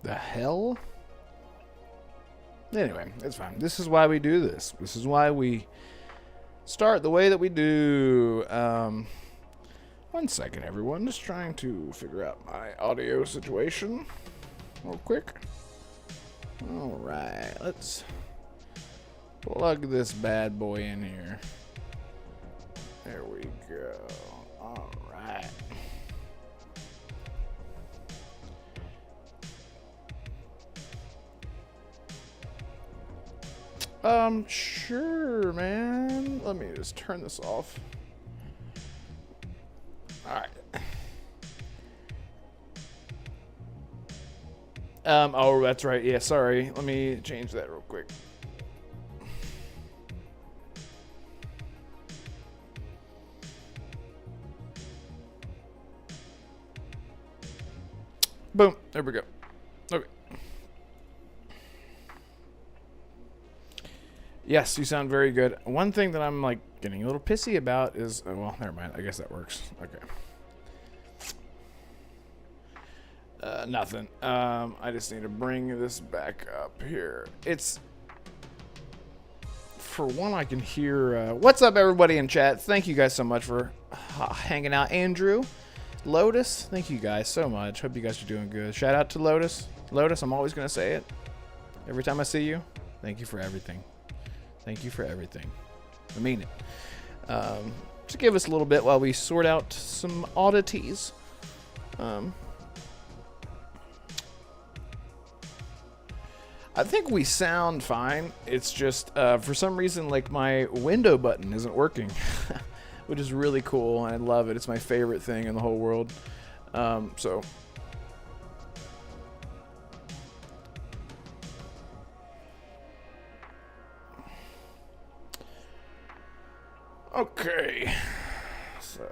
The hell? Anyway, it's fine. This is why we do this. This is why we start the way that we do. 1 second, everyone. Just trying to figure out my audio situation real quick. Alright, let's plug this bad boy in here. There we go. Alright. Sure, man. Let me just turn this off. Alright. Oh, that's right. Yeah, sorry. Let me change that real quick. Boom. There we go. Okay. Yes, you sound very good. One thing that I'm like getting a little pissy about is, oh, well, never mind. I guess that works. Okay. Nothing. I just need to bring this back up here. It's, for one, I can hear, what's up everybody in chat? Thank you guys so much for hanging out. Andrew, Lotus, thank you guys so much. Hope you guys are doing good. Shout out to Lotus. Lotus, I'm always going to say it every time I see you. Thank you for everything. Thank you for everything. I mean it. Just give us a little bit while we sort out some oddities. I think we sound fine. It's just, for some reason, like my window button isn't working, which is really cool, and I love it. It's my favorite thing in the whole world. So. Okay. So.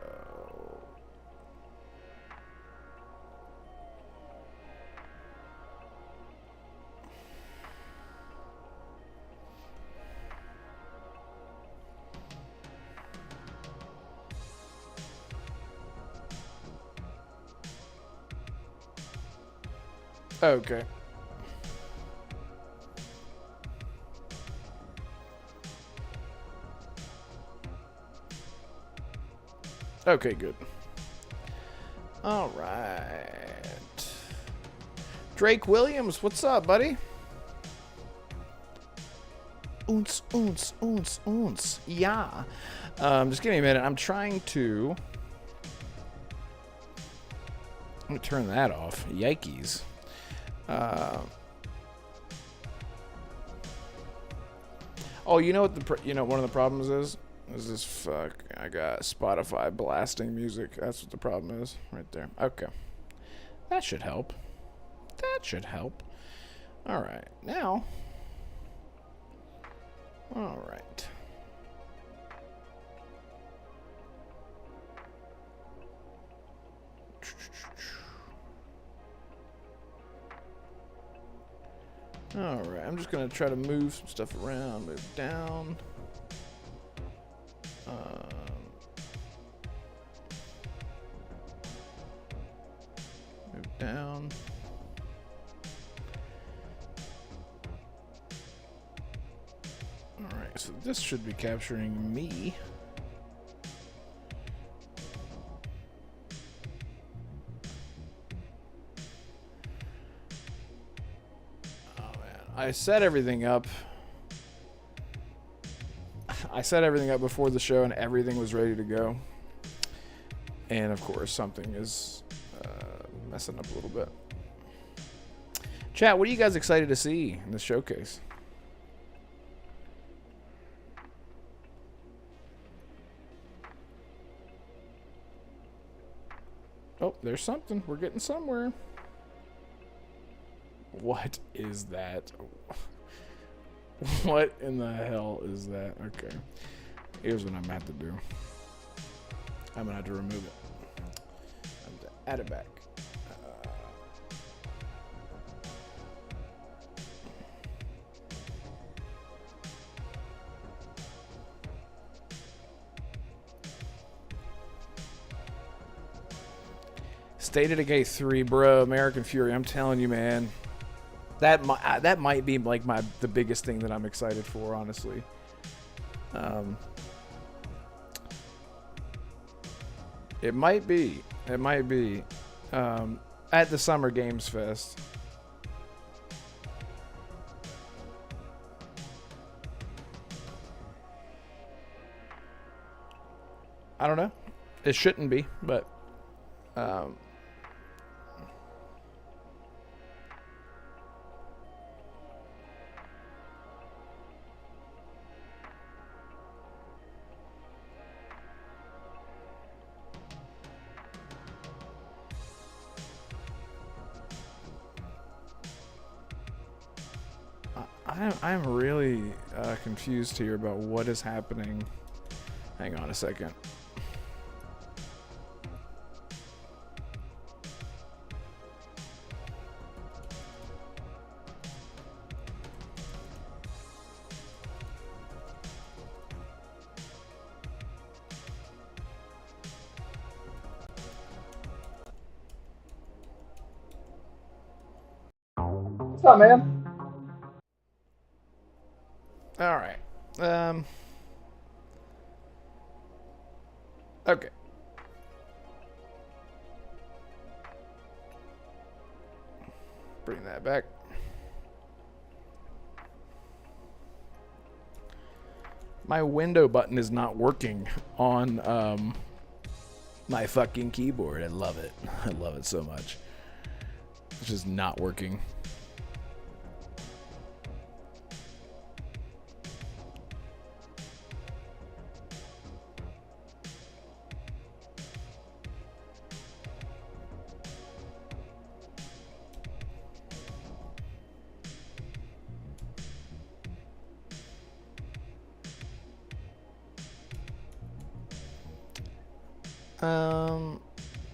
Okay. Okay, good. All right. Drake Williams, what's up, buddy? Oons, oons, oons, oons. Yeah. Just give me a minute. I'm trying to... Let me turn that off. Yikes. Oh, you know what one of the problems is this fuck. I got Spotify blasting music. That's what the problem is, right there. Okay, that should help. That should help. All right, now. All right. Alright, I'm just going to try to move some stuff around. Move down. Move down. Alright, so this should be capturing me. I set everything up. I set everything up before the show and everything was ready to go. And of course, something is messing up a little bit. Chat, what are you guys excited to see in this showcase? Oh, there's something. We're getting somewhere. What is that? What in the hell is that? Okay. Here's what I'm going to have to do. I'm going to have to remove it. I'm going to add it back. State of Decay 3, bro. American Fury. I'm telling you, man. That might be like the biggest thing that I'm excited for, honestly. It might be. It might be. At the Summer Games Fest. I don't know. It shouldn't be, but I'm really confused here about what is happening. Hang on a second. What's up, man? All right. Okay. Bring that back. My window button is not working on my fucking keyboard. I love it. I love it so much. It's just not working.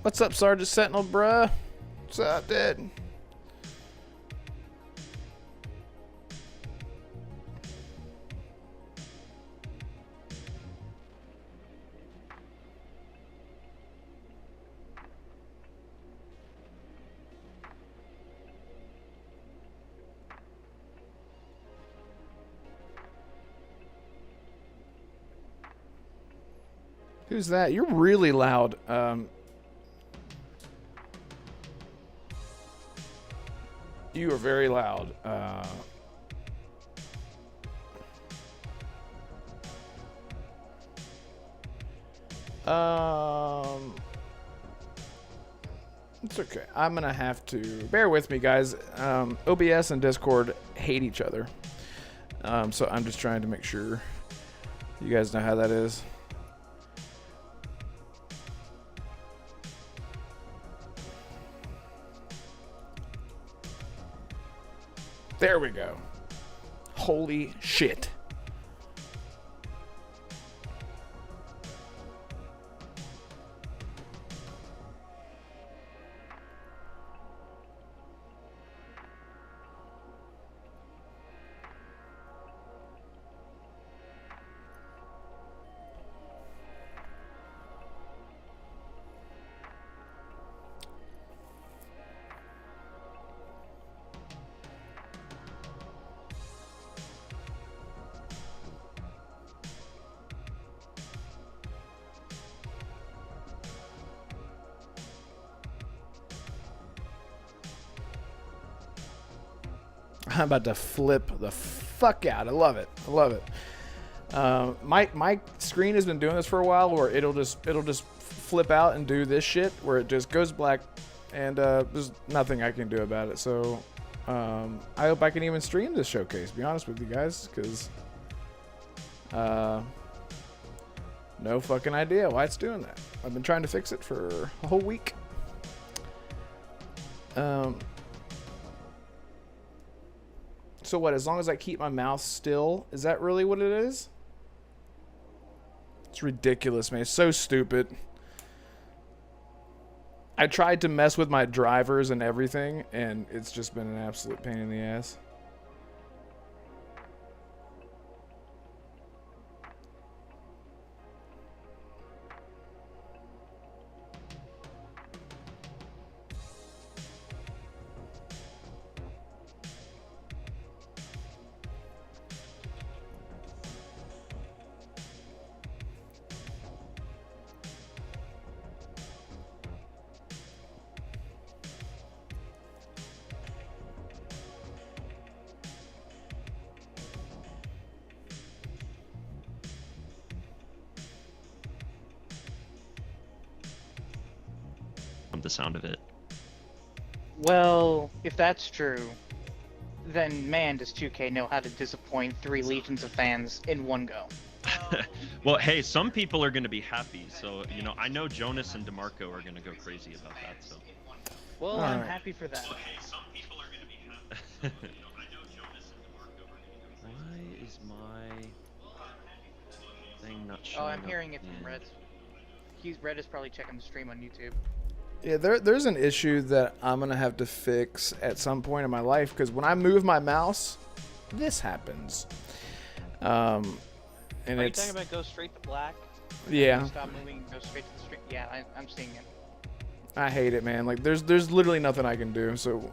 What's up, Sergeant Sentinel, bruh? What's up, dude? Who's that? You're really loud. You are very loud. It's okay. I'm gonna have to bear with me, guys. OBS and Discord hate each other, so I'm just trying to make sure you guys know how that is. There we go. Holy shit. I'm about to flip the fuck out. I love it. I love it. My screen has been doing this for a while, where it'll just flip out and do this shit, where it just goes black, and there's nothing I can do about it. So I hope I can even stream this showcase. To be honest with you guys, because no fucking idea why it's doing that. I've been trying to fix it for a whole week. So what, as long as I keep my mouse still, is that really what it is? It's ridiculous, man. It's so stupid. I tried to mess with my drivers and everything, and it's just been an absolute pain in the ass. from the sound of it. Well, if that's true, then man, does 2K know how to disappoint 3 legions of fans in one go. Well, hey, some people are going to be happy, so you know, I know Jonas and Damarco are going to go crazy about that. So. Well, All I'm right. happy for that. Why is my thing not Oh, showing I'm up hearing it from in- Red. Red is probably checking the stream on YouTube. Yeah, there's an issue that I'm gonna have to fix at some point in my life because when I move my mouse, this happens. And Are you it's talking about go straight to black? yeah. Stop moving and go straight to the stream. Yeah, I'm seeing it. I hate it, man. Like there's literally nothing I can do. So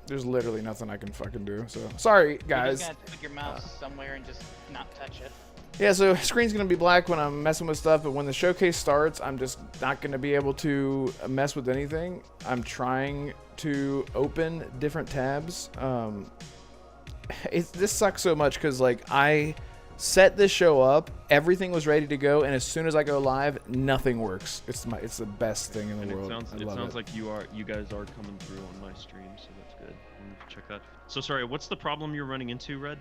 there's literally nothing I can fucking do. So sorry, You're guys. just gonna have to put your mouse somewhere and just not touch it. Yeah, so screen's gonna be black when I'm messing with stuff, but when the showcase starts, I'm just not gonna be able to mess with anything. I'm trying to open different tabs. This sucks so much because like I set this show up, everything was ready to go, and as soon as I go live, nothing works. It's the best thing in the And world. it sounds like you guys are coming through on my stream, so that's good. I'm gonna check that. So sorry, what's the problem you're running into, Red?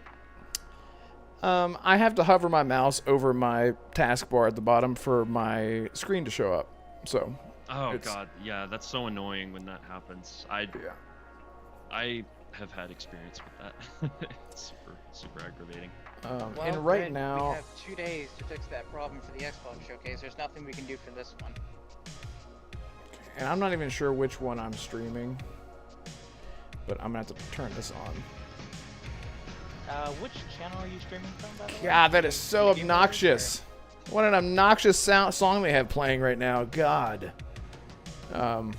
I have to hover my mouse over my taskbar at the bottom for my screen to show up. So. Oh god, yeah, that's so annoying when that happens. I have had experience with that. It's super aggravating. Well, and right Red, now, we have 2 days to fix that problem for the Xbox showcase. There's nothing we can do for this one. and I'm not even sure which one I'm streaming, but I'm gonna have to turn this on. Which channel are you streaming from, by the way? God, that is so Gamers, obnoxious. What an obnoxious song they have playing right now. God. I'm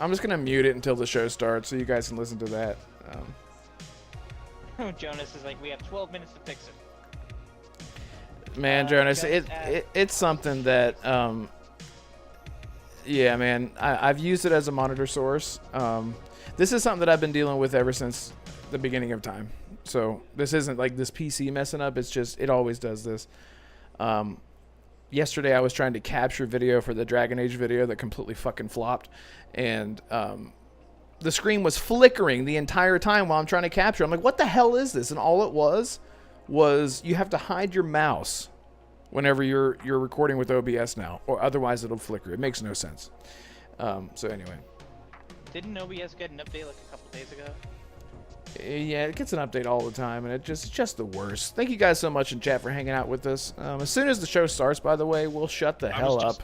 just gonna mute it until the show starts so you guys can listen to that. Jonas is like, we have 12 minutes to fix it. Man, Jonas, Jonas it's something that yeah, man, I've used it as a monitor source. This is something that I've been dealing with ever since the beginning of time. So this isn't like this PC messing up. It's just it always does this. Yesterday I was trying to capture video for the Dragon Age video that completely fucking flopped, and the screen was flickering the entire time while I'm trying to capture. I'm like, what the hell is this? And all it was you have to hide your mouse whenever you're recording with OBS now, or otherwise it'll flicker. It makes no sense. So anyway. Didn't OBS get an update like a couple days ago? Yeah, it gets an update all the time, and it's just the worst. Thank you guys so much in chat for hanging out with us. As soon as the show starts, by the way, we'll shut the hell up.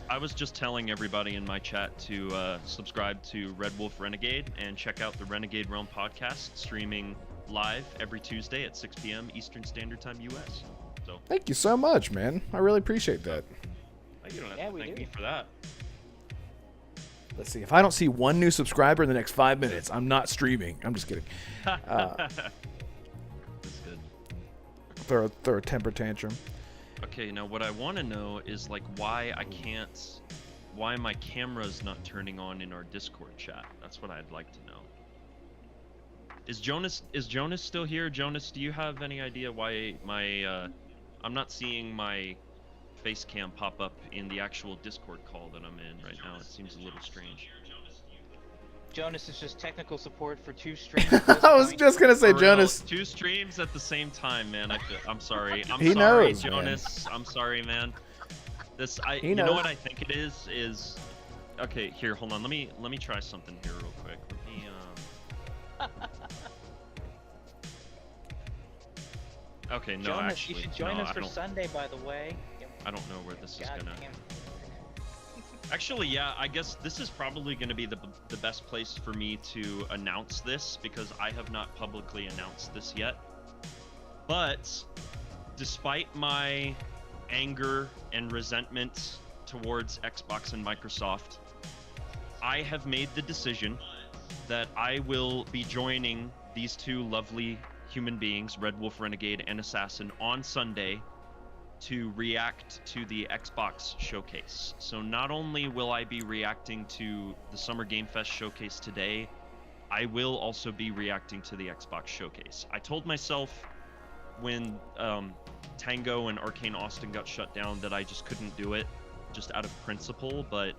I was just telling everybody in my chat to subscribe to Red Wolf Renegade and check out the Renegade Realm podcast, streaming live every Tuesday at 6 p.m. Eastern Standard Time US. So thank you so much, man. I really appreciate that. You don't have to thank me for that. Let's see. If I don't see one new subscriber in the next 5 minutes, I'm not streaming. I'm just kidding. That's good. Throw a temper tantrum. Okay, now what I want to know is like why my camera's not turning on in our Discord chat. That's what I'd like to know. Is Jonas still here? Jonas, do you have any idea why I'm not seeing my face cam pop up in the actual Discord call that I'm in right now? It seems a little strange. Jonas is just technical support for 2 streams. I was just gonna say, Jonas. 2 streams at the same time, man. I'm sorry. He sorry, knows, Jonas. Man. I'm sorry, man. You know what I think it is. Okay, here, hold on. Let me try something here real quick. Okay, no, Jonas, actually, you should join us for don't, Sunday, by the way. I don't know where this is gonna. Damn. Actually, yeah, I guess this is probably going to be the best place for me to announce this, because I have not publicly announced this yet. But despite my anger and resentment towards Xbox and Microsoft, I have made the decision that I will be joining these 2 lovely human beings, Red Wolf Renegade and Assassin, on Sunday to react to the Xbox showcase. So not only will I be reacting to the Summer Game Fest showcase today, I will also be reacting to the Xbox showcase. I told myself when Tango and Arcane Austin got shut down that I just couldn't do it. just out of principle, but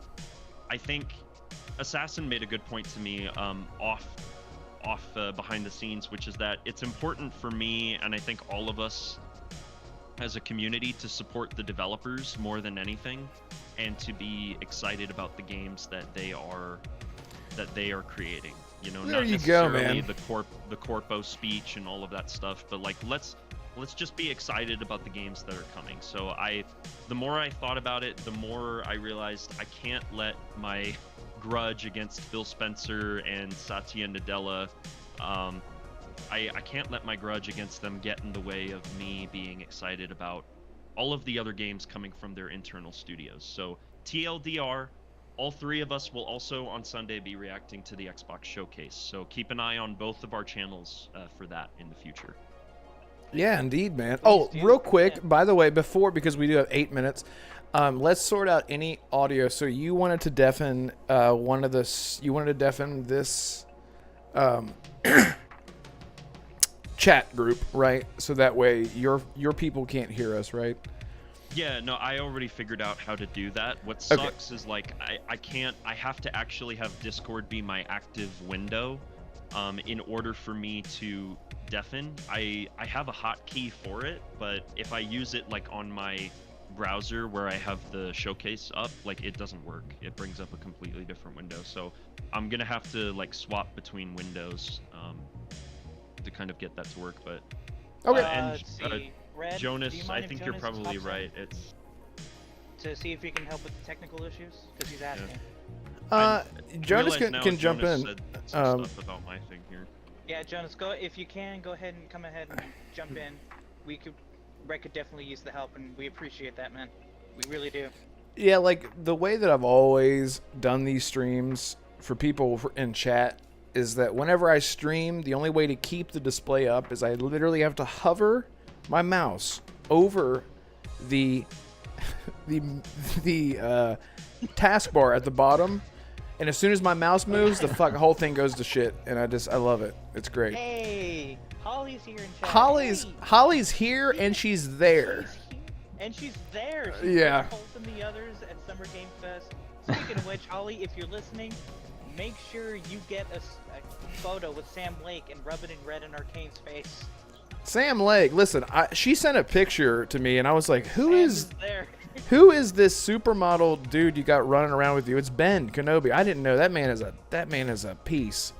I think Assassin made a good point to me off behind the scenes, which is that it's important for me, and I think all of us as a community, to support the developers more than anything, and to be excited about the games that they are creating. You know, There not you go, necessarily man. the corpo speech and all of that stuff, but like let's just be excited about the games that are coming. So the more I thought about it, the more I realized I can't let my grudge against Phil Spencer and Satya Nadella, I can't let my grudge against them get in the way of me being excited about all of the other games coming from their internal studios. So TLDR, all three of us will also on Sunday be reacting to the Xbox Showcase. So keep an eye on both of our channels for that in the future. Yeah, indeed, man. Oh, real quick, by the way, because we do have 8 minutes, let's sort out any audio. So you wanted to deafen this chat group, right? So that way your people can't hear us, right? Yeah, no, I already figured out how to do that. What sucks is like I have to actually have Discord be my active window in order for me to deafen. I have a hotkey for it, but if I use it like on my browser where I have the showcase up, like it doesn't work. It brings up a completely different window. So I'm gonna have to like swap between windows to kind of get that to work. But Let's see. Red, Jonas, I think you're probably right. It's to see if you can help with the technical issues, because he's asking. Jonas can jump Jonas in. Said some stuff about my thing here. Yeah, Jonas, if you can, go ahead and come ahead and jump in. Red could definitely use the help, and we appreciate that, man. We really do. Yeah, like the way that I've always done these streams for people in chat is that whenever I stream, the only way to keep the display up is I literally have to hover my mouse over the taskbar at the bottom, and as soon as my mouse moves, the whole thing goes to shit, and I love it. It's great. Hey, Holly's here in chat. Holly's here, and she's there. She's there. Yeah. She's the others at Summer Game Fest. Speaking of which, Holly, if you're listening, make sure you get a photo with Sam Lake and rub it in Red and Arcane's face. Sam Lake, listen, she sent a picture to me, and I was like, who is this supermodel dude you got running around with you? It's Ben Kenobi. I didn't know that man is a piece.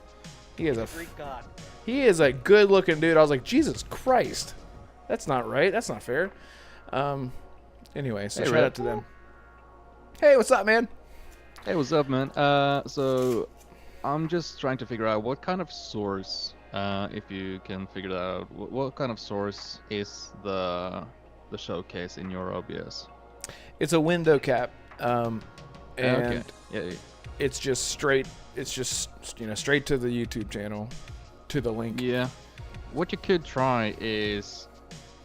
He is a Greek god. He is a good-looking dude. I was like, Jesus Christ, that's not right. That's not fair. Anyway, so shout out to them. Hey, what's up, man? Hey, what's up, man? So I'm just trying to figure out what kind of source, if you can figure that out, what kind of source is the showcase in your OBS? It's a window cap, and okay. Yeah. it's just straight. It's just straight to the YouTube channel, to the link. Yeah. What you could try is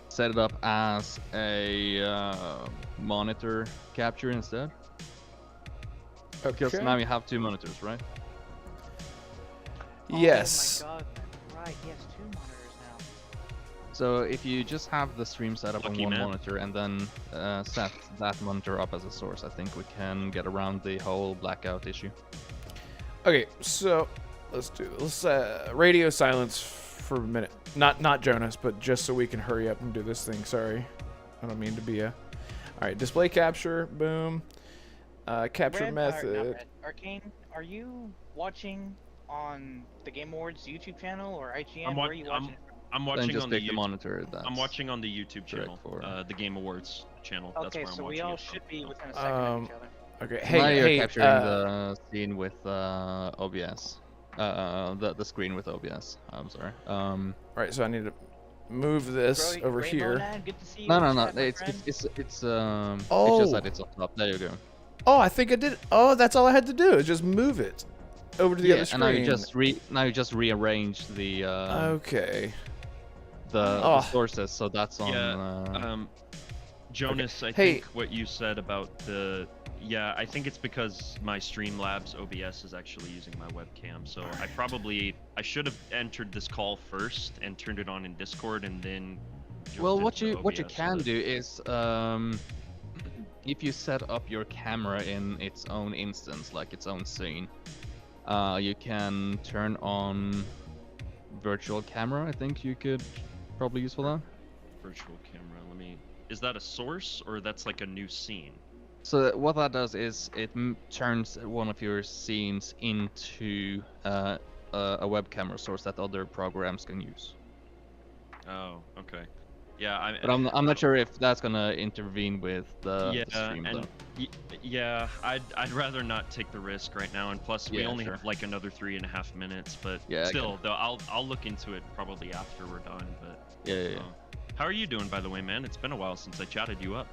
set it up as a monitor capture instead. Because now you have two monitors, right? Yes. Oh my god, that's right. He has two monitors now. So if you just have the stream set up Lucky on one man. monitor and then set that monitor up as a source, I think we can get around the whole blackout issue. Okay, so let's do this. Let's radio silence for a minute. Not Jonas, but just so we can hurry up and do this thing. Sorry, I don't mean to be a. All right, display capture. Boom. Capture Red, method. Arcane, are you watching on the Game Awards YouTube channel or IGN? I'm Where are you watching? I'm Then watching just on the take the YouTube. monitor. I'm watching on the YouTube channel, for- the Game Awards channel. Okay, That's so where I'm we watching all it from. should be within a second of each other. Okay. Now Hey, you're hey. capturing the scene with OBS. The screen with OBS. I'm sorry. All right, so I need to move this Brody, over Rainbow here. Lad, good to see you No. in chat, my It's friend. it's Oh. just that it's on top. There you go. Oh, I think I did. Oh, that's all I had to do is just move it over to the other screen. And now you just rearrange the Okay. the sources, so that's on. Yeah. Jonas, I Hey. think what you said about the. Yeah, I think it's because my Streamlabs OBS is actually using my webcam. So I should have entered this call first and turned it on in Discord and then. jumped Well, into what you OBS, can but- do is if you set up your camera in its own instance, like its own scene, you can turn on virtual camera. I think you could probably use for that. Virtual camera. Is that a source or that's like a new scene? So what that does is it turns one of your scenes into a web camera source that other programs can use. Oh, okay. Yeah, But I'm not sure if that's gonna intervene with the stream and though. yeah, I'd rather not take the risk right now. And plus, we Yeah, only sure. have like another 3.5 minutes. But Yeah, still, though, I'll look into it probably after we're done. But Yeah. how are you doing, by the way, man? It's been a while since I chatted you up.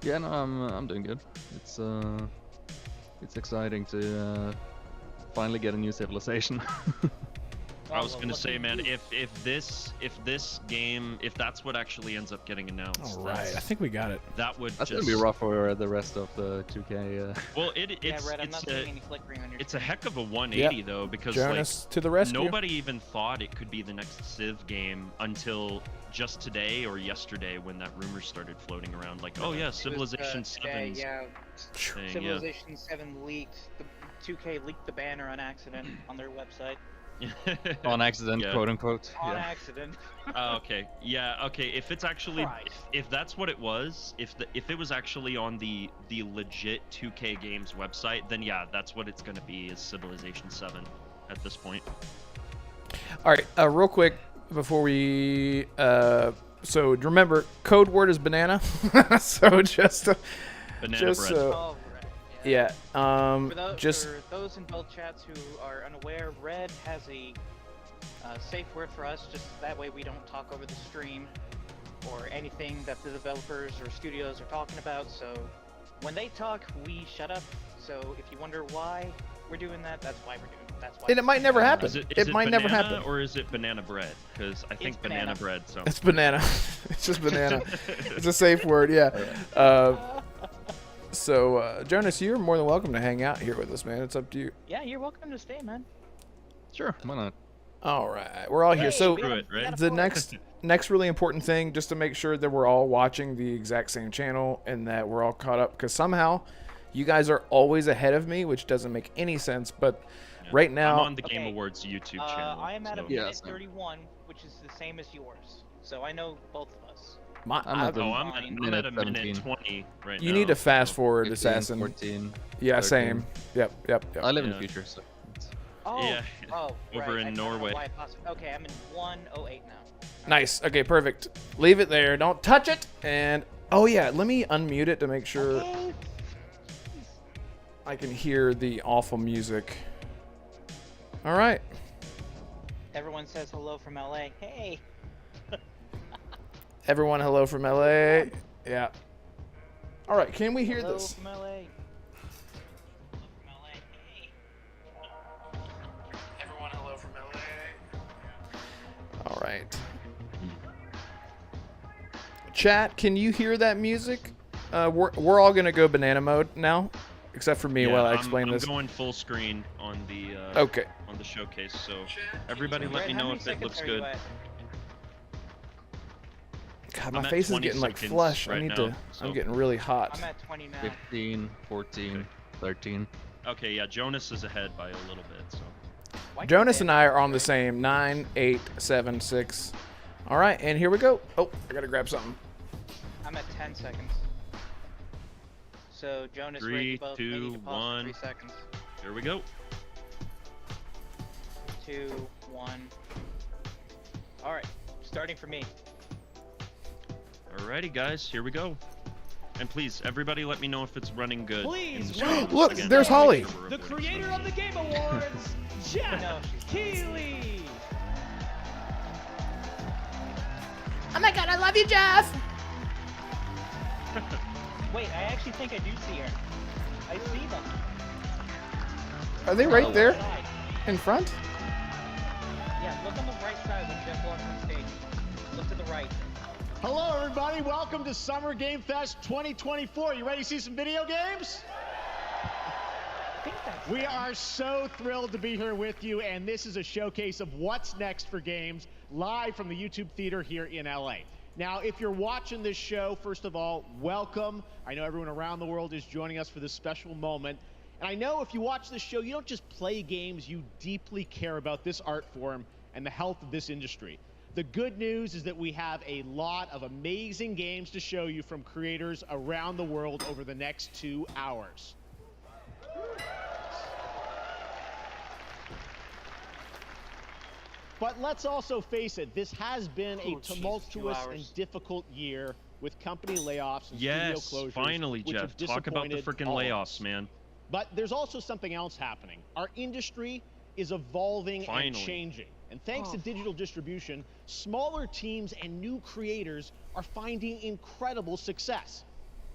Yeah, no, I'm doing good. It's exciting to finally get a new civilization. I was gonna say, man, if this game, if that's what actually ends up getting announced, All right, I think we got it. that would That's just gonna be rough for the rest of the 2K. Well, Yeah, Red, I'm not seeing any flickering on your it's a screen. heck of a 180 though, because Jonas like to the rescue. nobody even thought it could be the next Civ game until just today or yesterday when that rumor started floating around. Like, oh yeah, Civilization 7's Yeah, thing, yeah. Civilization 7 leaked. The 2K leaked the banner on accident on their website. On accident, Yeah. quote unquote. On Yeah. accident. Oh, okay. Yeah. Okay. If it's actually, Christ. if that's what it was, if it was actually on the legit 2K Games website, then yeah, that's what it's gonna be, is Civilization 7 at this point. All right, real quick before we so remember, code word is banana. So just Banana Just, bread. Oh, right. Yeah. yeah, For those in both chats who are unaware, Red has a safe word for us, just that way we don't talk over the stream or anything that the developers or studios are talking about. So when they talk, we shut up. So if you wonder why we're doing that, that's why we're doing it. That's why. and it might never happen. Is It might never banana happen. or is it banana bread? Because I think It's banana banana. bread. So It's banana. It's just banana. It's a safe word, yeah. So Jonas, you're more than welcome to hang out here with us, man. It's up to you. Yeah, you're welcome to stay, man. Sure, why not? All right, we're all here. So we gotta- it, right? we gotta the focus. next really important thing, just to make sure that we're all watching the exact same channel and that we're all caught up, because somehow you guys are always ahead of me, which doesn't make any sense. But Yeah. right now, I'm on the Game Okay. Awards YouTube channel. I am at a so- Yeah, minute same. 31, which is the same as yours. So I know both of us. my, I'm at the- Oh, I'm at Minute a minute 17. 20 right now. you need to fast so- forward, 15, Assassin. 14. Yeah, 13. same. Yep. I live in Yeah. the future, so. Oh, Yeah. oh, Over right. in I don't know Norway. why I paused. Okay, I'm in 108 now. Nice. Okay, perfect. Leave it there. Don't touch it. And oh yeah, let me unmute it to make sure Okay. I can hear the awful music. All right. Everyone says hello from LA. Hey. Everyone, hello from LA. Yeah. All right. Can we hear Hello this? from LA. Hello from LA. Hey. Everyone, hello from LA. All right. Chat, can you hear that music? We're all gonna go banana mode now, except for me Yeah, while I explain I'm this. going full screen on the Okay. on the showcase. So everybody, let Red, me how know many if it seconds looks are you good. at? God, I'm my at face is 20 getting like seconds flush. I right need now, to. so- I'm getting really hot. I'm at 20 now. 15, 14, Okay. 13. Okay, yeah, Jonas is ahead by a little bit. So Why can't Jonas they- and I are on the same 9, 8, 7, 6. All right, and here we go. Oh, I gotta grab something. I'm at 10 seconds. So Jonas, Ray, 3, you both 2, maybe you can pause for 1. 3 seconds. here we go. 2, 1. All right, starting for me. Alrighty, guys, here we go. And please, everybody, let me know if it's running good. Please in the welcome stream. Look, Again, there's make Holly. sure we're the avoiding creator stuff. of the Game Awards, Jeff No, she's not. Keighley. Oh my God, I love you, Jeff. Wait, I actually think I do see her. I see them. Are they right there Side. in front? Yeah, look on the right side when Jeff walks on stage. Look to the right. Hello, everybody. Welcome to Summer Game Fest 2024. You ready to see some video games? I think that's We are so thrilled to be here with you, and this is a showcase of what's next for games live from the YouTube Theater here in LA. Now, if you're watching this show, first of all, welcome. I know everyone around the world is joining us for this special moment. And I know if you watch this show, you don't just play games, you deeply care about this art form and the health of this industry. The good news is that we have a lot of amazing games to show you from creators around the world over the next 2 hours. But let's also face it, this has been a tumultuous and difficult year with company layoffs and studio closures. Finally, which Jeff, have talk about the disappointed freaking all of layoffs, us. man. But there's also something else happening. Our industry is evolving and changing. And thanks to digital distribution, smaller teams and new creators are finding incredible success.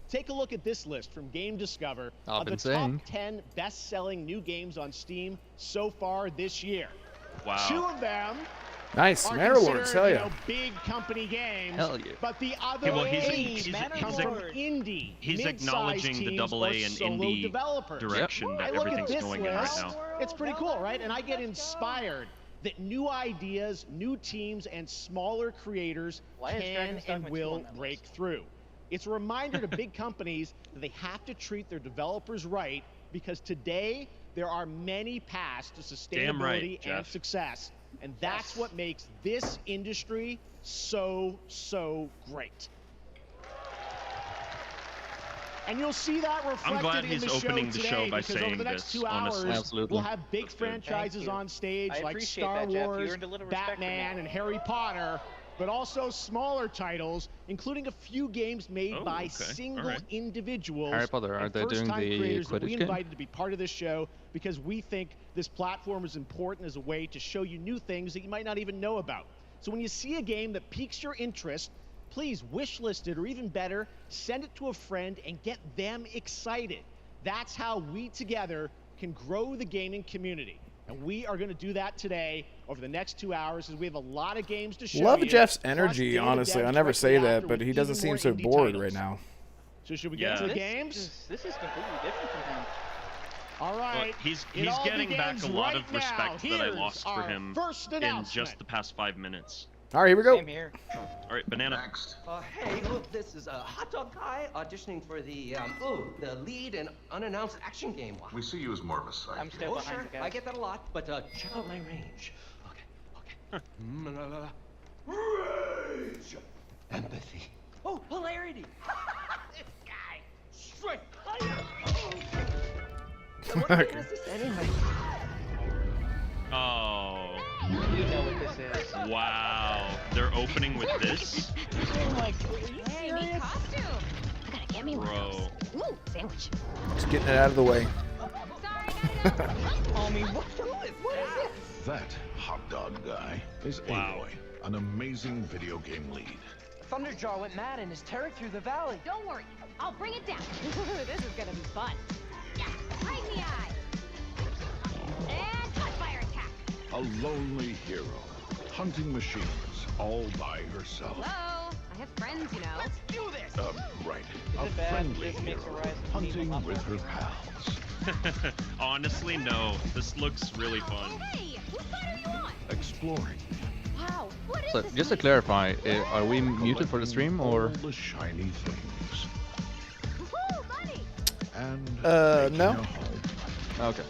Take a look at this list from Game Discover of the top 10 best-selling new games on Steam so far this year. Wow. 2 of them Nice, are Marrowlords, hell considered, yeah. Big company games. Hell yeah. But the other well, eight come from indie, he's mid-sized acknowledging the teams AA or and solo indie developers. direction that I look at everything's this going in right list, now. it's pretty cool, right? And I get inspired that new ideas, new teams, and smaller creators can and will break through. It's a reminder to big companies that they have to treat their developers right, because today there are many paths to sustainability and success. And that's what makes this industry so great. And you'll see that reflected in the show today, because over the next 2 hours, we'll have big franchises on stage like Star Wars, Batman, and Harry Potter, but also smaller titles, including a few games made by single individuals. Harry Potter, are they doing the that we Quidditch invited game? to be part of this show because we think this platform is important as a way to show you new things that you might not even know about. So when you see a game that piques your interest, please wish list it, or even better, send it to a friend and get them excited. That's how we together can grow the gaming community. And we are going to do that today over the next 2 hours, as we have a lot of games to show you. Love Jeff's energy, honestly. I never say that, but he doesn't seem so bored right now. So should we get to the games? This is completely different from him. All right. Look, he's getting back a lot of respect that I lost for him in just the past 5 minutes. All right, here we go. Same here. All right, Banana. Next. Hey, look, this is a hot dog guy auditioning for the lead and unannounced action game. Wow. We see you as more of a side. I'm still behind Sure, you guys. I get that a lot, but check out my range. Okay. Rage. Empathy. Oh, hilarity. This guy. Straight fire. So what game is this anyway? Oh. You know what this is. Wow. They're opening with this? Oh my Hey, neat costume. I gotta get me one of those. Ooh, sandwich. Just getting it out of the way. Sorry, guys. Homie, what is this? That hot dog guy is Aloy, an amazing video game lead. Thunderjaw went mad and is tearing through the valley. Don't worry, I'll bring it down. This is gonna be fun. Yeah, right in the eye. And cut fire attack. A lonely hero, hunting machines all by herself. Hello, I have friends, you know. Let's do this. Right. Is A it bad? friendly This makes hero, Horizon seem a hunting lot with her more pals. Honestly, no. This looks really fun. Hey, whose side are you on? Exploring Wow, what is So, this just to place? clarify, are we muted for the stream, or? all the shiny things. Woohoo, buddy. And No. taking her home. Okay.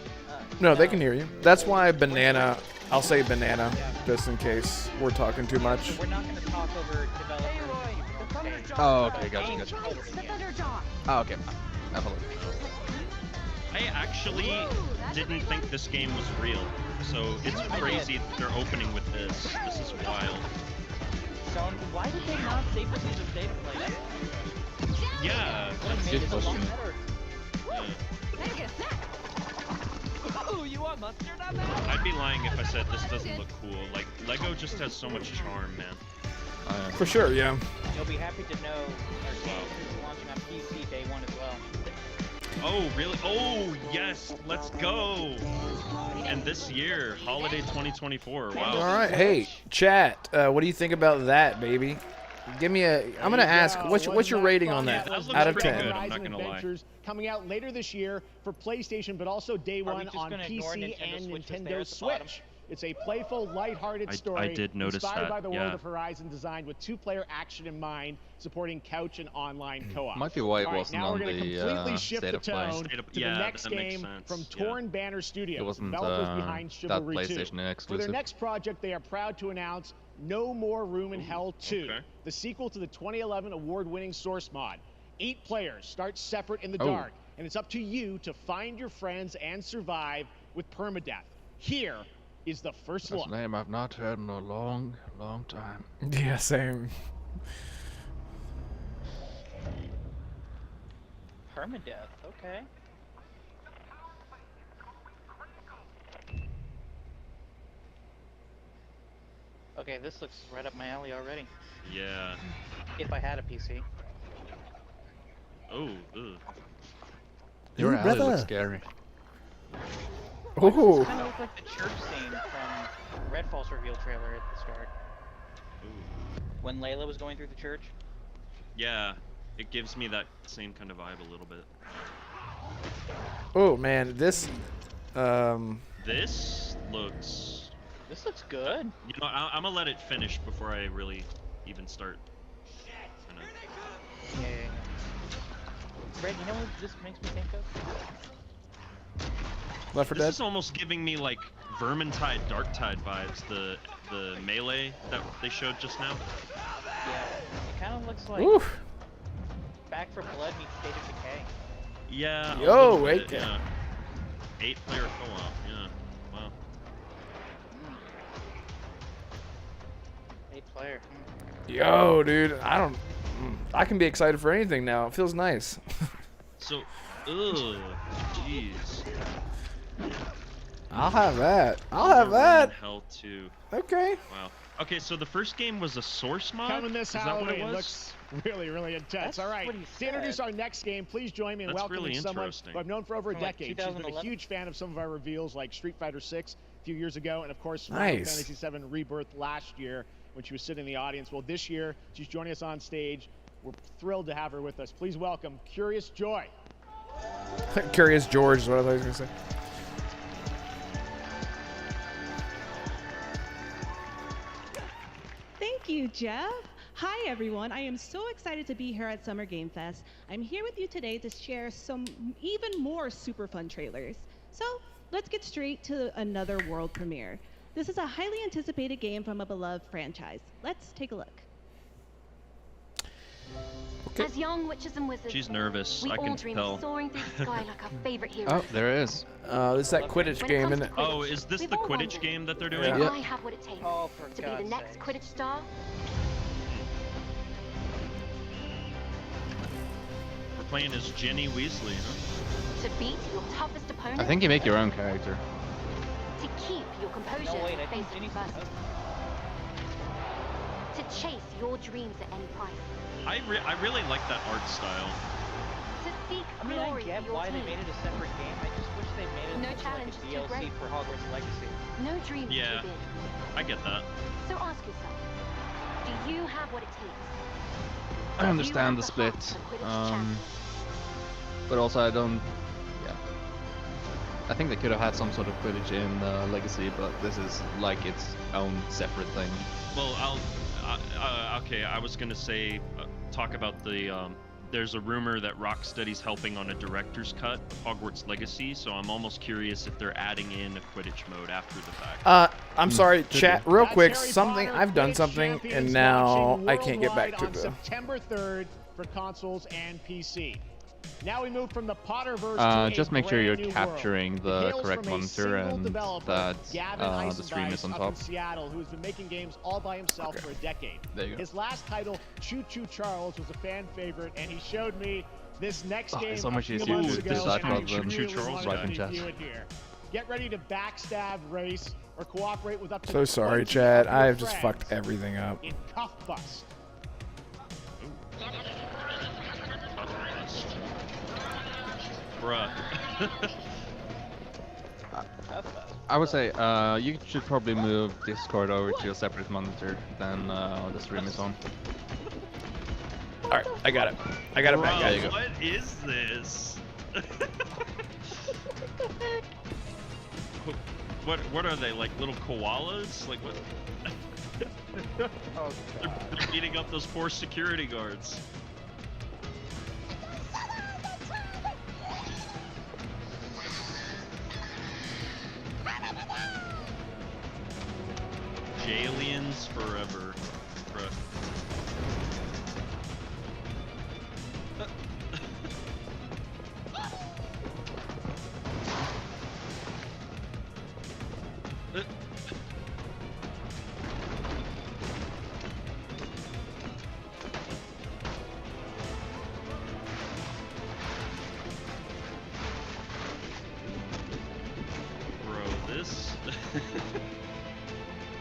No, they can hear you. That's why Banana, I'll say Banana, just in case we're talking too much. We're not going to talk over developers. Hey, Roy, the Thunderjaw. Oh, okay, gotcha. It's the Thunderjaw. Oh, okay. I follow. I actually didn't think this game was real. So it's crazy that they're opening with this. This is wild. Sean, why did they not save the season data play? Yeah. Good question. Yeah. Better get a snack. Ooh, you want mustard on that? I'd be lying if I said this doesn't look cool. Like, Lego just has so much charm, man. For sure, yeah. You'll be happy to know our game is launching on PC day one as well. Oh, really? Oh, yes. Let's go. And this year, holiday 2024. Wow. All right, hey, chat. What do you think about that, baby? Give me a. I'm gonna ask. What's your rating on that? That looks Out of pretty 10. good, I'm not gonna lie. Adventures coming out later this year for PlayStation, but also day Are we one just on gonna ignore PC Nintendo and Switch that's there Nintendo at the bottom? Switch. It's a playful, lighthearted story I did notice inspired that, by the world yeah. of Horizon, designed with 2-player action in mind, supporting couch and online co-op. Might be why it All right, wasn't now on we're going to the completely shift State the of Play. tone State of- to the yeah, next that makes game sense, from yeah. Torn Banner Studios, It wasn't developers behind that Chivalry 2. PlayStation For their exclusive. next project, they are proud to announce No More Room in Hell 2, okay. the sequel to the 2011 award-winning Source mod. 8 players start separate in the Oh. dark, and it's up to you to find your friends and survive with permadeath. Here is the first That's look. a name I've not heard in a long, long time. Yeah, same. Permadeath, okay. Okay, this looks right up my alley already. Yeah. If I had a PC. Oh, ugh. Your Ooh, alley brother. looks scary. Ooh. This kind of looked like the church scene from Redfall's reveal trailer at the start. Ooh. When Layla was going through the church. Yeah, it gives me that same kind of vibe a little bit. Oh man, this. This looks. This looks good. You know, I'm gonna let it finish before I really even start. Kinda... Yeah. Red, you know what this makes me think of? Left 4 This Dead. is almost giving me like Vermintide, Darktide vibes. The melee that they showed just now. Yeah. It kind of looks like Oof. Back for Blood meets State of Decay. Yeah. a Yo, little wait. bit, yeah. 8-player co-op. Yeah. Wow. 8-player. Yo, dude, I can be excited for anything now. It feels nice. So, ugh, jeez. I'll have that. I'll have that. Hell 2. Okay. Wow. Okay, so the first game was a source mod? Coming this Is that what it Halloween was? looks really intense. That's All right, what he to introduce said. our next game, please join me in That's welcoming really someone interesting. who I've known for over a From, like, decade. She's been a 2011? huge fan of some of our reveals, like Street Fighter 6 a few years ago, and of course Final Nice. Fantasy 7 Rebirth last year when she was sitting in the audience. Well, this year she's joining us on stage. We're thrilled to have her with us. Please welcome Curious Joy. Curious George is what I was gonna say. Thank you, Jeff. Hi, everyone. I am so excited to be here at Summer Game Fest. I'm here with you today to share some even more super fun trailers. So let's get straight to another world premiere. This is a highly anticipated game from a beloved franchise. Let's take a look. Okay. As young witches and wizards, She's nervous. we I all can dream tell. of soaring through the sky like our favorite heroes. Oh, there it is. This is that Quidditch When it game, comes isn't to it? Oh, Quidditch, is this we've the all Quidditch wondered, game that they're do doing? Yeah. I have what it takes Oh, for to be God's the next sakes. Quidditch star? We're playing as Ginny Weasley, huh? To beat your toughest opponent? I think you make your own character. To keep your composure No, wait, I and think face Ginny's adversity. To chase your dreams at any price. I really like that art style. To seek I mean, I glory get for your why they team. made it a separate game. I just wish they made it No into challenge like is too a DLC great. for Hogwarts Legacy. No dream is Yeah. too big. I get that. So ask yourself, do you have what it takes? I understand the split, but also I don't. Yeah, I think they could have had some sort of Quidditch in Legacy, but this is like its own separate thing. Well, okay, I was gonna say, talk about the, there's a rumor that Rocksteady's helping on a director's cut of Hogwarts Legacy, so I'm almost curious if they're adding in a Quidditch mode after the fact. I'm sorry, chat, real That's quick. Harry Something Potter I've done Quidditch something, Champions and now launching I can't get back to worldwide on the. September 3rd for consoles and PC. Now we move from the Potterverse to Just a make sure you're brand new capturing world. the It hails correct from a monitor single and developer, that Gavin the stream is on Eisenbeis top. up in Seattle, who's been making games all by himself for a decade. There you go. His last title, Choo Choo Charles, was a fan favorite, and he showed me this next game it's so much a few easier months to ago, decide and I rather than really Choo Choo Charles wanted guy. to review it here. Get ready to backstab, race, or cooperate with up to So sorry, 20 chat. of your I've just friends fucked everything up. in Cuff Bust. Bruh. I would say you should probably move Discord over to a separate monitor than the stream is on. All right, I got it. I got it back. Bruh, There you go. what is this? What are they, like little koalas? Like what? Oh, They're beating up those poor security guards. Aliens forever. Bruh.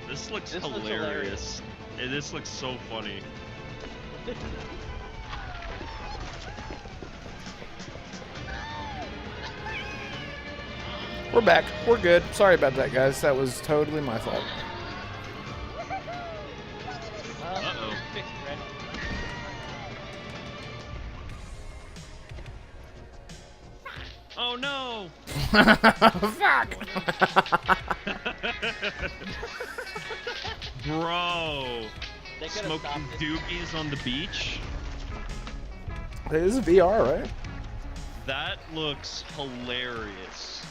This looks hilarious. This looks so funny. We're back. We're good. Sorry about that, guys. That was totally my fault. Uh-oh. Oh no! Fuck! Bro! Smoking doobies on the beach? This is VR, right? That looks hilarious.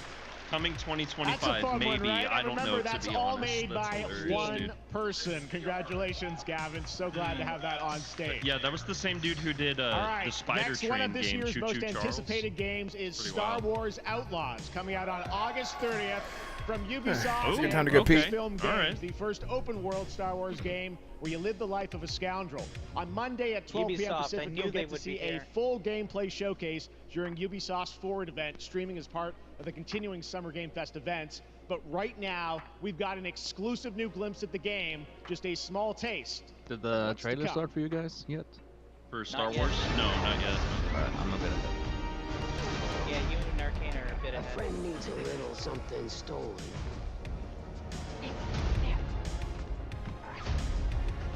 Coming 2025, That's a fun maybe. one, right? I don't Remember, know, that's to be all honest. made That's by hilarious, one dude. person. Congratulations, Gavin. So glad to have that on stage. Yeah, that was the same dude who did All right, the Spider next Train one of this game, year's Choo most Choo Charles. anticipated games is Pretty Star wild. Wars Outlaws, coming out on August 30th from Ubisoft. Ooh, good time to go okay. pee. Film Games, All right. the first open-world Star Wars game where you live the life of a scoundrel. On Monday at 12 p.m. Ubisoft, I Pacific, knew you'll they get to would be see a here. full gameplay showcase during Ubisoft's Forward event, streaming as part of the continuing Summer Game Fest events. But right now, we've got an exclusive new glimpse at the game, just a small taste. Did the What's to trailer come? start for you guys yet? For Star Not yet. Wars? No, not yet. Alright, I'm a bit ahead. Yeah, you and Arcane are a bit A ahead. friend needs a little something stolen.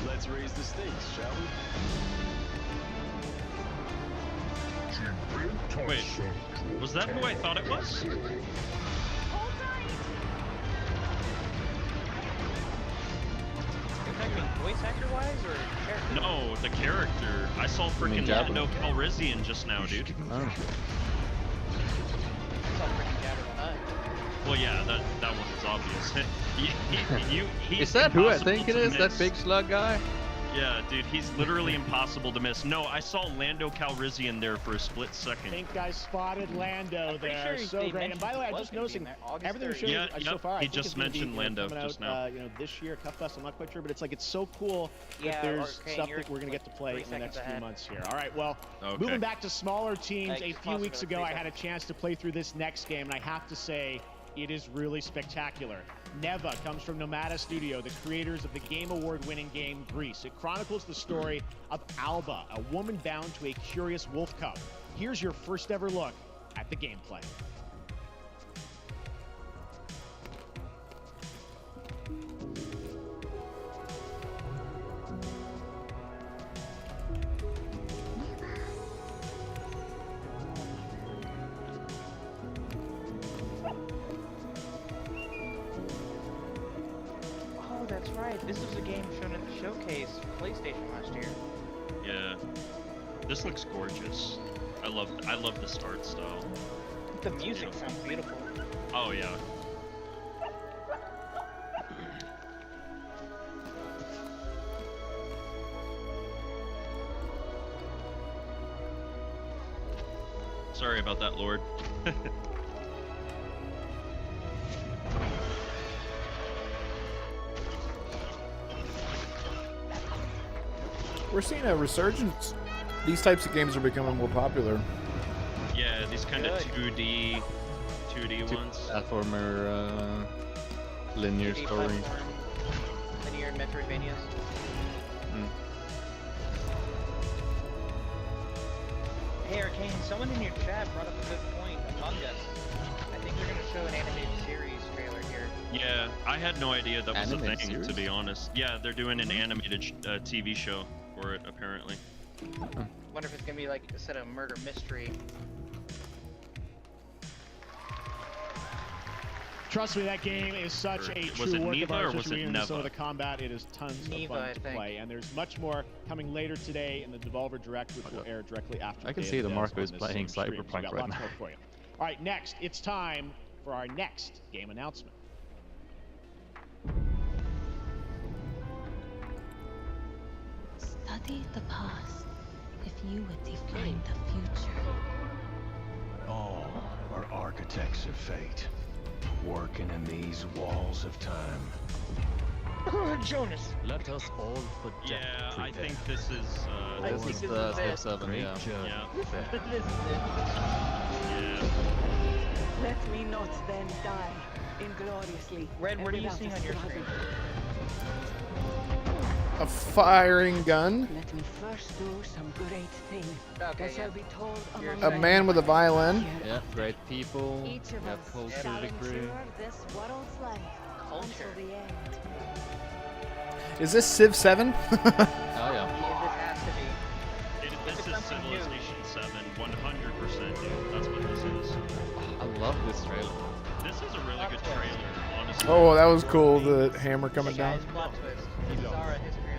Let's raise the stakes, shall we? Wait, was that who I thought it was? You're talking voice actor-wise or character? No, the character. I saw freaking Jabba? Lando Calrissian just now, dude. Oh. I saw freaking Jabba the Hutt. Well, yeah, that one was obvious. He's Is that who I impossible think it to is? That miss. big slug guy? Yeah, dude, he's literally impossible to miss. No, I saw Lando Calrissian there for a split second. I think I spotted Lando pretty there. sure So they great. And by the way, I'm mentioned just he was gonna noticing be in there August everything we 30th. showed Yeah, you so yep, far. I he think just it's gonna be, mentioned Lando coming just out, now. this year, Cuff Fest. I'm not quite sure, but it's like it's so cool Yeah, that there's Arcane, stuff you're that we're gonna get to play 3 in the next seconds few ahead. months here. All right, well, Okay. moving back to smaller teams. Like, A few possibly weeks ago, 3 I had a seconds. chance to play through this next game, and I have to say, it is really spectacular. Neva comes from Nomada Studio, the creators of the Game Award-winning game Grease. It chronicles the story of Alba, a woman bound to a curious wolf cub. Here's your first ever look at the gameplay. Oh, that's right. This was a game shown at the showcase for PlayStation last year. Yeah, this looks gorgeous. I love this art style. The music sounds beautiful. Oh yeah. Sorry about that, Lord. We're seeing a resurgence. These types of games are becoming more popular. Yeah, these kind of Good. 2D ones. Platformer, linear 2D story. platform, linear Metroidvanias. Mm. Hey, Arcane, someone in your chat brought up a good point. Among Us. I think they're gonna show an animated series trailer here. Yeah, I had no idea that was a Animated thing, series? to be honest. Yeah, they're doing an animated TV show for it, apparently. Wonder if it's gonna be like instead of murder mystery. Trust me, that game is such a Was true it work of Neva art, or was especially it in some of Neva? the combat. It is tons Neva, of I fun to think. play, and there's much more coming later today in the Devolver Direct, which will air directly after. I can Day see of the that Devs Marco on is this playing same stream, so we Cyberpunk got right lots now. more for you. All right, next, it's time for our next game announcement. Study the past if you would define the future. All are architects of fate, working in these walls of time. Jonas. Let us all but Yeah, I think this is. I This think is this the is Step it. 7, Great yeah. journey. Yeah. This is it. Yeah. Let me not then die ingloriously. Red, what are you without seeing a on your struggle. screen? A firing gun. Let me first do some great thing Okay, that yeah. shall be told You're among A saying- man with a violin. Yeah, great people. Each of We have us culture shall degree. endure this world's life Culture. until the end. Is this Civ 7? Oh yeah. This has to be. This it's is something new. Civilization 7, 100%, dude. That's what this is. I love this trailer. This is a really good trailer, honestly. Oh, that was cool. The hammer coming Hey down. guys, plot twist. Zara history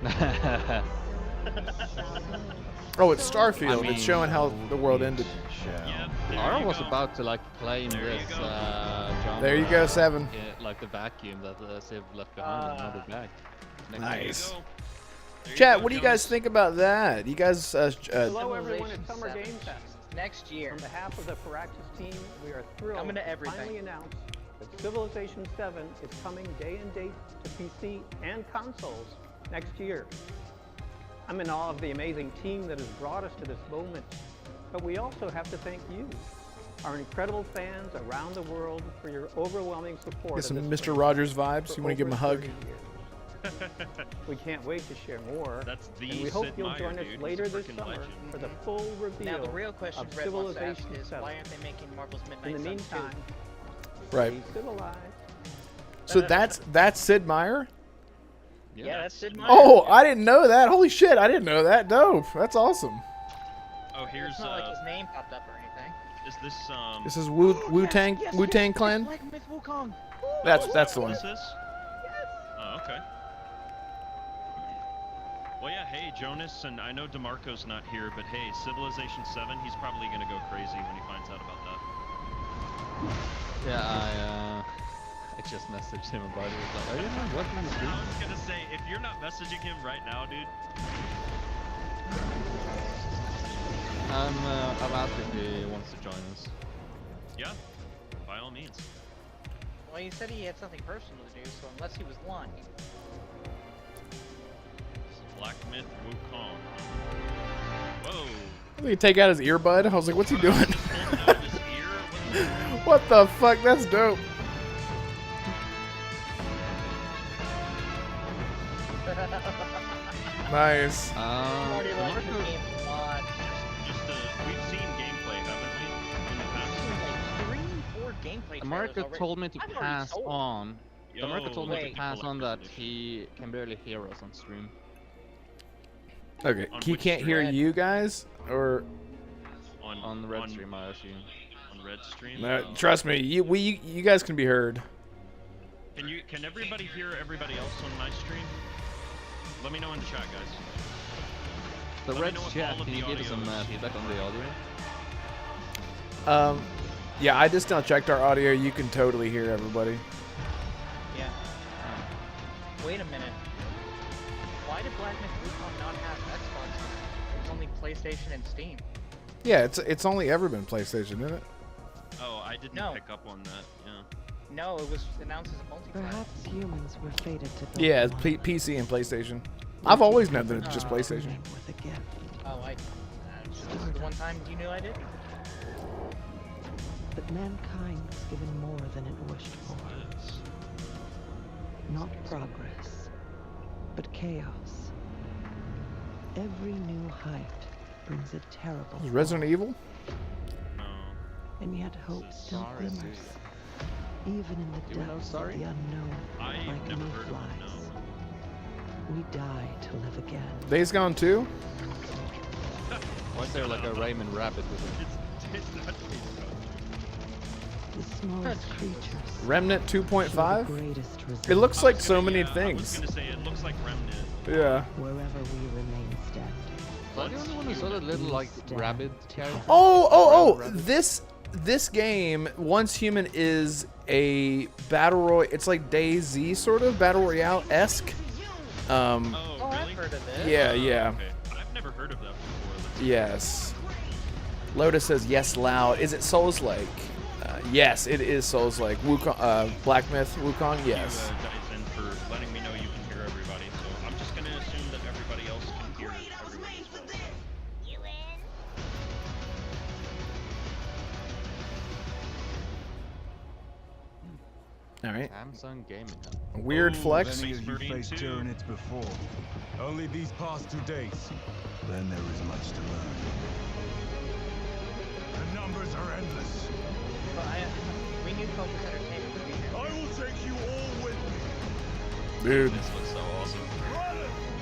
untold. Oh, it's Starfield. I mean- It's showing how the world ended. Yep, there Aaron you was go. about to like claim There you this go. genre. There you go, 7. Yeah, like the vacuum that Civ left behind and brought it back. There Nice. you go. There you Chat, go, what do you guys Jonas. think about that? You guys, Hello everyone, Civilization it's Summer 7. Game Fest. Next year. On behalf of the Firaxis team, we are thrilled Coming to to everything. finally announce that Civilization 7 is coming day and date to PC and consoles next year. I'm in awe of the amazing team that has brought us to this moment, but we also have to thank you, our incredible fans around the world, for your overwhelming support. get of some this Mr. brand Rogers vibes. for You want to give him a over hug? 30 years. We can't wait to share more, That's the and we hope Sid you'll Meier, join us dude. He's later a this freaking summer legend. for the full reveal Now the real question of Red wants to ask Civilization is 7. why aren't they making Marvel's Midnight In the Suns 2? meantime, Right. stay civilized. So that's Sid Meier? Yeah, that's Sid Meier. Oh, I didn't know that. Holy shit, I didn't know that. Dope. That's awesome. Oh, here's It's not like his name popped up or anything. is this This is Wu-Tang Wu-Tang Clan? Black Myth Wukong. That's the what one. this is? Oh, okay. Well, yeah, hey, Jonas, and I know Damarco's not here, but hey, Civilization 7, he's probably gonna go crazy when he finds out about that. Yeah, I just messaged him about it. Like, are you not watching the stream? I was gonna say, if you're not messaging him right now, dude. I've asked if he wants to join us. Yeah, by all means. Well, he said he had something personal to do, so unless he was lying. Black Myth Wukong. Whoa. I think he take out his earbud. I was like, what's he doing? Pulling out of his ear? What the fuck? That's dope. Nice. Already liked this Damarco- game a lot. We've seen gameplay, haven't we? In the past? Like 3, 4 gameplay trailers Damarco already. told me to I'm already pass sold. on. Damarco told me wait. to pass on that he can barely hear us on stream. Okay, On he which can't hear stream? you guys? Or... On the red stream, I assume. On red stream? No, Oh. trust me, you guys can be heard. Can everybody hear everybody else on my stream? Let me know in the chat, guys. The Let me red know if chat, all of can you the give us some audio is- feedback on the audio? Yeah, I just now checked our audio. You can totally hear everybody. Yeah. Wait a minute. Why did Black Myth Wukong not have Xbox on it? It was only PlayStation and Steam. Yeah, it's only ever been PlayStation, isn't it? Oh, I didn't No. pick up on that. Yeah. No, it was announced as a multiplayer. Perhaps humans were fated to build Yeah, it's one. PC and PlayStation. I've always known that it's just PlayStation. Them with a gift. Oh, this is the one time you knew I did? But mankind was given more than it wished for. Not progress, but chaos. Every new height brings a terrible Is Resident fall. Evil? No. And yet hope This is still Sorry, glimmers. Susie. Even in the Do you know depths of Sorry? the unknown, I've like never any heard of it, flies. We die to live again. Days Gone 2? Why is there like a Raymond Rabbit with it? It's not Remnant 2.5? It looks like so many things. I was gonna say, it looks like Remnant. Yeah. Wherever we remain stepped. Was I the only one who saw that little like rabbit character? Oh! This game, Once Human, is a battle royale. It's like DayZ sort of battle royale esque. Oh, really? I've heard of this. Yeah. Okay. I've never heard of that before. Yes. Lotus says yes loud. Is it Souls-like? Yes, it is Souls-like. Wukong, Black Myth, Wukong, yes. Thank you, Dyson, for letting me know you can hear everybody. So I'm just gonna assume that everybody else can hear everyone as well. All right. Samsung Gaming. Weird flex. Many of you faced Tyranids before. Only these past 2 days. Then there is much to learn. The numbers are endless. But we need Focus Entertainment to be here. I will take you all with me. Dude. This looks so awesome.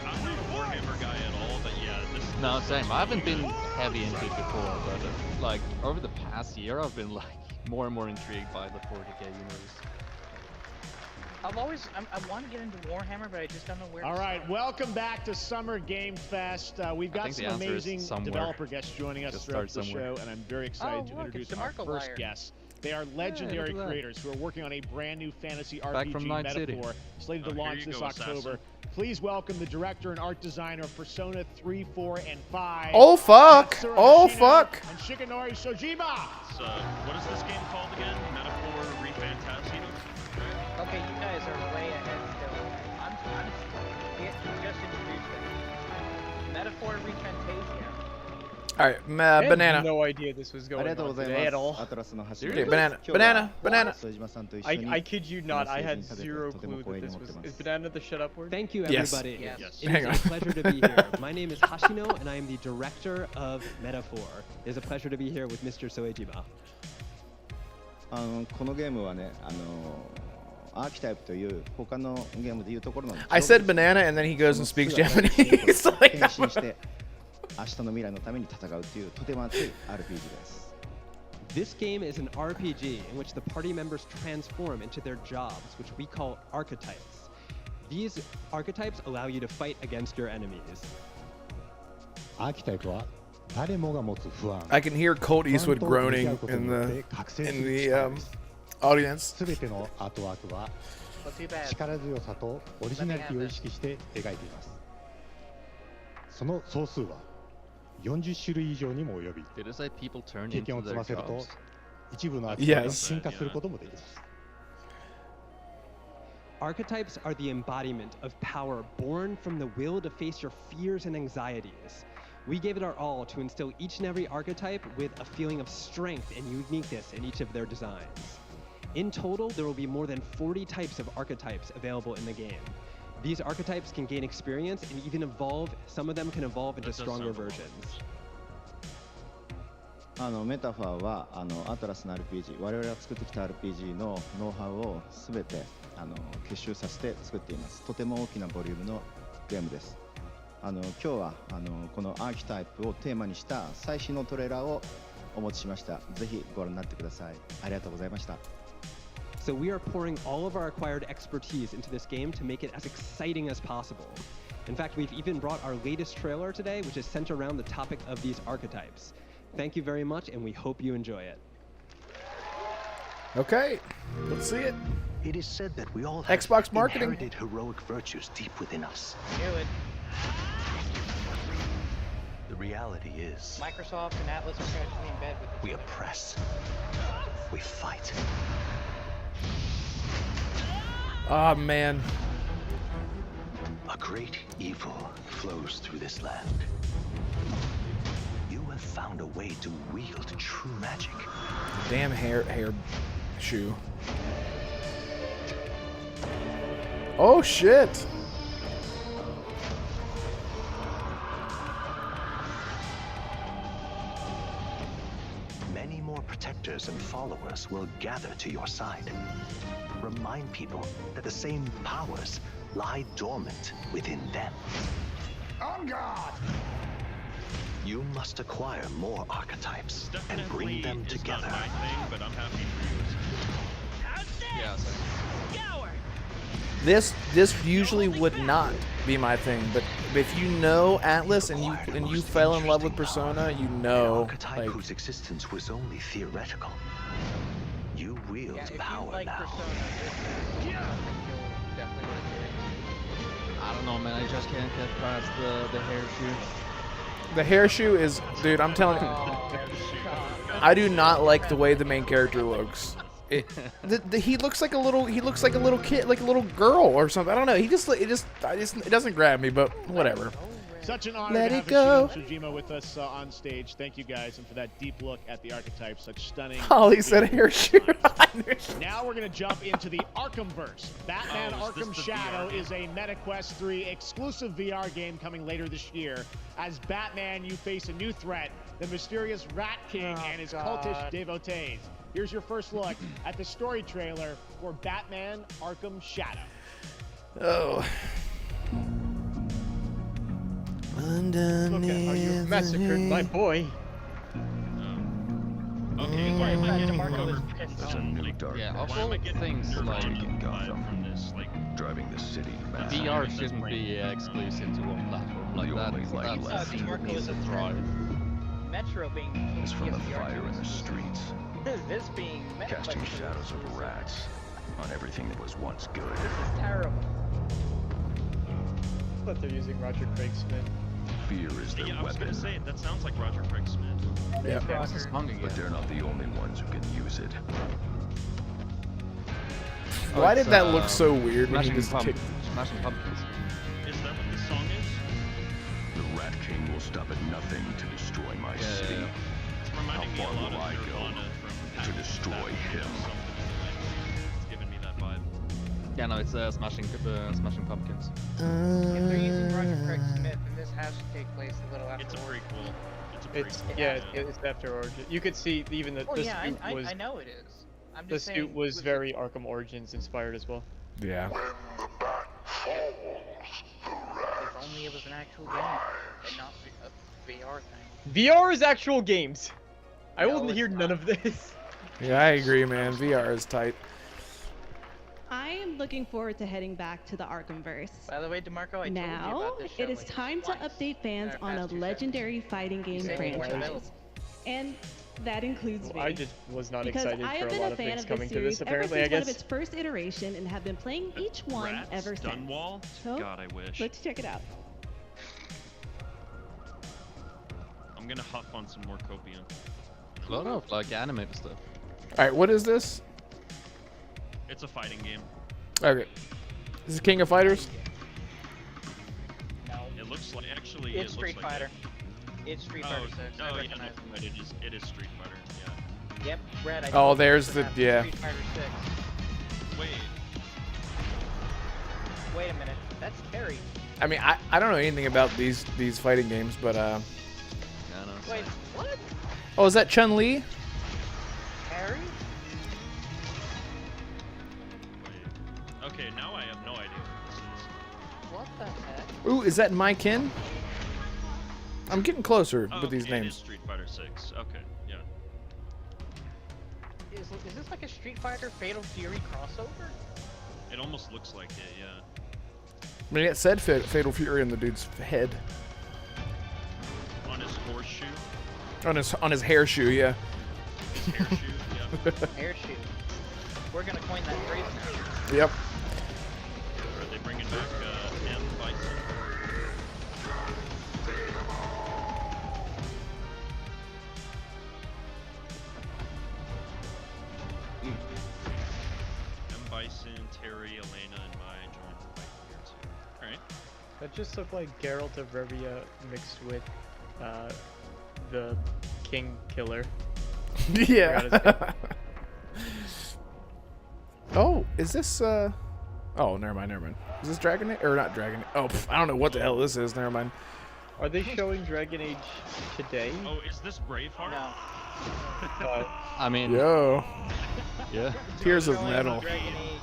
I'm not a Warhammer guy at all, but yeah, this. No, same. I haven't been heavy into it before, but like over the past year, I've been like more and more intrigued by the 40k universe. I want to get into Warhammer, but I just don't know where. All right, welcome back to Summer Game Fest. We've got some amazing developer guests joining us throughout the show, and I'm very excited to introduce our first guests. They are legendary creators who are working on a brand new fantasy RPG metaphor slated to launch this October. Please welcome the director and art designer of Persona 3, 4, and 5. Oh fuck! Oh fuck! And Shigenori Shojima. So, what is this game called again? Metaphor Refantasino? Okay, you guys are way ahead still. I'm just introduced it. Metaphor Refantasia. All right, I banana. had no idea this was going on today at all. Okay, banana. I kid you not, I had zero clue that this was. Is banana the shut up word? Thank you, Yes. everybody. Yes. It is a pleasure to be here. My name is Hashino, and I am the director of Metaphor. It is a pleasure to be here with Mr. Soejima. このゲームはね、アーキタイプという他のゲームでいうところの I said banana and then he goes and speaks Japanese. Like, 変身して明日の未来のために戦うというとても熱い RPG です。 This game is an RPG in which the party members transform into their jobs, which we call archetypes. These archetypes allow you to fight against your enemies. アーキタイプは誰もが持つ不安。 I can hear Colt Eastwood groaning in the audience. すべてのアートワークは力強さとオリジナリティを意識して描いています。その総数は40種類以上にも及び、経験を積ませると一部のアーキタイプが進化することもできます。Archetypes are the embodiment of power born from the will to face your fears and anxieties. We gave it our all to instill each and every archetype with a feeling of strength and uniqueness in each of their designs. In total, there will be more than 40 types of archetypes available in the game. These archetypes can gain experience and even evolve. Some of them can evolve into stronger versions. メタファーはアトラスの RPG、我々が作ってきた RPG のノウハウをすべて結集させて作っています。とても大きなボリュームのゲームです。今日はこのアーキタイプをテーマにした最新のトレーラーをお持ちしました。ぜひご覧になってください。ありがとうございました。So we are pouring all of our acquired expertise into this game to make it as exciting as possible. In fact, we've even brought our latest trailer today, which is centered around the topic of these archetypes. Thank you very much, and we hope you enjoy it. Okay, let's see it. It is said that we all have Xbox marketing. inherited heroic virtues deep within us. Knew it. The reality is, Microsoft and Atlas are tragically in bed with we oppress, we fight. Oh man. A great evil flows through this land. You have found a way to wield true magic. Damn hair shoe. Oh shit. Many more protectors and followers will gather to your side. Remind people that the same powers lie dormant within them. On guard! You must acquire more archetypes and bring them together. Not my thing, but I'm happy for you. Yeah. This usually would not be my thing, but if you know Atlas and you fell in love with Persona, you know, archetype like, whose existence was only theoretical. You wield power now. I don't know, man. I just can't get past the hair shoe. the hair shoe is, dude. I'm telling you, I do not like the way the main character looks. He looks like a little kid, like a little girl or something. I don't know. It doesn't grab me, but whatever. Such an honor Let to it have go. Shojima with us on stage. Thank you guys, and for that deep look at the archetypes, such stunning. Holly said hair shoe. Now we're going to jump into the Arkhamverse. Batman Arkham Shadow is a MetaQuest 3 exclusive VR game coming later this year. As Batman, you face a new threat, the mysterious Rat King and his cultish devotees. Here's your first look at the story trailer for Batman Arkham Shadow. Oh. Look at how you massacred my boy. Okay, why am I getting covered It's a new dark Of all things like from this, like driving the city. VR shouldn't be exclusive to one platform like that. That needs to thrive. Metro being It's from the fire in the streets, this being casting shadows of rats on everything that was once good. This is terrible. But they're using Roger Craig Smith. Fear is their I was weapon. gonna say that sounds like Roger Craig Smith. Yeah. But they're not the only ones who can use it. Why did that look so weird when he just kicked? Smashing Pumpkins. Is that what the song is? The Rat King will stop at nothing to destroy my city. It's reminding me a lot of Nirvana from to destroy him? It's giving me that vibe. Yeah, no, it's Smashing Pumpkins. If they're using Roger Craig Smith, then this has to take place a little after. It's a prequel. It's after Origins. You could see even the suit was. I know it is. I'm The just saying, suit was very Arkham Origins inspired as well. Yeah. If only it was an actual game and not a VR thing. VR is actual games. I No, will it's hear none of this. Yeah, I agree, man. VR is tight. I am looking forward to heading back to the Arkhamverse. By the way, Damarco, I Now, told you about this show it is like time to update fans on a legendary fighting game said you weren't franchise. And that includes me. I just was not because excited I for have a been lot a of fan things of coming this to this, series apparently, I ever since one of guess. its first iteration and have been playing each one Rats, ever since. Dunwall? So, God, I wish. let's check it out. I'm gonna hop on some more copium. A lot of like animated stuff. All right, what is this? It's a fighting game. Okay. This is King of Fighters. No. It looks like actually. It's it Street looks like Fighter. It's Street Fighter 6. I Oh yeah, recognize no, right, it is Street Fighter. Yeah. Yep, Red. I Oh, told you there's this the would happen. yeah. Street Fighter 6. Wait. Wait a minute. That's Terry. I mean, I don't know anything about these fighting games, but Wait, what? oh, is that Chun-Li? Terry? Okay, now I have no idea what this is. What the heck? Ooh, is that my kin? I'm getting closer Oh, with these okay, it is names. Street Fighter 6. Okay, yeah. Is this like a Street Fighter Fatal Fury crossover? It almost looks like it, yeah. I mean, it said Fatal Fury in the dude's head. On his horseshoe. On his hair shoe, yeah. His hair shoe, yeah. Hair shoe. We're gonna coin that phrase now. Yep. Are they bringing back M. Bison? M. Bison, Terry, Elena, and Mai joined the fight here too. Alright. That just looked like Geralt of Rivia mixed with the King Killer. Yeah. Oh, is this oh, never mind. Is this Dragon Age? Or not Dragon Age? Oh, I don't know what the hell this is. Never mind. Are they showing Dragon Age today? Oh, is this Braveheart? No. I mean, Yo. Yeah. Tears of Showing Metal. Dragon Age,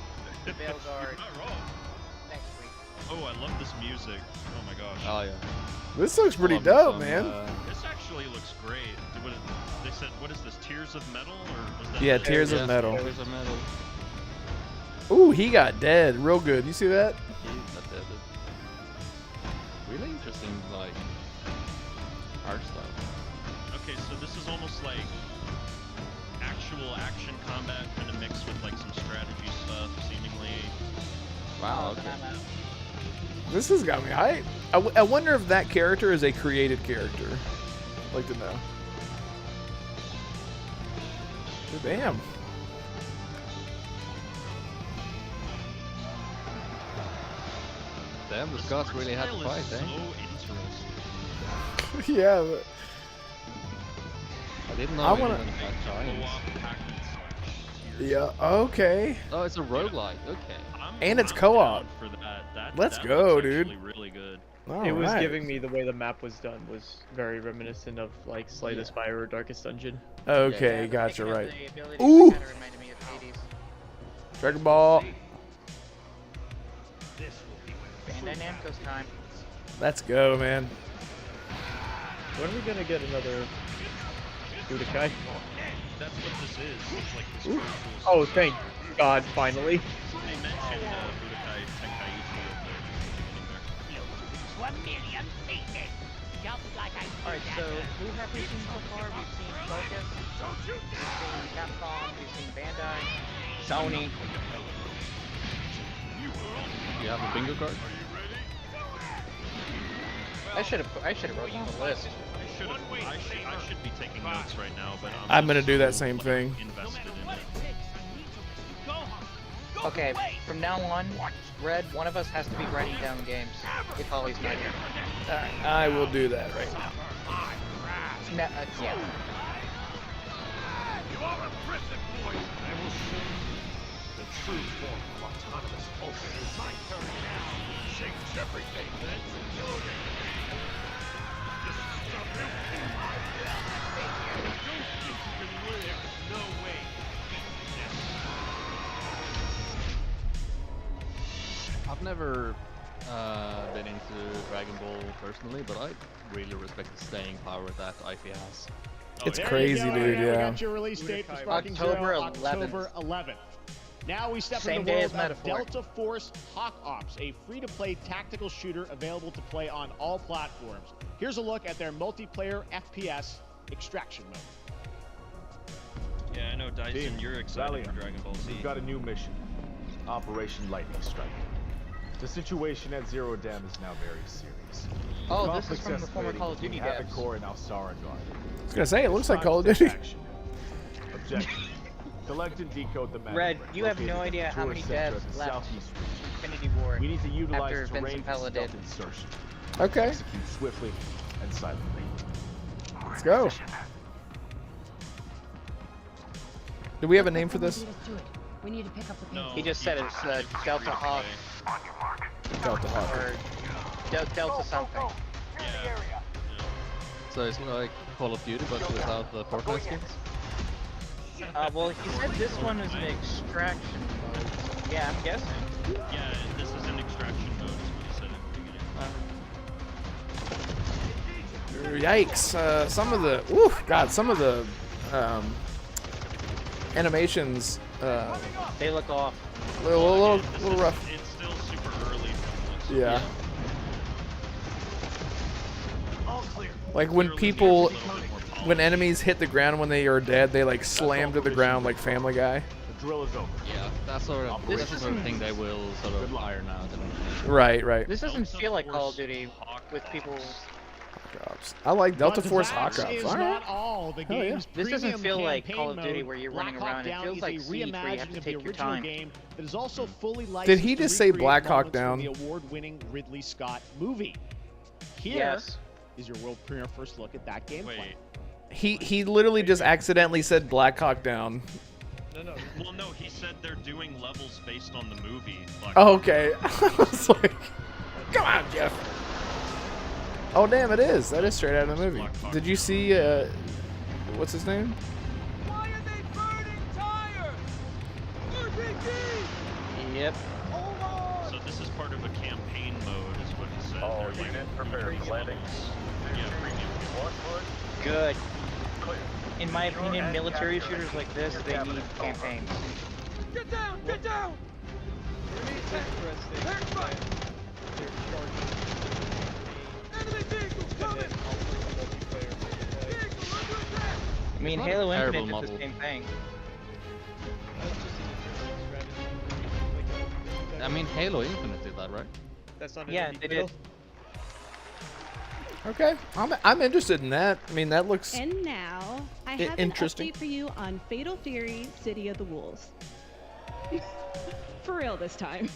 Veilguard next week. Oh, I love this music. Oh my gosh. Oh yeah. This looks pretty Love dope, some, man. This actually actually looks great. They said, what is this? Tears of Metal, or was that? Yeah, Tears of Metal. Tears of Metal. Ooh, he got dead real good. You see that? He got dead. Really interesting, like art style. Okay, so this is almost like actual action combat kind of mixed with like some strategy stuff, seemingly. Wow. Okay. This has got me hyped. I wonder if that character is a created character. I'd like to know. Damn. Damn, the Scots really had to fight, So eh? Yeah. But I didn't know I we wanna- even had giants. yeah. Okay. Oh, it's a roguelike. Okay. And it's co-op. For that, Let's that go, looks dude. actually really good. It was Alright. giving me the way the map was done was very reminiscent of like Slay the Spire or Darkest Dungeon. Okay, gotcha. Right. Ooh. Ooh. Kind of reminded me of Hades. Dragon Ball. Bandai Namco's time. Let's go, man. When are we gonna get another Budokai? That's what this is. It's like this virtual Oh, thank God, finally. They mentioned Budokai Tenkaichi up there. 1 million pieces. Just like I Alright, so who have we seen so far? We've seen Focus, we've seen Capcom, we've seen Bandai, Sony. You have a bingo card? I should have wrote down the list. I should be taking notes right now, but I'm gonna just do that so, same like, thing. Invested in it. Okay, from now on, Red, one of us has to be writing down games if Holly's not here. Alright, I will do that right now. Yeah. You are impressive, boys. I will show you the true form of autonomous focus. It's my turn now. Change everything. Let's enjoy it. Just stop it. Don't think you can live. No way. I've never been into Dragon Ball personally, but I really respect the staying power that IP has. It's There crazy, you go. dude. We Yeah. got your release date for Sparking October Zero, 11th. October 11th. Now we step Same into the day world as of Metaphor. Delta Force Hawk Ops, a free-to-play tactical shooter available to play on all platforms. Here's a look at their multiplayer FPS extraction mode. Yeah, I know, Dyson, you're excited for Dragon Ball Z. We've got a new mission. Operation Lightning Strike. The situation at Zero Dam is now very serious. Oh, The this is conflict's from the former escalating Call of Duty between Havoc devs. Corps and Alsara Guard. I was gonna say it looks like Time Call of to take Duty. action. Objective. Collect and decode the map. Red, you have no idea how many devs left Infinity War We need to utilize after terrain Vincent for Pella did. stealth insertion. Okay. Execute swiftly and silently. Let's go. Do we have a name for this? We need to pick up the No, He just said it's Delta Hawk Delta Hawk. or Delta something. So it's like Call of Duty, but without the Fortnite skins? Well, he said this one is an extraction mode. Yeah, I'm guessing. Yeah, this is an extraction mode, is what he said at the beginning. Yikes! Some of the, some of the animations, They look off. little rough. It's still super early from this. Yeah. All clear. Like when people, when enemies hit the ground when they are dead, they like slam to the ground like Family Guy. The drill is over. Yeah, that's sort of that's the sort of thing they will sort of iron out. Right, right. This doesn't feel like Call of Duty with people. I like Delta But Force that Hawk Ops. is All right. not all the Hell yeah. game's This doesn't premium feel like campaign Call of Duty mode. where you're Black running Hawk around. It Down feels is like a Siege where you have reimagining to of the take your original time. game that is also fully licensed Did he to just say recreate Black Hawk moments from Down? the award-winning Ridley Scott movie. Here Yes. is your world premiere first look at that gameplay. He literally just accidentally said Black Hawk Down. No. Well, no, he said they're doing levels based on the movie. Black Oh, Hawk. okay. I was like, come on, Jeff. Oh, damn, it is. That is straight out of the movie. Did you see, what's his name? Yep. So this is part of a campaign mode, is what he said. All They're like units prepare for premium landing. levels. Yeah, premium. good. In my opinion, military shooters like this, they need campaigns. Get down! Get down! Enemy vehicle coming! I mean, Not a Halo terrible Infinite did the model. same thing. I mean, Halo Infinite did that, right? That's not Yeah, they did. Okay, I'm interested in that. I mean, that looks And now, I have interesting. an update for you on Fatal Fury: City of the Wolves. For real this time.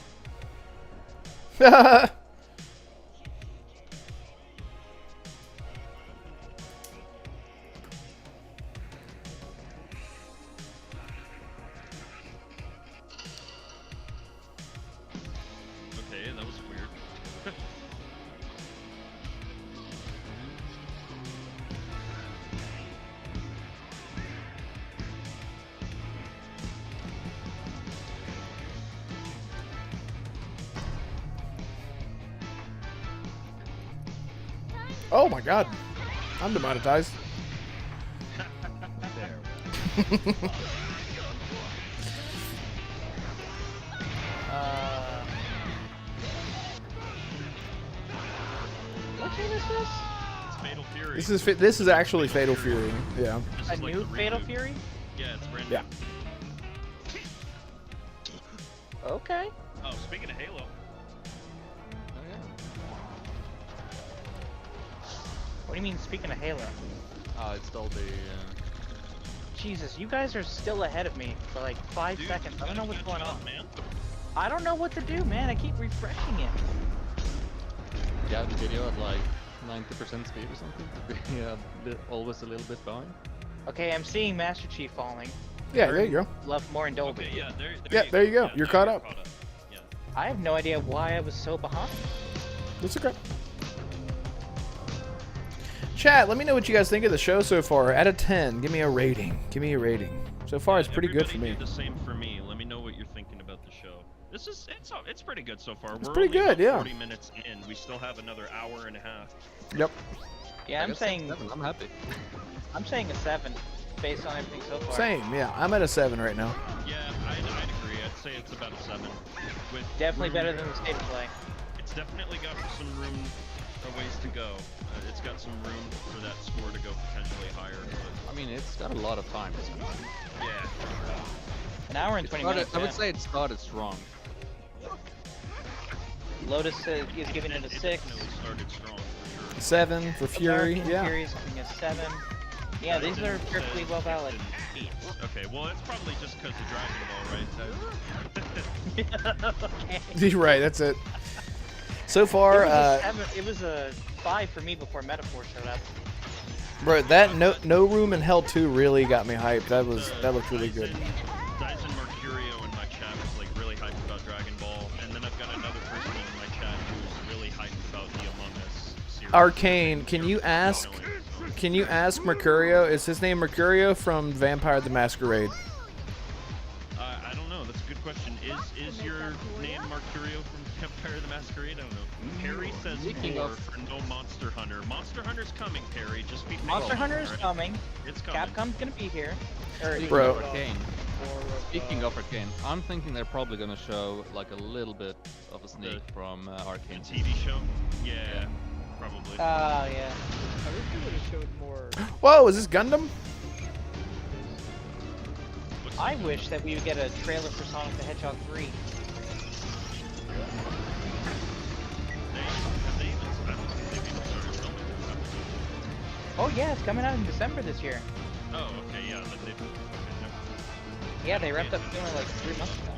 Okay, that was weird. Oh my god, I'm demonetized. What game is this? It's Fatal Fury. This is actually Fatal Fury. Yeah. This A is like new the Fatal reboot. Fury? Yeah, it's brand Yeah. new. Okay. Oh, speaking of Halo. What do you mean, speaking of Halo? It's still the. Jesus, you guys are still ahead of me for like 5 seconds. I don't know what's going on. Man. I don't know what to do, man. I keep refreshing it. Yeah, the video at like 90% speed or something to be always a little bit behind. Okay, I'm seeing Master Chief falling. Yeah, there you go. Love more Indulgent. Okay, yeah, There you go. Yeah, You're now caught up. Yeah. I have no idea why I was so behind. That's okay. Chat, let me know what you guys think of the show so far. Out of 10, give me a rating. Give me a rating. So far, it's pretty good for me. Everybody do the same for me. Let me know what you're thinking about the show. It's pretty good so far. We're pretty only good, about yeah. 40 minutes in. We still have another hour and a half. Yep. Yeah, I'm saying I'm happy. I'm saying a 7 based on everything so far. Same, yeah. I'm at a 7 right now. Yeah, I'd agree. I'd say it's about a 7. With Definitely room- better than the State of Play. It's definitely got some room, a ways to go. It's got some room for that score to go potentially higher. But I mean, it's got a lot of time. yeah. An hour and 20 minutes. I would say it started strong. Lotus is giving it a 6. Definitely started strong for sure. 7 for Fury, American yeah. Fury is giving a 7. Yeah, these are perfectly well valid. Okay, well, it's probably just because of Dragon Ball, right? Okay. You're right, that's it. So far, it was a 5 for me before Metaphor showed up. bro, that no Room in Hell 2 really got me hyped. That looked really good. Dyson Mercurio in my chat was like really hyped about Dragon Ball, and then I've got another person in my chat who's really hyped about the Among Us series. Arcane, can you ask Mercurio? Is his name Mercurio from Vampire the Masquerade? I don't know. That's a good question. Is your name Mercurio from Vampire the Masquerade? I don't know. Perry says for no Monster Hunter. Monster Hunter's coming, Perry. Just be patient. Monster Hunter is right? coming. It's coming. Capcom's gonna be here. Bro. Speaking of Arcane, I'm thinking they're probably gonna show like a little bit of a sneak from Arcane. TV show? Yeah, probably. Yeah. I wish they would have showed more. Whoa, is this Gundam? I wish that we would get a trailer for Sonic the Hedgehog 3. Oh yeah, it's coming out in December this year. Oh, okay, yeah. Yeah, they wrapped up filming like 3 months ago.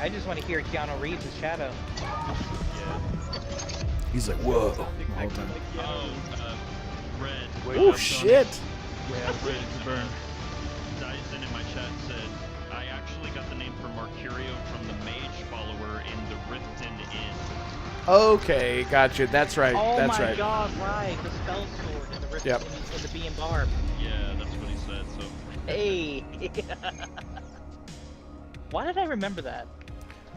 I just want to hear Keanu Reeves' Shadow. He's like, whoa. the whole time. Red. Oh shit! Yeah, Red to burn. Dyson in my chat said, I actually got the name for Mercurio from the mage follower in the Riften Inn. Okay, gotcha. That's right. Oh That's my right. god, right. The spell sword in the Rift Yep. in the Bee and Barb. Yeah, that's what he said, so. Hey! Why did I remember that?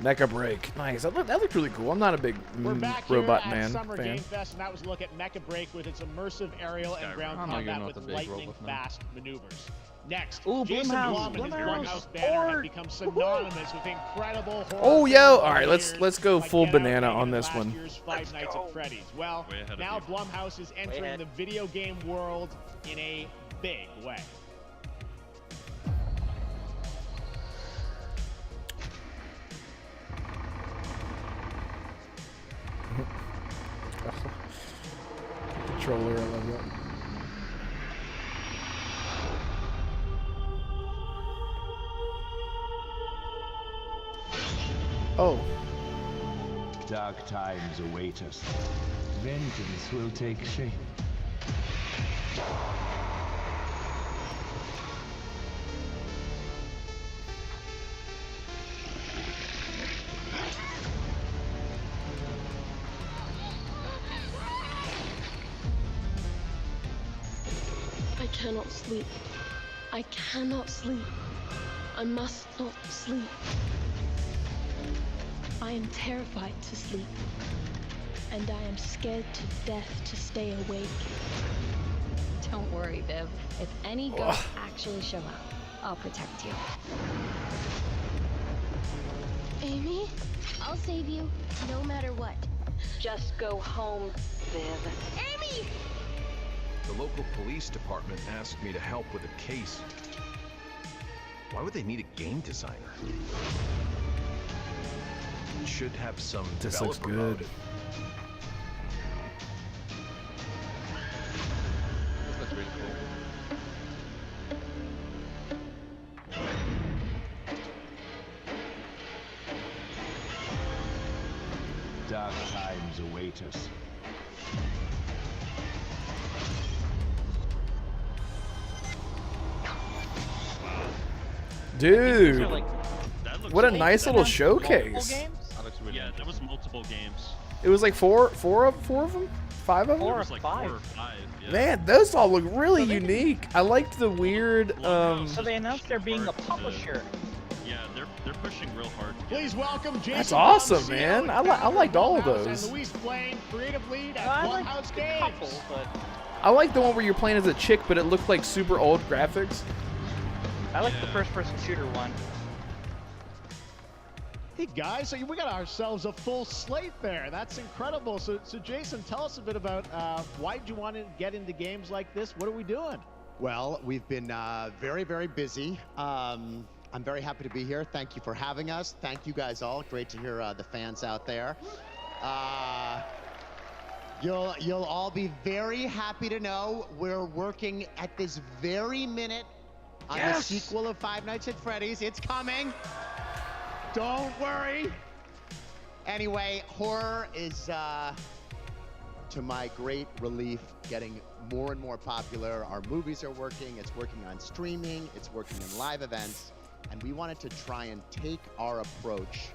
Mecha Break. Nice. That looked really cool. I'm not a big We're back Robot here at Man Summer fan. Game Fest, and that was a look at Mecha Break with its immersive aerial and ground I'm not combat getting off with the big lightning robot now. fast maneuvers. Next, Ooh, Jason Blumhouse. Blum and his Blumhouse. Blumhouse banner have become synonymous with incredible horror. Oh, yo. films All right, over let's the let's go years, full like Get Out banana and on even this last one. year's Five Nights at Freddy's. Well, Way ahead of now you. Blumhouse is entering ahead. the video game world in a big way. Controller, I love that. Oh. Dark times await us. Vengeance will take shape. I cannot sleep. I cannot sleep. I must not sleep. I am terrified to sleep. And I am scared to death to stay awake. Don't worry, Viv. If any ghosts actually show up, I'll protect you. Amy? I'll save you, no matter what. Just go home, Viv. Amy! The local police department asked me to help with a case. Why would they need a game designer? Should have some This looks developer good. mode. This looks really cool. Dark times await us. Dude. These are like What a nice little multiple showcase. games? That looks really Yeah, there was multiple games. It was like four of them? 5 of them? There Four was like 4 or 5. Yeah. Man, those all look really unique. I liked the weird So they announced they're being a publisher. Yeah, they're pushing real hard. Please welcome Jason That's Blum, awesome, CEO man. and I liked all of Blumhouse, those. And Luis Blaine, creative lead at I like Blumhouse a Games. couple, but I like the one where you're playing as a chick, but it looked like super old graphics. I like the first-person shooter one. Hey guys, so we got ourselves a full slate there. That's incredible. So Jason, tell us a bit about why did you want to get into games like this? What are we doing? Well, we've been very, very busy. I'm very happy to be here. Thank you for having us. Thank you guys all. Great to hear the fans out there. You'll all be very happy to know we're working at this very minute on the sequel of Five Nights at Freddy's. It's coming. Don't worry. Anyway, horror is, to my great relief, getting more and more popular. Our movies are working. It's working on streaming. It's working in live events. And we wanted to try and take our approach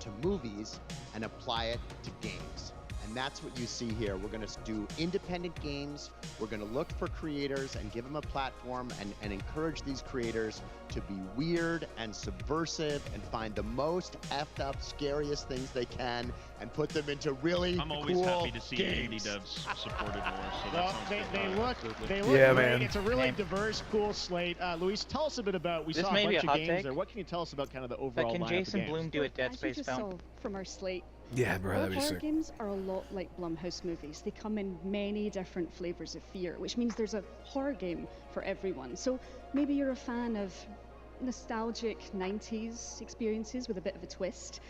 to movies and apply it to games. And that's what you see here. We're going to do independent games. We're going to look for creators and give them a platform and encourage these creators to be weird and subversive and find the most effed up, scariest things they can and put them into really I'm always cool happy to see games. indie devs supported more. So Well, that sounds they good. look Yeah, great. man. It's a really diverse, cool slate. Luis, tell us a bit about. We This saw may a be bunch a of hot games take, there. What can you tell us about kind of the But overall can lineup Jason of games? Bloom do a Dead As you Space just film? saw from our slate, Yeah, bro, that'd be horror sick. games are a lot like Blumhouse movies. They come in many different flavors of fear, which means there's a horror game for everyone. So maybe you're a fan of nostalgic 90s experiences with a bit of a twist,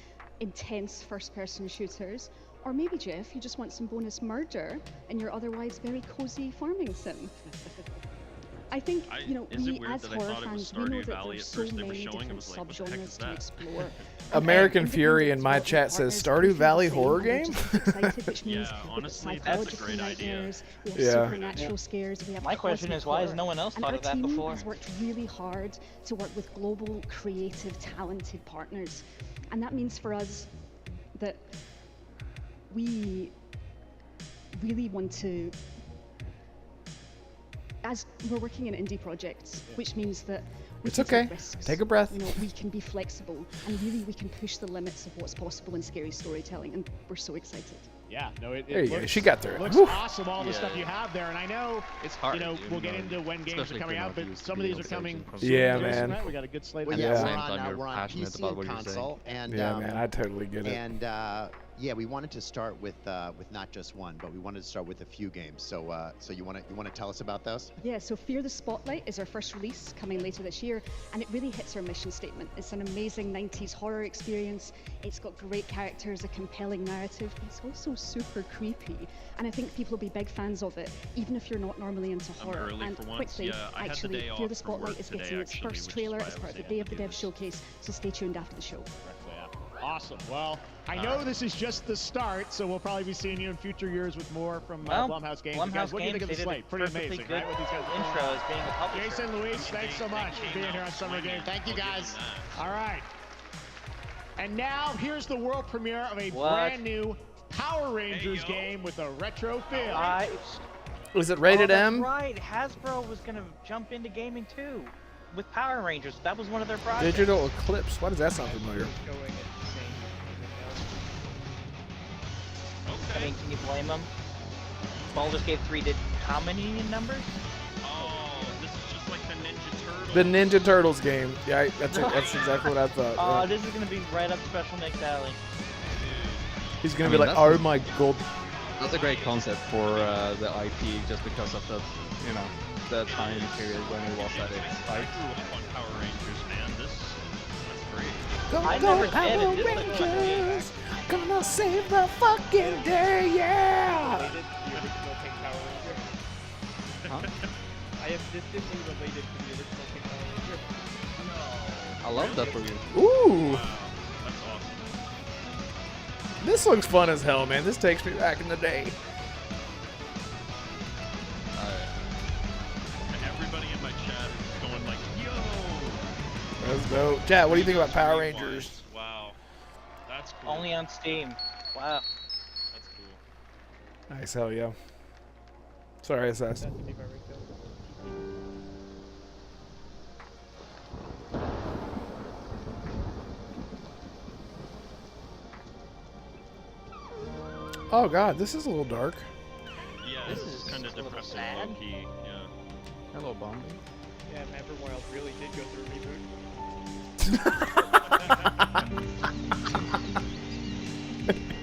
intense first-person shooters, or maybe, Jeff, you just want some bonus murder in your otherwise very cozy farming sim. I think, you know, is it we weird as that I horror thought it was fans, we know Stardew that Valley there's at so first they were many showing? I different was like, what the heck is subgenres to that? explore. American Fury in my chat says Stardew Valley horror game. Yeah, honestly, that's a great idea. We have Yeah. supernatural scares. We have My question cosmic is, why has horror. no one else And thought our of that team before? has worked really hard to work with global, creative, talented partners, and that means for us that we really want to. As we're working in indie projects, which means that We It's can okay. take risks. Take a breath. You know, we can be flexible, and really we can push the limits of what's possible in scary storytelling, and we're so excited. Yeah, no, it There you looks, go. She got through it. Looks Woof. awesome, all the stuff you have there, and I know It's hard. we'll get into when games are especially coming if you're out, not but used to some of being these are on coming. stage. soon, Yeah, Jason, man. right? We got a good slate. Well, for yeah, Yeah. we're Same on, time, you're we're on passionate PC about and what you're saying. console, and Yeah, man, I totally get it. and yeah, we wanted to start with not just one, but we wanted to start with a few games. So so you want to tell us about those? Yeah, so Fear the Spotlight is our first release coming later this year, and it really hits our mission statement. It's an amazing 90s horror experience. It's got great characters, a compelling narrative. It's also super creepy, and I think people will be big fans of it, even if you're not normally into I'm horror. early And for once. quickly, Yeah, I had the actually, day Fear the off from work Spotlight is today, getting its actually, first which is trailer why I as part of was the Day able of the to do Dev this. showcase, so stay tuned after the show. Awesome. Well, I know this is just the start, so we'll probably be seeing you in future years with more from Well, Blumhouse Games. Blumhouse Guys, what do you think Games, of the they did a slate? Pretty perfectly amazing, good right? What these guys are intro doing. as being a publisher. Jason, Luis, thanks so much for being here on Summer Game. Thank you, guys. All right. And now here's the world premiere of a brand new Power Rangers game with a retro feel. Was it rated that's M? Right, Hasbro was gonna jump into gaming too, with Power Rangers. That was one of their projects. Digital Eclipse. Why does that sound familiar? I mean, can you blame them? Baldur's Gate 3 did how many in numbers? Oh, this is just like the Ninja Turtles. The Ninja Turtles game. Yeah, that's exactly what I thought. Oh, yeah. this is gonna be right up Special Nick's alley. He's gonna I be mean, like, that's oh my god. That's a great concept for the IP, just because of the, you know, the time period when it was at its I height. grew up on Power Rangers, man. That's great. Go, I go, never Power did it. This looks like a game. Rangers! Gonna save the fucking day, yeah! Related to the original King Power Ranger. I am distantly related to the original King Power Ranger. I love that for you. Ooh! That's awesome. This looks fun as hell, man. This takes me back in the day. And everybody in my chat is going like, yo! That's dope. Chat, what do you think about Power Great Rangers? vibes. Wow. That's cool. Only on Steam. Wow. That's cool. Nice, hell yeah. Sorry, SS. That to be very good. Oh god, this is a little dark. Yeah, this is kind of depressing, low key. Yeah. Hello, Bombi. Yeah, Everwild really did go through a reboot.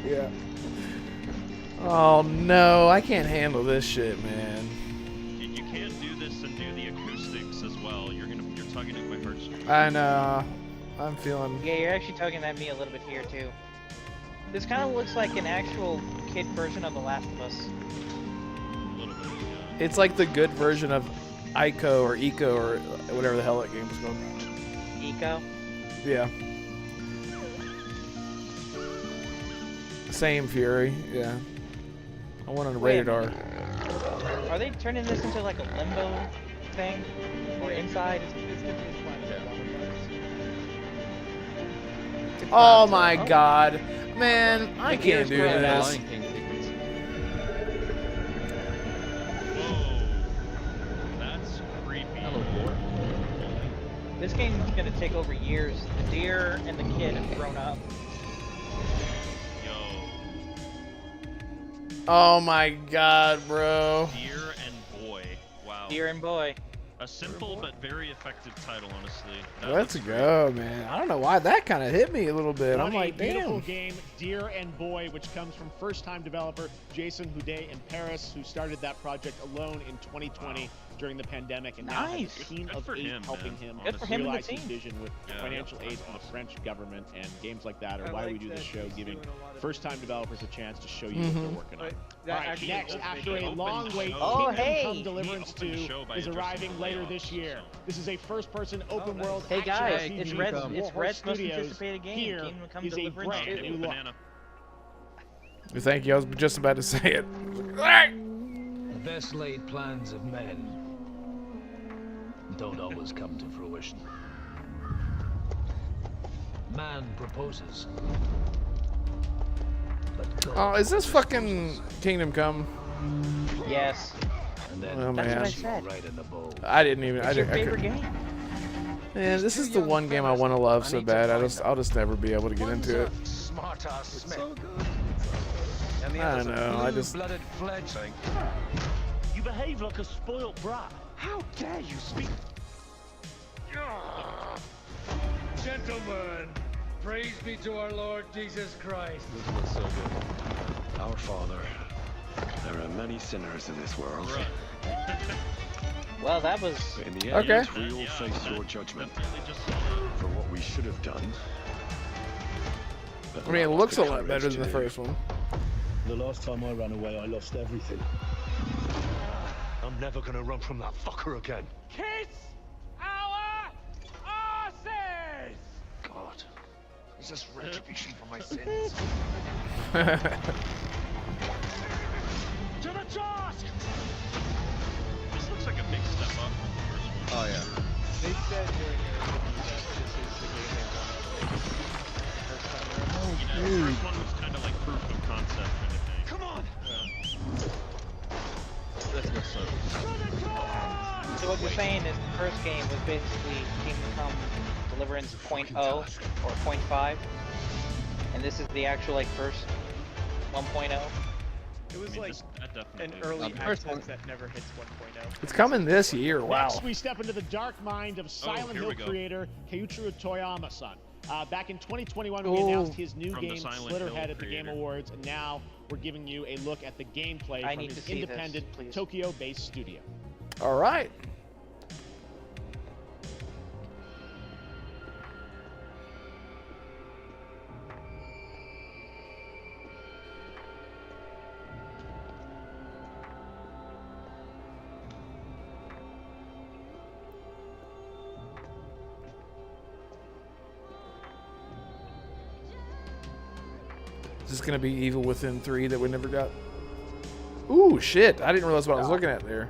Yeah. Oh no, I can't handle this shit, man. You can't do this and do the acoustics as well. You're tugging at my heartstrings. I know. I'm feeling. Yeah, you're actually tugging at me a little bit here too. This kind of looks like an actual kid version of The Last of Us. A little bit, yeah. It's like the good version of Ico or Eco or whatever the hell that game was called. Eco? Yeah. Same Fury, yeah. I want on Wait a rated R. minute. Are they turning this into like a limbo thing? Or inside? Oh my god. Man, I can't do Here's this. Lion King sequence. Whoa. That's creepy. Hello, boy. This game is going to take over years. The deer and the kid have grown up. Yo. Oh my god, bro. Deer and Boy. Wow. Deer and boy. A simple but very effective title, honestly. That Let's looks go, man. I don't know why that kind of hit me a little bit. I'm What like, a beautiful damn. game, Deer and Boy, which comes from first-time developer Jason Houdet in Paris, who started that project alone in 2020 during the pandemic, and now has Nice. a team Good of for 8 him, helping man. him Good for him and the realize his team. vision with Yeah, financial that's aid from the awesome. French government, and games like that are I why we like do this that show, he's giving doing a lot of first-time developers a chance to show you what they're working on. But All that right, actually next, does after make a it long open wait, show. Oh, Kingdom hey. Come Deliverance He opened the 2 show by is addressing arriving the later this layoffs, year. so. This is a first-person open nice. world Hey action guys, RPG it's from Red's Warhorse most Studios. anticipated game. Here Kingdom Come is a Deliverance brand 2. Hey, new look. banana. Thank you. I was just about to say it. The best laid plans of men don't always come to fruition. Man proposes, but God Oh, is this fucking Kingdom Come? Yes. and then Oh, That's man. what I puts you said. right in the bowl. I didn't even. It's I your didn't. I favorite couldn't- game. Man, this is the one game I want to love so bad. I'll just never be able to get into it. Smart-ass Smith. So good. And the I other's don't a know, I just- blue-blooded fledgling. You behave like a spoilt brat. How dare you speak? Gentlemen, praise be to our Lord Jesus Christ. This looks so good. Our Father, there are many sinners in this world. Well, that was... In the end, Okay. we will face your judgment for what we should have done. but I mean, it not looks the a lot courage better than to the do. first one. The last time I ran away, I lost everything. I'm never gonna run from that fucker again. Kiss our asses! God, is this retribution for my sins? To the task! This looks like a big step up from the first one. Oh yeah. They said during their review that this is the game they wanted the first time around. Yeah, the first one was kind of like proof of concept kind of thing. Come on! This looks so good. So what you're saying is the first game was basically Kingdom Come Deliverance 0.0 or 0.5, and this is the actual like first 1.0. It was like that an definitely- early The first access one- that never hits 1.0. It's coming this year. Wow. Next, we step into the dark mind of Silent here Hill we go. creator Keiichiro Toyama-san. Back in 2021, we Oh. announced his new From the game, Silent Hill Slitterhead, at the Game creator. Awards, and now we're giving you a look at the gameplay I from need his to see this, independent please. Tokyo-based studio. All right. Is this gonna be Evil Within 3 that we never got? Ooh, shit! I didn't realize what I was looking at there.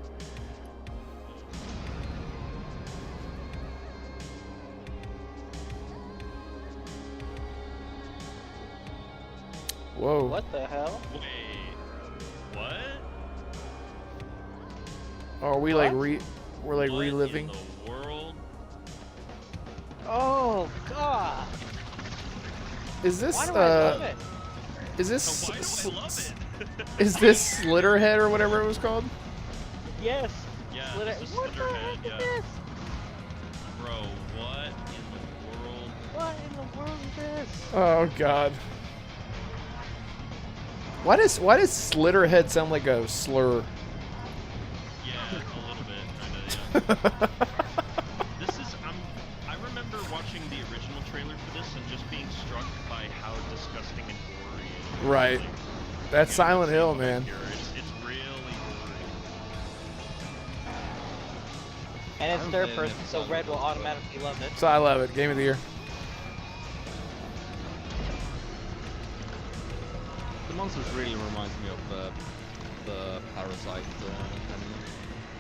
Whoa! What the hell? Wait, what? Are we like we're like What reliving? in the world? Oh god! Is this Why do I love it? is this So why do I love it? is this Slitterhead or whatever it was called? Yes. Yeah, Slitter- this is what the Slitterhead, heck is yeah. this? Bro, what in the world? What in the world is this? Oh god. Why does Slitterhead sound like a slur? Yeah, a little bit, kinda, yeah. This is, I remember watching the original trailer for this and just being struck by how disgusting and gory it is. Right. Like, That's you Silent see Hill, what man. here, It's really gory. And it's I'm third playing person, it, so so Red will automatically love it. So I love it. Game of the year. The monsters really reminds me of the Parasite anime.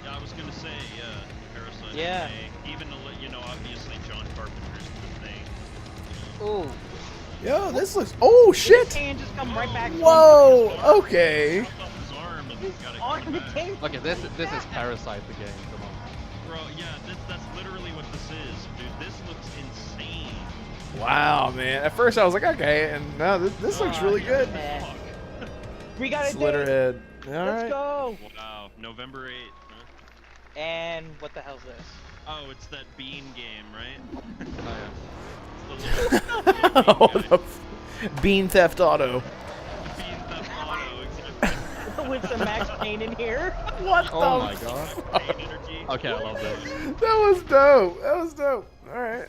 Yeah, I was gonna say, yeah, Parasite. Yeah. Remake, even to let you know, obviously John Carpenter's the thing. Ooh. Yo, this looks. Oh His shit! hand just come right back to him. Whoa. Okay. Off his arm and he's got it On coming the back. game. Okay, this is Parasite the game. Come on. Bro, yeah, that's literally what this is, dude. This looks insane. Wow, man. At first I was like, okay, and now this looks really good. Man. We got a date. Slitterhead. All Let's right. go. Wow, November 8th. Huh? And what the hell's this? Oh, it's that bean game, right? Oh It's the little Oh, bean guy. Bean Theft Auto. Bean Theft Auto, exactly. With some Max Payne in here. What Oh the? my god. Pain energy. Okay, I love this. That was dope. That was dope. All right.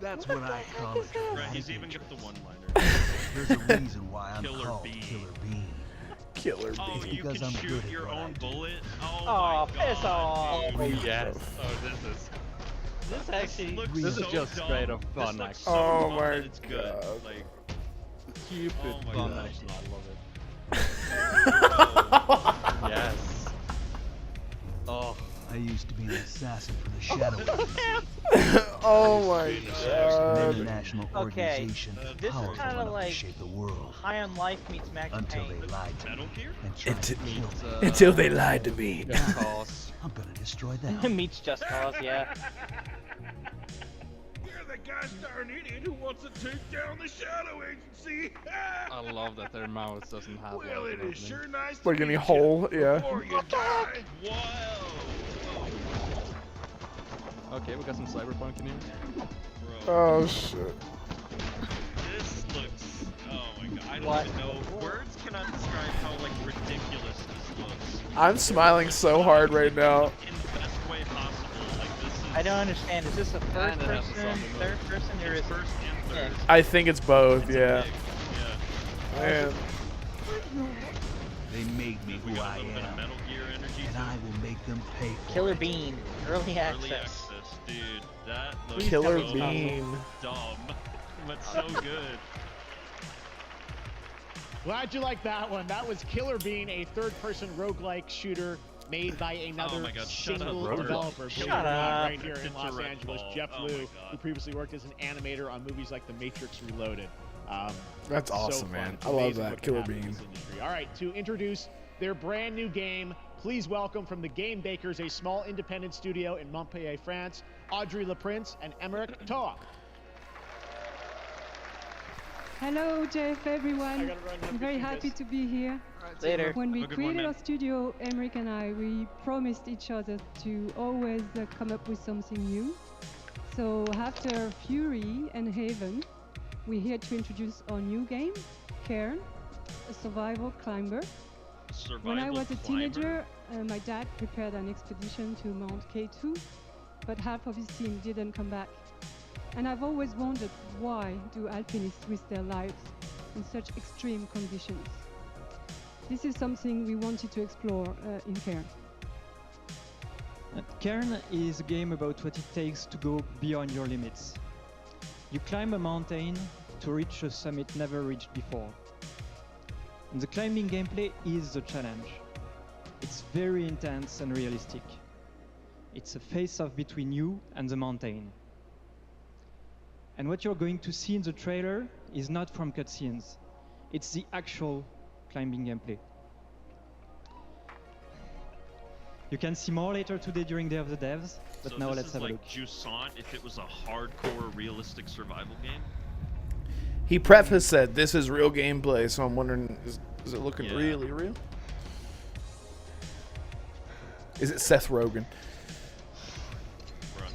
That's what I call it. Right, he's even got the one-liner. There's a reason why I'm Killer called Bean. Killer Bean. Killer Oh, Bean. you Because can I'm shoot good at your what I own do. bullet? Oh, Oh, my piss God, off. dude. Yes. Oh, this is. This actually. Looks This is so just dumb. straight up This fun, looks actually. so Oh dumb my that it's good. God. Like, Stupid Oh my fun, God. actually. I love it. Yes. Oh. I used to be an assassin for the Shadow. Oh my An god. international Okay, organization this is powerful kinda enough like to shape the world High on Life meets Max until Payne. they lied to Metal me Gear? and tried to kill me. Until they lied to me. Just cause. I'm gonna destroy them. Meets Just Cause, yeah. gosh darn idiot who wants to take down the Shadow Agency. I love that their mouth doesn't have Well, like it an is opening. sure nice to Like any meet hole, you. yeah. Before you die. Okay, we got some Cyberpunk in here. Oh shit. This looks. Oh my god. I don't What? even know. Words cannot describe how like ridiculous this looks. I'm smiling so hard right now. In the best way possible. Like this is. I don't understand. Is this a first And it has a person, zombie mode. third person, or is it First and third. mixed? I think it's both, yeah. Yeah. Man. They made me We who got I a little bit of am, Metal Gear energy. and I will make them pay for Killer it. Bean, early access. Early access, dude. That looks Killer so Bean. dumb, but so good. Glad you like that one. That was Killer Bean, a third-person roguelike shooter made by another my God, shut up, single Rogue. developer. believe Shut it or not, up. right here in It's a Los Red Angeles. Ball. Jeff Oh my Liu, God. who previously worked as an animator on movies like The Matrix Reloaded. That's so awesome, fun. man. It's I love amazing that, what can Killer happen in Bean. this industry. All right, to introduce their brand new game, please welcome from the Game Bakers, a small independent studio in Montpellier, France, Audrey Laprince and Emmerich Toa. Hello, Jeff, everyone. gotta run, I'm very happy to be here. Later. When we Have a good one, created man. our studio, Emmerich and I, we promised each other to always come up with something new. So after Fury and Haven, we're here to introduce our new game, Cairn, a survival climber. When I was a teenager, my dad prepared an expedition to Mount K2, but half of his team didn't come back. And I've always wondered, why do alpinists risk their lives in such extreme conditions? This is something we wanted to explore in Cairn. Cairn is a game about what it takes to go beyond your limits. You climb a mountain to reach a summit never reached before. And the climbing gameplay is the challenge. It's very intense and realistic. It's a face-off between you and the mountain. And what you're going to see in the trailer is not from cutscenes. It's the actual climbing gameplay. You can see more later today during Day of the Devs, but So now this let's is have a like look. Jusant if it was a hardcore realistic survival game. He prefaced said this is real gameplay, so I'm wondering, is it looking Yeah. really real? Is it Seth Rogen? Bruh.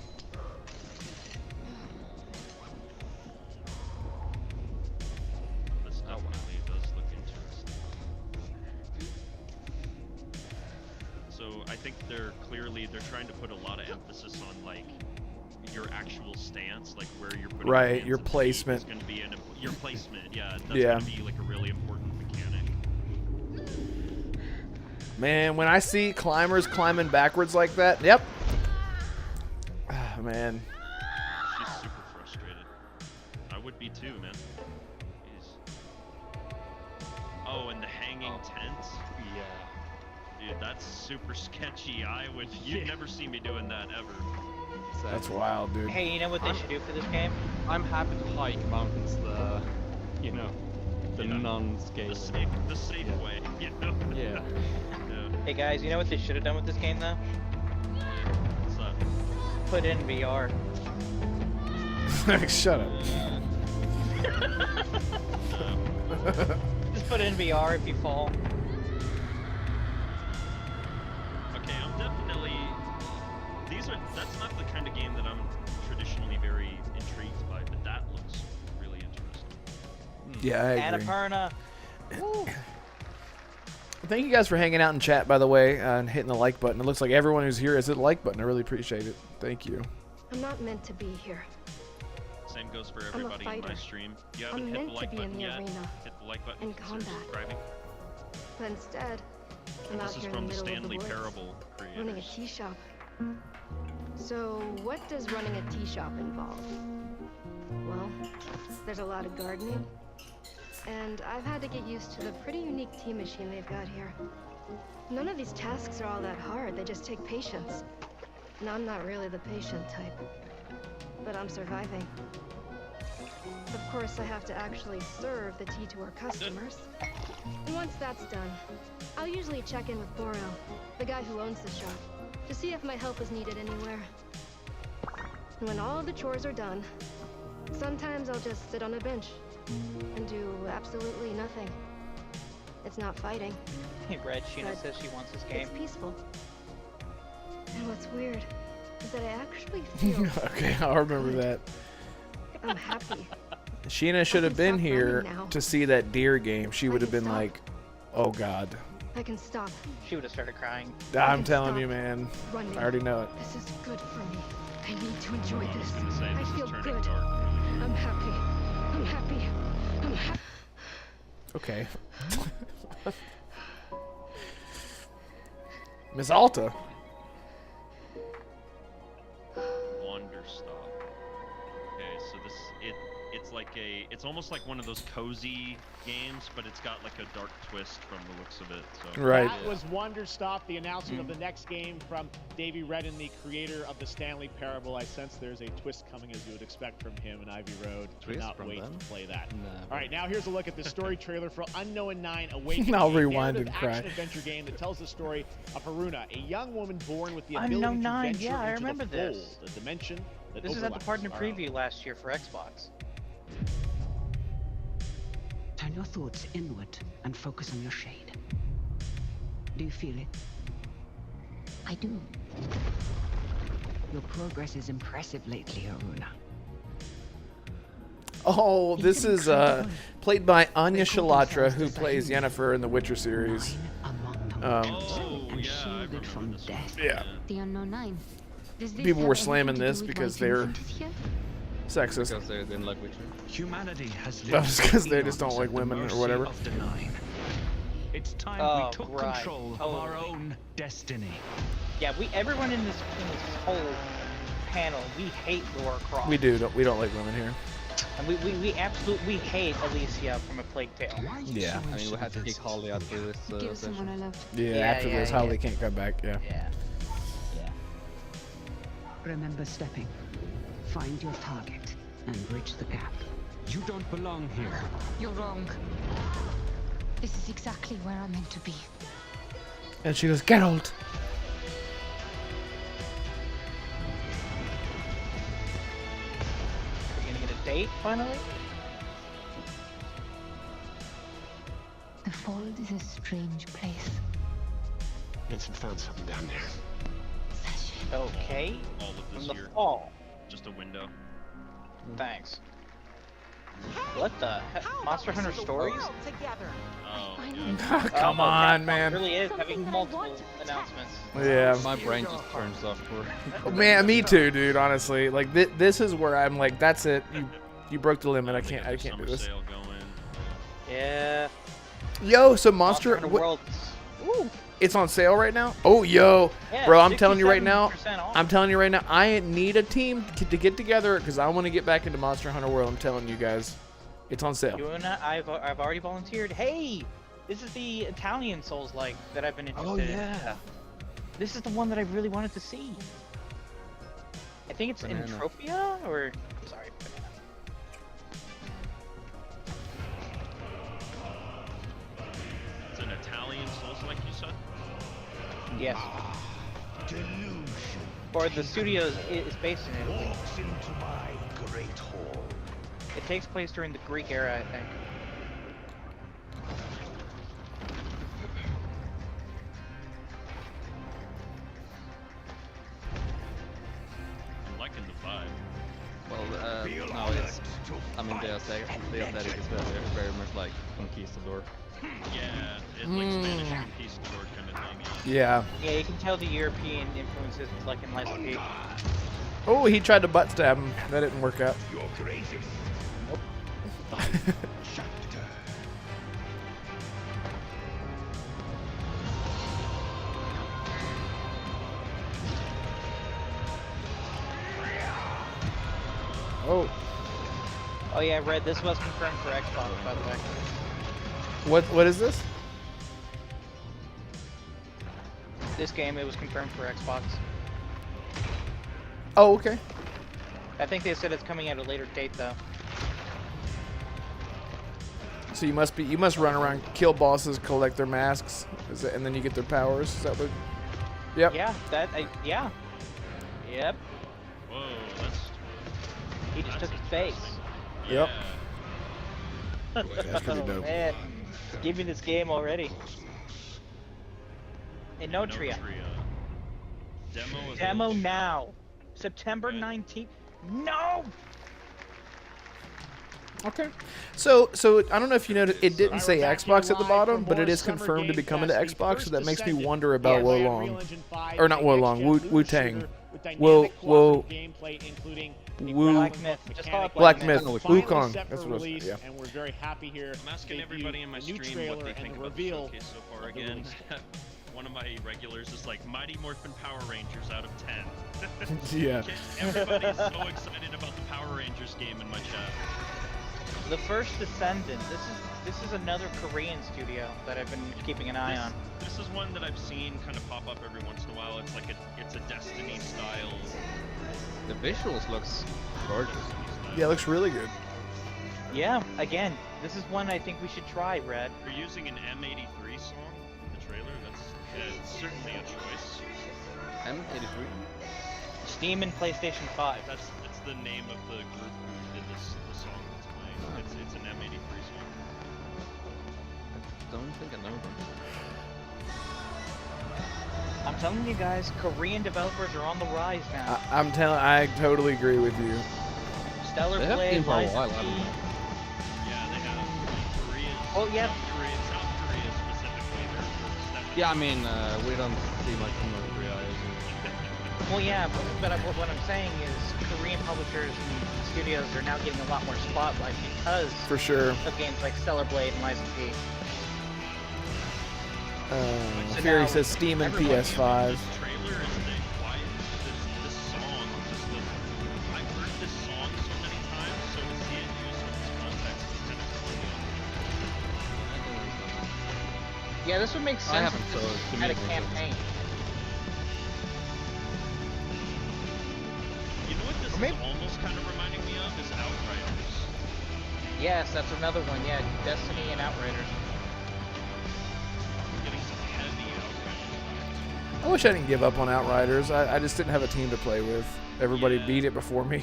This definitely does look interesting. So I think they're trying to put a lot of emphasis on like your actual stance, like where you're putting Right, hands your and feet placement. is going to be your placement. Yeah, that's Yeah. going to be like a really important mechanic. Man, when I see climbers climbing backwards like that, yep. Ah, man. She's super frustrated. I would be too, man. Jeez. Oh, and the hanging tent? Yeah. Dude, that's super sketchy. You'd never see me doing that ever. That's wild, dude. Hey, you know what they should do for this game? I'm happy to hike mountains the non-scale. The safe way, you know? Yeah. Hey guys, you know what they should have done with this game though? What's that? Put in VR. Shut up. Just put it in VR if you fall. Okay, I'm definitely... That's not the kind of game that I'm traditionally very intrigued by, but that looks really interesting. Yeah, I agree. Annapurna. Woo. Thank you guys for hanging out in chat, by the way, and hitting the like button. It looks like everyone who's here has hit the like button. I really appreciate it. Thank you. I'm not meant to be here. Same goes for I'm a everybody in my fighter. stream. You I'm haven't hit meant the to like be in button the yet. arena, Hit the like button. in Consider combat. subscribing. But instead, I'm out This is here in from the the middle Stanley of the woods, Parable running a creators. tea shop. So, what does running a tea shop involve? Well, there's a lot of gardening, and I've had to get used to the pretty unique tea machine they've got here. None of these tasks are all that hard, they just take patience. And I'm not really the patient type, but I'm surviving. Of course, I have to actually serve the tea to our customers. And once that's done, I'll usually check in with Boro, the guy who owns the shop, to see if my help is needed anywhere. And when all of the chores are done, Sometimes I'll just sit on a bench and do absolutely nothing. It's not fighting. Hey, Red, Sheena but says she wants this game. It's peaceful. And what's weird is that I actually feel Okay, I'll remember that. I'm happy. Sheena should have been here now. to see that deer game. She would have been like, oh God. I can stop. She would have started crying. I'm telling you, man. Running. I already know it. This is good for me. I need to enjoy this. Say I this is feel turning good. dark. I'm happy. I'm happy. I'm happy. Okay. Miss Alta. Wanderstop. Okay, so it's like it's almost like one of those cozy games, but it's got like a dark twist from the looks of it. So Right. That was Wonderstop, the announcement of the next game from Davey Redden, the creator of the Stanley Parable. I sense there's a twist coming, as you would expect from him in Ivy Road. Twist Cannot from wait them? to play that. No. All right, now here's a look at the story trailer for Unknown 9 Awakening. I'll a rewind and narrative cry. action-adventure game that tells the story of Haruna, a young woman born with the ability Unknown to 9, venture yeah, I into remember the this. fold, a dimension that This is at the overlaps partner our own. preview last year for Xbox. Turn your thoughts inward and focus on your shade. Do you feel it? I do. Your progress is impressive lately, Haruna. Oh, this is played by Anya Shalatra, who plays Yennefer in the Witcher series. Shielded from death. Yeah. The Unknown 9. Does this People have were anything slamming to do this with because why they're Vincent is here? sexist. Because they didn't like Witcher. Humanity has That's because they just don't like women or whatever. It's time Oh, we took right. control of our own destiny. Yeah, everyone in this whole panel, we hate Laura Croft. We don't like women here. And we absolutely hate Alicia from A Plague Tale. Yeah. I mean, we had to kick Holly out for this Give someone I love. Yeah, Yeah, after yeah, this, yeah. Holly can't come back. Yeah. Remember stepping. Find your target and bridge the gap. You don't belong here. You're wrong. This is exactly where I'm meant to be. And she goes, Geralt. We're gonna get a date finally? The Fold is a strange place. Vincent found something down there. Okay. all of this From the year. fall. Just a window. Thanks. What the heck? Monster Hunter Stories? Oh, Come on, man. It really is having multiple announcements. Yeah. My brain just turns off for. Man, me too, dude. Honestly, like this is where I'm like, that's it. You broke the limit. I can't do this. Sale going. Yeah. Yo, so Monster. Hunter what- World. Ooh. It's on sale right now. Oh, yo, Yeah, bro, I'm telling you right now. 67% off. I'm telling you right now. I need a team to get together because I want to get back into Monster Hunter World. I'm telling you guys, it's on sale. You and I've already volunteered. Hey, this is the Italian Souls-like that I've been interested in. yeah. This is the one that I really wanted to see. I think it's Banana. Entropia, or sorry, Banana. It's an Italian Souls, like you said. Yes. Delusion Or the studio is based in Italy. walks into my great hall. It takes place during the Greek era, I think. I'm liking the vibe. Well, no, it's. I mean, Deus Ex is very much like Conquistador. Yeah, it's like Spanish conquistador kind of thing. Yeah. Yeah, you can tell the European influences like in Lies of P. Oh, he tried to butt stab him. That didn't work out. Your greatest. Oh, Oh yeah, Red, this was confirmed for Xbox, by the way. what is this? This game, it was confirmed for Xbox. Oh, okay. I think they said it's coming at a later date, though. So you must run around, kill bosses, collect their masks, and then you get their powers. Is that what? Yep. Yeah, yeah. Yep. Whoa, that's. He just took his face. Yep. That's pretty dope. Man, give me this game already. Inotria. Demo now. September 19th. No! Okay. So I don't know if you noticed, it didn't say Xbox at the bottom, but it is confirmed to be coming to Xbox, so that makes me wonder about Wolong. Or not Wolong, Wu-Tang. Black Myth. Wukong. That's what it was. Yeah. And we're very happy here. I'm asking everybody in my stream what they think about the showcase so far. Again, one of my regulars is like Mighty Morphin Power Rangers out of 10. Yeah. Everybody's so excited about the Power Rangers game in my chat. The First Descendant. This is another Korean studio that I've been keeping an eye on. This is one that I've seen kind of pop up every once in a while. It's like it's a Destiny style. The visuals looks gorgeous. Yeah, it looks really good. Yeah, again, this is one I think we should try, Red. You're using an M83 song in the trailer. That's certainly a choice. M83. Steam and PlayStation 5. That's the name of the group who did the song that's playing. It's an M83 song. I don't think I know them. I'm telling you guys, Korean developers are on the rise now. I totally agree with you. Stellar They have Blade, been for a Lies while, of P. haven't they? Yeah, they have Korean. Oh, yeah. South Korea specifically. Yeah, I mean, we don't see much from North Korea. Well, yeah, but what I'm saying is Korean publishers and studios are now getting a lot more spotlight because For sure. of games like Stellar Blade and Lies of P. So Fury now says Steam and everybody PS5. This trailer is the quiet. This song, just the. I've heard this song so many times, so to see it used in this context is kind of cool. Yeah, this would make sense I haven't, if so this to me had a it makes sense. campaign. You know what this is almost kind of reminding me of is Outriders. Yes, that's another one. Yeah, Destiny and Outriders. Getting some heavy Outriders. I wish I didn't give up on Outriders. I just didn't have a team to play with. Everybody Yeah. beat it before me.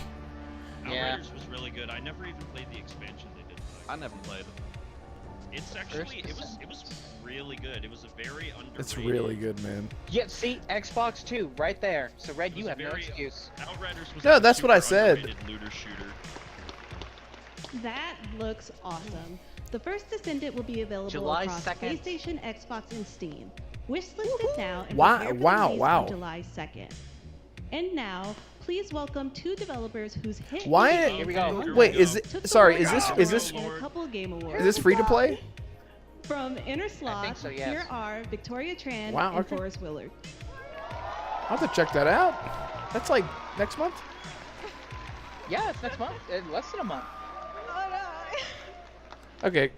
Outriders was really good. I never even played the expansion they did. I never played. It's actually it was really good. It was a very underrated. It's really good, man. Yeah, see, Xbox 2, right there. So Red, It you was have no very- excuse. Outriders was No, like a that's what I super said. underrated looter shooter. That looks awesome. The First Descendant will be available July across 2nd. PlayStation, Xbox, and Steam. Wishlist it now and Wow, prepare for wow, release wow. on July 2nd. And now, please welcome two developers whose hit Why? indie Here we games go. Wait, is it? took the Sorry, world is this by is this storm in a couple of game awards. is this free to play? From Inner Sloth, so, yes. here are Victoria Tran Wow, and okay. Forrest Willard. I'll have to check that out. That's like next month. Yeah, it's next month. Less than a month. Okay.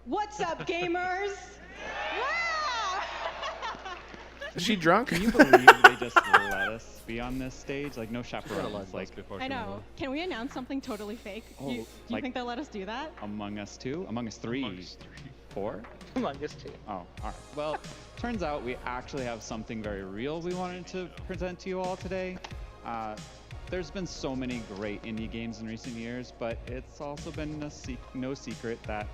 What's up, gamers? Is she drunk? Can you believe they just let us be on this stage? Like no chaperones. Like I know. Can we announce something totally fake? Oh, Do you like- think they'll let us do that? Among Us 2? Among Us 3? 4? Among Us 2. Oh, alright. Well, turns out we actually have something very real we wanted to present to you all today. There's been so many great indie games in recent years, but it's also been no secret that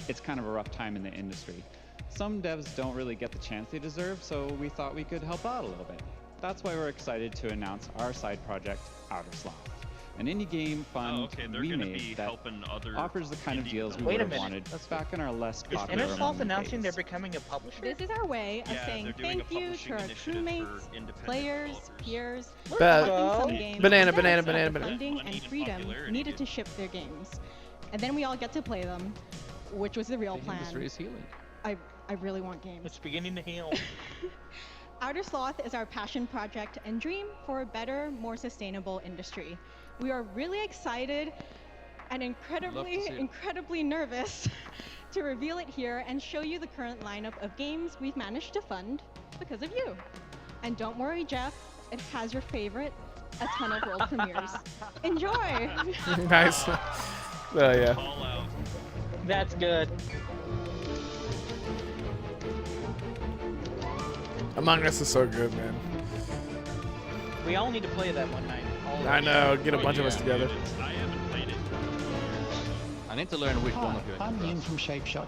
it's kind of a rough time in the industry. Some devs don't really get the chance they deserve, so we thought we could help out a little bit. That's why we're excited to announce our side project, Outer Sloth, an indie game fund Oh, okay, they're we gonna made be that helping other offers the kind of indie deals we Wait a would have minute. wanted back in our less Is popular Inner Sloth Remake announcing days. they're becoming a publisher? This is our way of Yeah, saying they're doing a thank you publishing to our initiative crewmates, for independent players, developers. peers, Ba- developing some games banana, that banana, have banana, the banana. funding Money and and freedom popularity, needed dude. to ship their games. And then we all get to play them, which was the real The plan. industry is healing. I really want games. It's beginning to heal. Outer Sloth is our passion project and dream for a better, more sustainable industry. We are really excited and incredibly nervous to reveal it here and show you the current lineup of games we've managed to fund because of you. And don't worry, Jeff, it has your favorite, a ton of world premieres. Enjoy! Nice. Well, yeah. Call out. That's good. Among Us is so good, man. We all need to play that one night. All of I us. know. Get a bunch of us Yeah, together. dude, I haven't played it in I need to learn which one of you I I'm can Ian trust. from ShapeShot,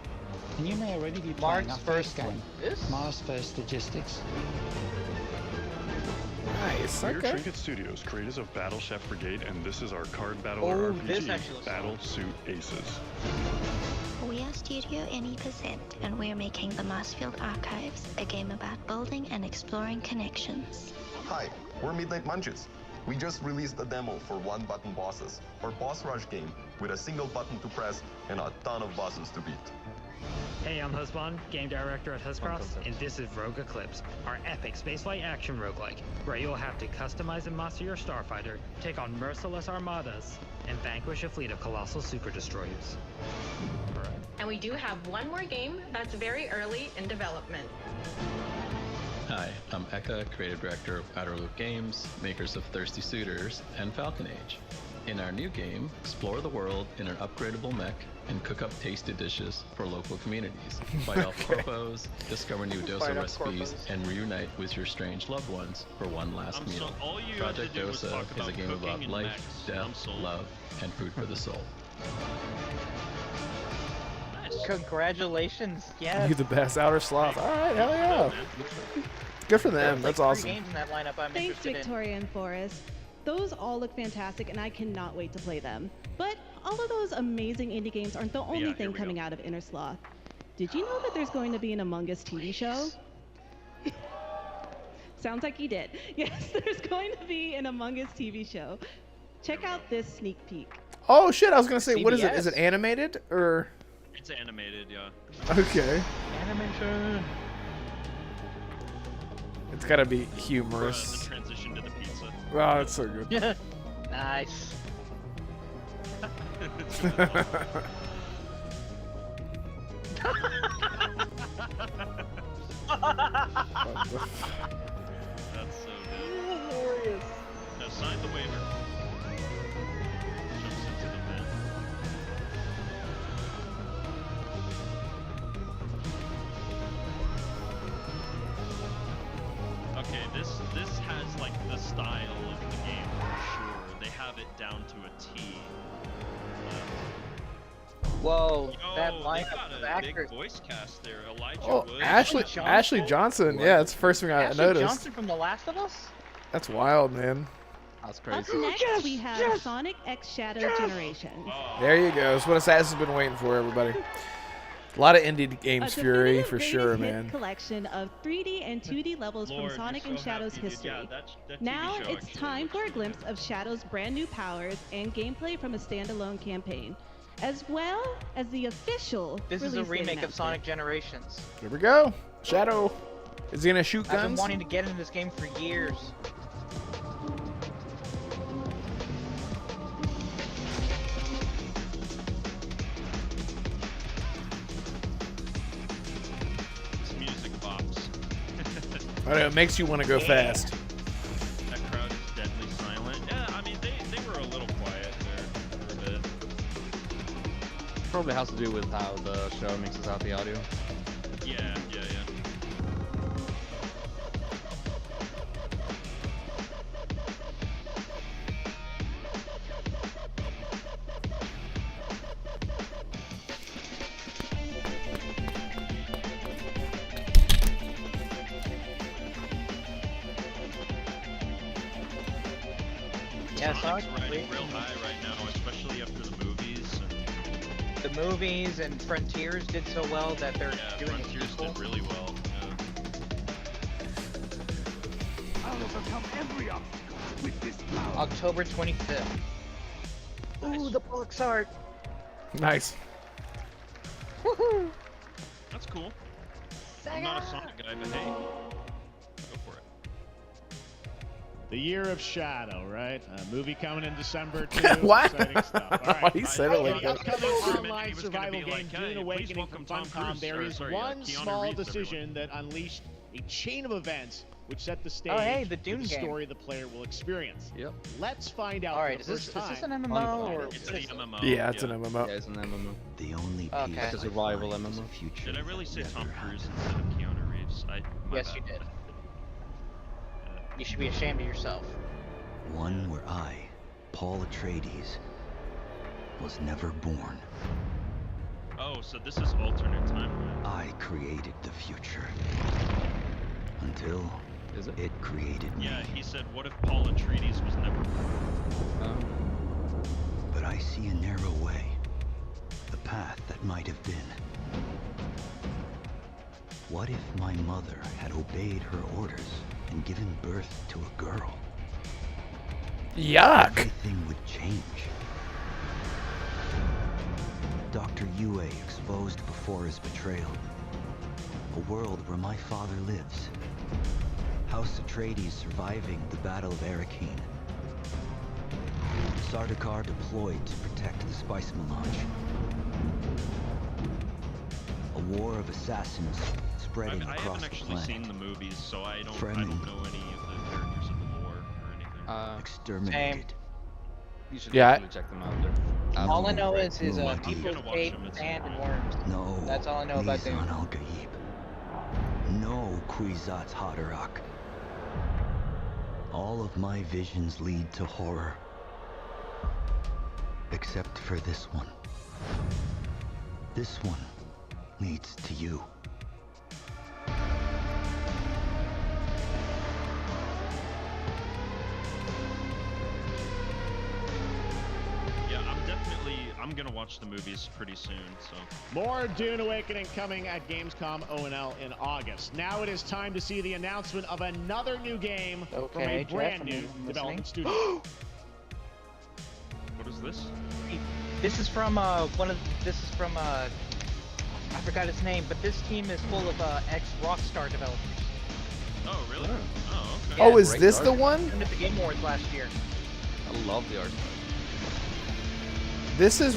and you may already be playing Mark's our first game, one. This? Mars First Logistics. Nice. We're Okay. Trinket Studios, creators of Battle Chef Brigade, and this is our card battle Oh, this RPG, actually looks Battle Suit Aces. We are Studio Any%, and we're making the Marsfield Archives, a game about building and exploring connections. Hi, we're Midnight Munches. We just released a demo for one-button bosses, our boss rush game with a single button to press and a ton of bosses to beat. Hey, I'm Husband, game director at Huscross, and this is Rogue Eclipse, our epic spaceflight action roguelike, where you'll have to customize and master your starfighter, take on merciless armadas, and vanquish a fleet of colossal super destroyers. And we do have one more game that's very early in development. Hi, I'm Eka, creative director of Outer Loop Games, makers of Thirsty Suitors and Falcon Age. In our new game, explore the world in an upgradable mech and cook up tasty dishes for local communities. Fight off corpos, discover new Dosa recipes, and reunite with your strange loved ones for one last meal. So all you Project have to do is Dosa talk is about a game cooking about and life, mechs. death, love, and food for the soul. Congratulations. Yes. You the best outer sloth. All right, hell yeah. Good for them. That's Three awesome. games in that lineup I'm Thanks, interested in. Victoria and Forrest. Those all look fantastic, and I cannot wait to play them. But all of those amazing indie games aren't the only thing coming out of Inner Sloth. Did you know that there's going to be an Among Us TV show? Sounds like you did. Yes, there's going to be an Among Us TV show. Check out this sneak peek. Oh shit! I was gonna say, what is it? CBS. Is it animated or? It's animated, yeah. Okay. Animation. It's gotta be The humorous. transition to the pizza. Wow, that's so good. Yeah. Nice. That's so good. Glorious. Now sign the waiver. Jumps into the vent. Okay, this has like the style of the game for sure. They have it down to a T. Whoa, Yo, that they lineup got of a actors. big voice cast there. Elijah Oh, Wood. Ashley Johnson. Yeah, that's the first thing I Ashley noticed. Johnson from The Last of Us? That's wild, man. That's Up crazy. next, we have Sonic X Shadow Generation. There you go. It's what Assassin's been waiting for, everybody. A lot of indie games fury for sure, man. Collection of 3D and 2D levels Lord, from Sonic you're and so Shadow's happy, dude. history. Yeah, that TV Now show it's actually time looks for a really glimpse of Shadow's brand new powers and gameplay from a standalone campaign, as well as the official This is a release date remake of announcement. Sonic Generations. Here we go. Shadow. Is he gonna shoot I've been guns? wanting to get into this game for years. This music bops. I know, it makes you want to go fast. That crowd is deadly silent. Yeah, I mean they were a little quiet there for a bit. Probably has to do with how the show mixes out the audio. Yeah. Yeah, Sonic's Sonic's riding real high right now, especially after the movies. And The movies and Frontiers did so well that they're doing a Frontiers sequel. did really well. I'll overcome every obstacle with this power. October 25th. Ooh, the box art. Nice. Woohoo! That's cool. I'm not a Sonic guy, but hey, go for it. The Year of Shadow, right? A movie coming in December too. What? Exciting stuff. All right. Why he said it like The that? upcoming online He was gonna survival be game, like, hey, Dune please Awakening from welcome Tom Funcom, Cruise. there is Sorry, one Keanu small Reeves, decision that unleashed a chain of events which set the stage Oh, hey, the for Dune the game. story the player will experience. Yep. Let's find out All right, for the is first this time. an MMO or It's an MMO. Yeah, it's an MMO. Yeah, it's an MMO. The only Okay. piece It's a survival I find is MMO. a future Did I really say never Tom happened. Cruise instead of Keanu Reeves? My Yes, bad. you did. You should be ashamed of yourself. One where I, Paul Atreides, was never born. Oh, so this is alternate timeline. I created the future. Until it created me. Yeah, he said, what if Paul Atreides was never born? But I see a narrow way. The path that might have been. What if my mother had obeyed her orders and given birth to a girl? Yuck! Everything would change. Dr. Yue exposed before his betrayal. A world where my father lives. House Atreides surviving the Battle of Arrakeen. Sardaukar deployed to protect the spice melange. A war of assassins spreading I across haven't the actually planet. seen the movies, so I don't Fremen. know any of the characters of the lore or anything. Exterminated. You should Yeah. definitely check them out. They're All I absolutely know great. is his people escape sand and worms. No. That's all I know about Mizan Dune. al-Gaib. No Kwisatz Haderach. All of my visions lead to horror. Except for this one. This one leads to you. Yeah, I'm gonna watch the movies pretty soon, so. More Dune Awakening coming at Gamescom O&L in August. Now it is time to see the announcement of another new game from a Okay, Jeff, brand new I'm development listening. studio. What is this? This is from I forgot his name, but this team is full of ex-Rockstar developers. Oh, really? Oh, okay. Oh, is this the one? At the Game Awards last year. I love the art. This is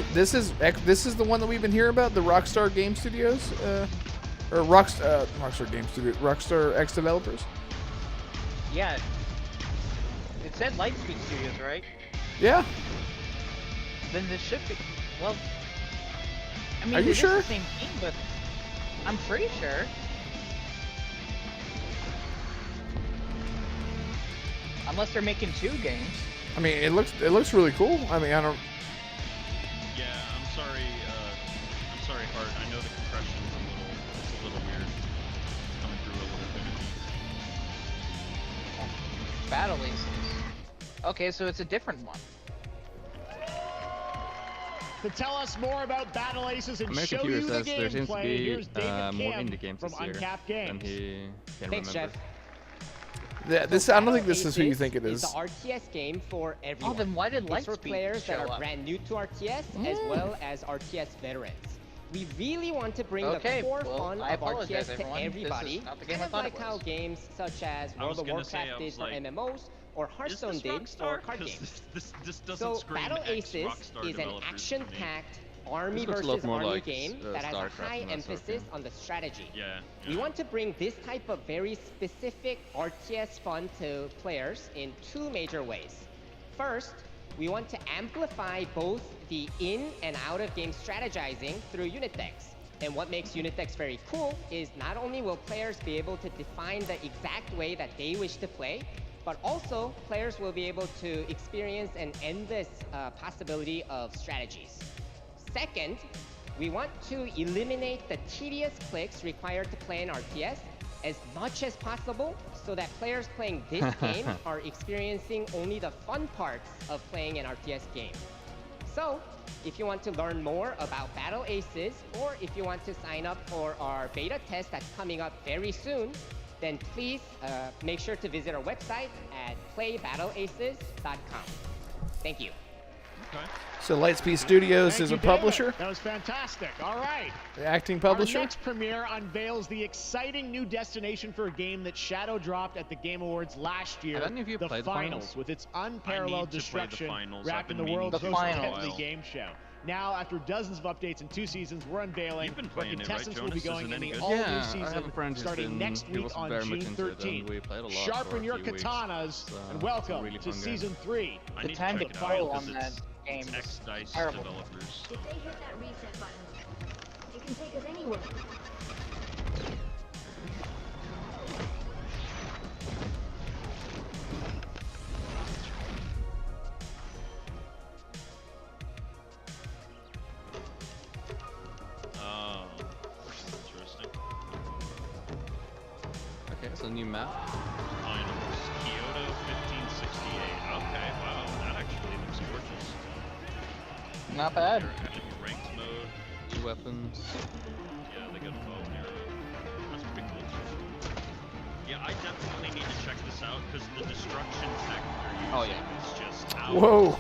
the one that we've been hearing about, the Rockstar Game Studios, or Rockstar Game Studio, Rockstar X developers. Yeah. It said Lightspeed Studios, right? Yeah. Then this should be. Well, I mean, Are you it is sure? the same team, but I'm pretty sure. Unless they're making 2 games. I mean, it looks really cool. I mean, I don't. Yeah, I'm sorry, Hart. I know the compression's a little weird. It's coming through a little bit. Battle Aces. Okay, so it's a different one. To tell us more about Battle Aces and American show Computer you the says there seems to gameplay, be here's David more Kim indie games from this year Uncapped than Games. he can Thanks, remember. Jeff. Yeah, this I don't think this is who you think it is. It's an RTS game for everyone. Oh, then why did It's for Lightspeed players that show are up? brand new to RTS as well as RTS veterans. We really want to bring Okay, the core well, fun I of apologize, RTS everyone. to This is everybody. not the game Kind I of thought like it how was. games such as I was World of gonna say, I Warcraft did was for like, MMOs or Hearthstone Is this did for Rockstar? card 'Cause games. this doesn't So scream Battle ex Aces Rockstar is an developers to me. action-packed army This looks a lot versus more army like, game that has a StarCraft high and that sort of emphasis thing. on the strategy. Yeah. We want to bring this type of very specific RTS fun to players in 2 major ways. First, we want to amplify both the in and out of game strategizing through unit decks. And what makes unit decks very cool is not only will players be able to define the exact way that they wish to play, but also players will be able to experience an endless possibility of strategies. Second, we want to eliminate the tedious clicks required to play an RTS as much as possible so that players playing this game are experiencing only the fun parts of playing an RTS game. So, if you want to learn more about Battle Aces, or if you want to sign up for our beta test that's coming up very soon, then please make sure to visit our website at playbattleaces.com. Thank you. Okay. So Lightspeed Studios Thank is you, a publisher, David. That was fantastic. All right. the acting publisher. Our next premiere unveils the exciting new destination for a game that shadow dropped at the Game Awards last year. Have any of you the played the finals? with its I unparalleled need to play the destruction finals. wrapped I've in been the meaning world's to most play it for a deadly while. game show. Now, after dozens of updates and 2 seasons, we're unveiling You've been where playing it, right, contestants will be Jonas? going Is it in any the good? all-new Yeah, I season have a friend who's starting been- next he week was on very much June into it, and 13th. we played a lot Sharpen for a your few weeks. katanas It's, and it's welcome a really to fun season 3. I The need time to to check it out pro because on that it's game was ex-DICE terrible. developers. So. If they hit that reset button, it can take us anywhere. That's a new map. Finals, Kyoto 1568. Okay, wow, that actually looks gorgeous. Not bad. They're adding ranked mode. New weapons. Yeah, they got a bow and arrow. That's pretty cool. Yeah, I definitely need to check this out because the destruction tech they're using is just out. Whoa.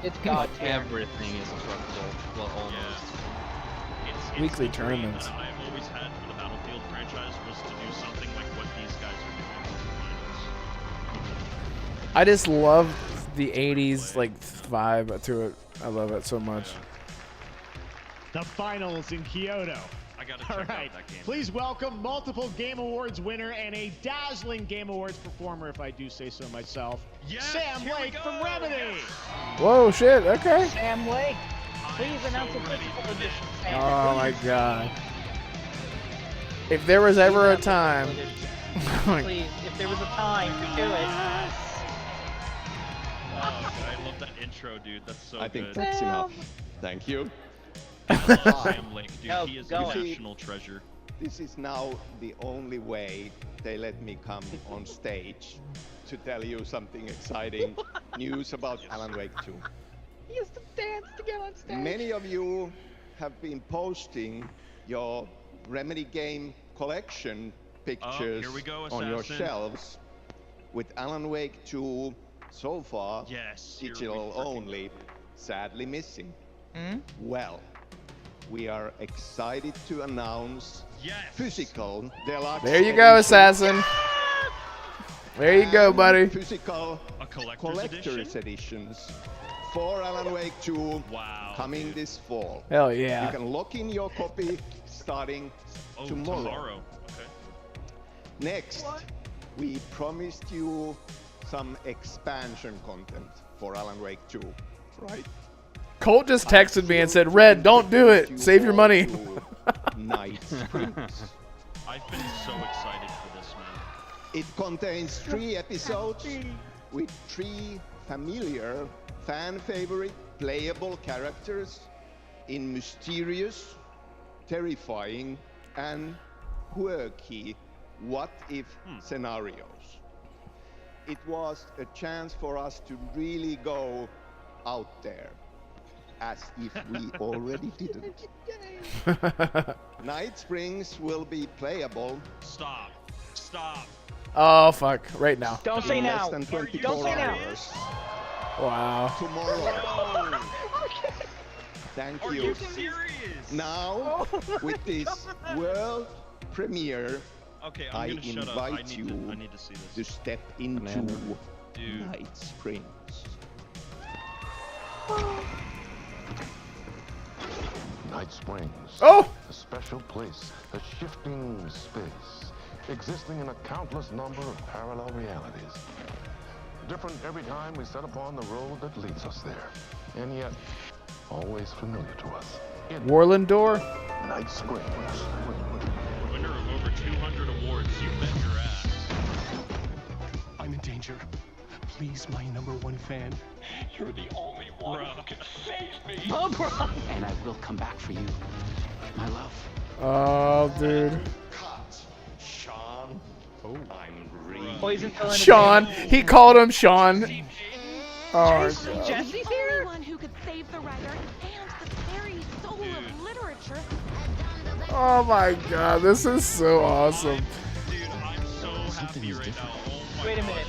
It's god tier. Everything is destructible. Well, almost. It's Weekly the dream tournaments. that I've always had for the Battlefield franchise was to do something like what these guys are doing for the finals. I just love the 80s like vibe to it. I love it so much. The finals in Kyoto. I gotta All check right, out that game. please welcome multiple Game Awards winner and a dazzling Game Awards performer, if I do say so myself, Yes, Sam here we Lake go. from Remedy. Whoa, shit. Okay. Sam Lake. Please announce a physical edition. Sam. Oh my god. If there was ever a time. Please, if there was a time to do it. I love that intro, dude. That's so I good. think that's enough. Thank you. I love Sam Lake, dude. Go, He is go a it. national treasure. This is now the only way they let me come on stage to tell you something exciting news about Alan Wake 2. He has to dance to get on stage. Many of you have been posting your Remedy game collection pictures here we go, on your Assassin. shelves with Alan Wake 2 so far Yes, here we digital freaking only, sadly missing. Hmm? Well, we are excited to announce Yes. physical deluxe. There you go, edition assassin. There you go, and buddy. Physical A collector's editions for Alan Wake 2 Wow. coming this fall. Hell yeah. You can lock in your copy starting tomorrow. Tomorrow. Okay. Next, we promised you some expansion content for Alan Wake 2, right? Colt just texted me and said, Red, don't do it. Save your money. Night Springs. I've been so excited for this, man. It contains 3 episodes with 3 familiar, fan-favorite, playable characters in mysterious, terrifying, and quirky what-if scenarios. It was a chance for us to really go out there, as if we already didn't. Night Springs will be playable. Stop. Stop. Oh, fuck. Right now. Don't say in now. less than 24 Don't say now. hours. Wow. Tomorrow. Thank Are you. you serious? Now, with this world premiere, Okay, I I'm gonna shut up. I invite need you to see to this. step into Dude. Night Springs. Night Springs. Oh! A special place, a shifting space, existing in a countless number of parallel realities. Different every time we set upon the road that leads us there, and yet always familiar to us. Warland Door? Night Springs. Winner of over 200 awards. You bet your ass. I'm in danger. Please, my #1 fan. You're the only one who can save me. Oh, bro. And I will come back for you, my love. Oh, dude. Sean. Oh, I'm really. Poison pill in a Sean. game. He called him Sean. Oh, God. Jesse's the here? only one who could save the writer and the very soul of literature. Oh, my God. This is so awesome. Dude, I'm so happy right now. Oh my Wait a God. minute.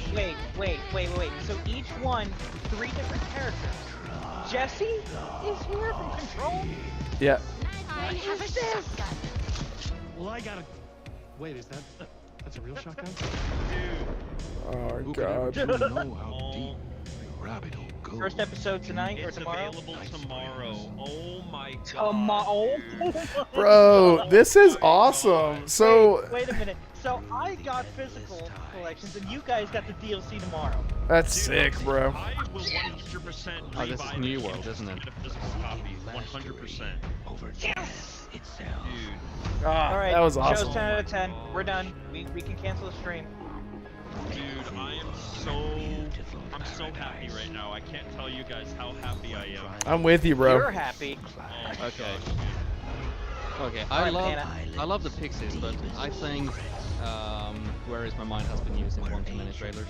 Wait. So each one, 3 different characters. Jesse is here from Control. Yeah. I have a shotgun. Well, I gotta. Wait, is that's a real shotgun? Oh, Who could ever God. truly know how deep the rabbit hole goes? First episode tonight or It's tomorrow? available tomorrow. Oh my God. Tomorrow. Bro, this is awesome. So, Wait a minute. So I got physical collections, and you guys got the DLC tomorrow. that's sick, bro. I will 100% Oh, this is rebuy New this World, game isn't it? to get a physical copy. 100%. Yes! Itself. Dude, Ah, All right. that was Show's awesome. 10 out of 10. We're done. We can cancel the stream. dude, I'm so happy right now. I can't tell you guys how happy I am. I'm with you, bro. You're happy. Oh my Okay. gosh, dude. Okay, Alright, I love the Pixies, but I think Where Is My Mind has been used in one too many trailers.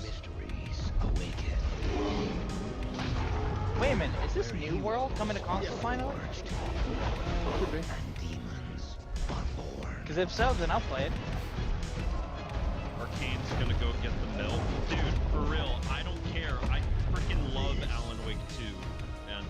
Wait a minute, is this New World coming to console finally? Could be. Because if so, then I'll play it. Arcane's gonna go get the milk. Dude, for real, I don't care. I freaking love Alan Wake 2, man.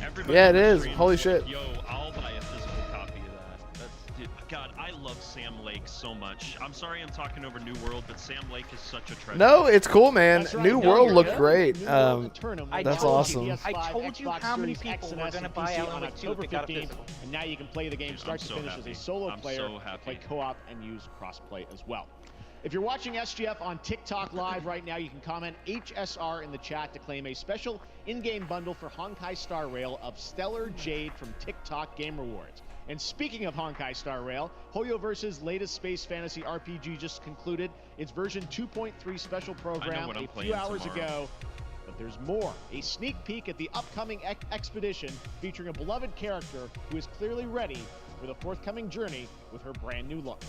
Everybody Yeah, it on the is. stream Holy is shit. like, yo, I'll buy a physical copy of that. That's, dude, God, I love Sam Lake so much. I'm sorry I'm talking over New World, but Sam Lake is such a treasure. No, it's cool, man. That's right. New No, World you're looked good. great. New World Eternum That's was awesome. PS5, I told you Xbox how many Series people X and were S, gonna and buy PC Alan on Wake 2 if October it got 15th, physical. and now you can play the game Dude, start I'm to so finish as a happy. solo I'm player, so happy. play co-op, and use crossplay as well. If you're watching SGF on TikTok Live right now, you can comment HSR in the chat to claim a special in-game bundle for Honkai Star Rail of Stellar Jade from TikTok Game Rewards. And speaking of Honkai Star Rail, Hoyoverse's latest space fantasy RPG just concluded its version 2.3 special program what I'm a few playing hours tomorrow. ago. But there's more. A sneak peek at the upcoming expedition featuring a beloved character who is clearly ready for the forthcoming journey with her brand new look.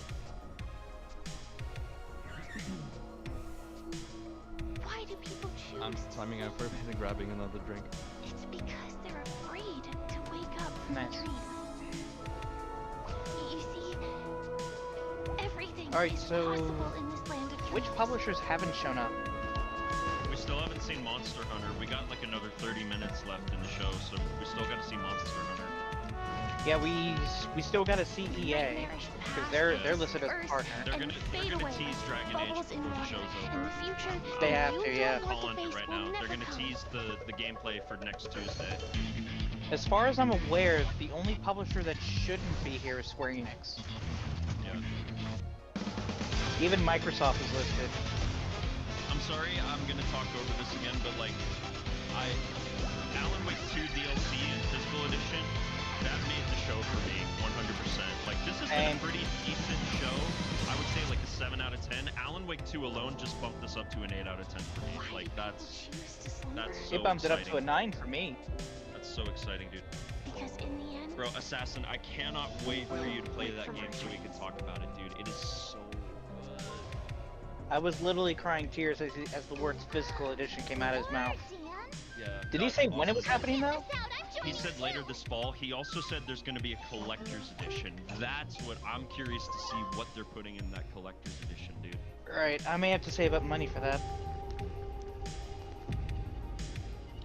Why do people choose? I'm timing out for a minute, grabbing another drink. It's because they're afraid to wake up from Nice. a dream. You see, everything Alright, is so possible in this land of which dreams. publishers haven't shown up? We still haven't seen Monster Hunter. We got like another 30 minutes left in the show, so we still got to see Monster Hunter. Yeah, we still got to see EA because they're listed as a partner. They're gonna tease Dragon Age before the show's over. They have to, yeah. I'm calling it right now. They're gonna tease the gameplay for next Tuesday. As far as I'm aware, the only publisher that shouldn't be here is Square Enix. Yeah. Even Microsoft is listed. I'm sorry, I'm gonna talk over this again, but like, Alan Wake 2 DLC and physical edition, that made the show for me 100%. Like, this has been a pretty decent show. I would say like a 7 out of 10. Alan Wake 2 alone just bumped this up to an 8 out of 10 for me. Like, that's so It bumped it up to a exciting. 9 for me. That's so exciting, dude. Because in the end, Bro, Assassin, I cannot wait for you to play that game so we can talk about it, dude. It is so good. I was literally crying tears as the words physical edition came out of his mouth. Yeah. Did he say when it was happening though? He said later this fall. He also said there's going to be a collector's edition. That's what I'm curious to see what they're putting in that collector's edition, dude. Right, I may have to save up money for that.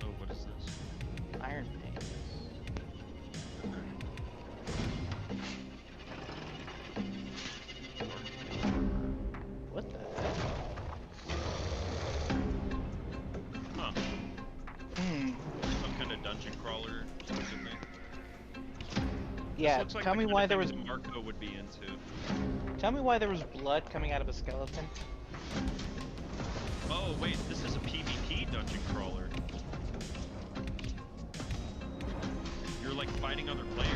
Oh, what is this? Iron Pain. What the heck? Huh. Hmm. Some kind of dungeon crawler sort of thing. Yeah, This looks like tell the me kind why of there thing was Damarco would be into. Tell me why there was blood coming out of a skeleton. Oh, wait, this is a PvP dungeon crawler. You're like fighting other players.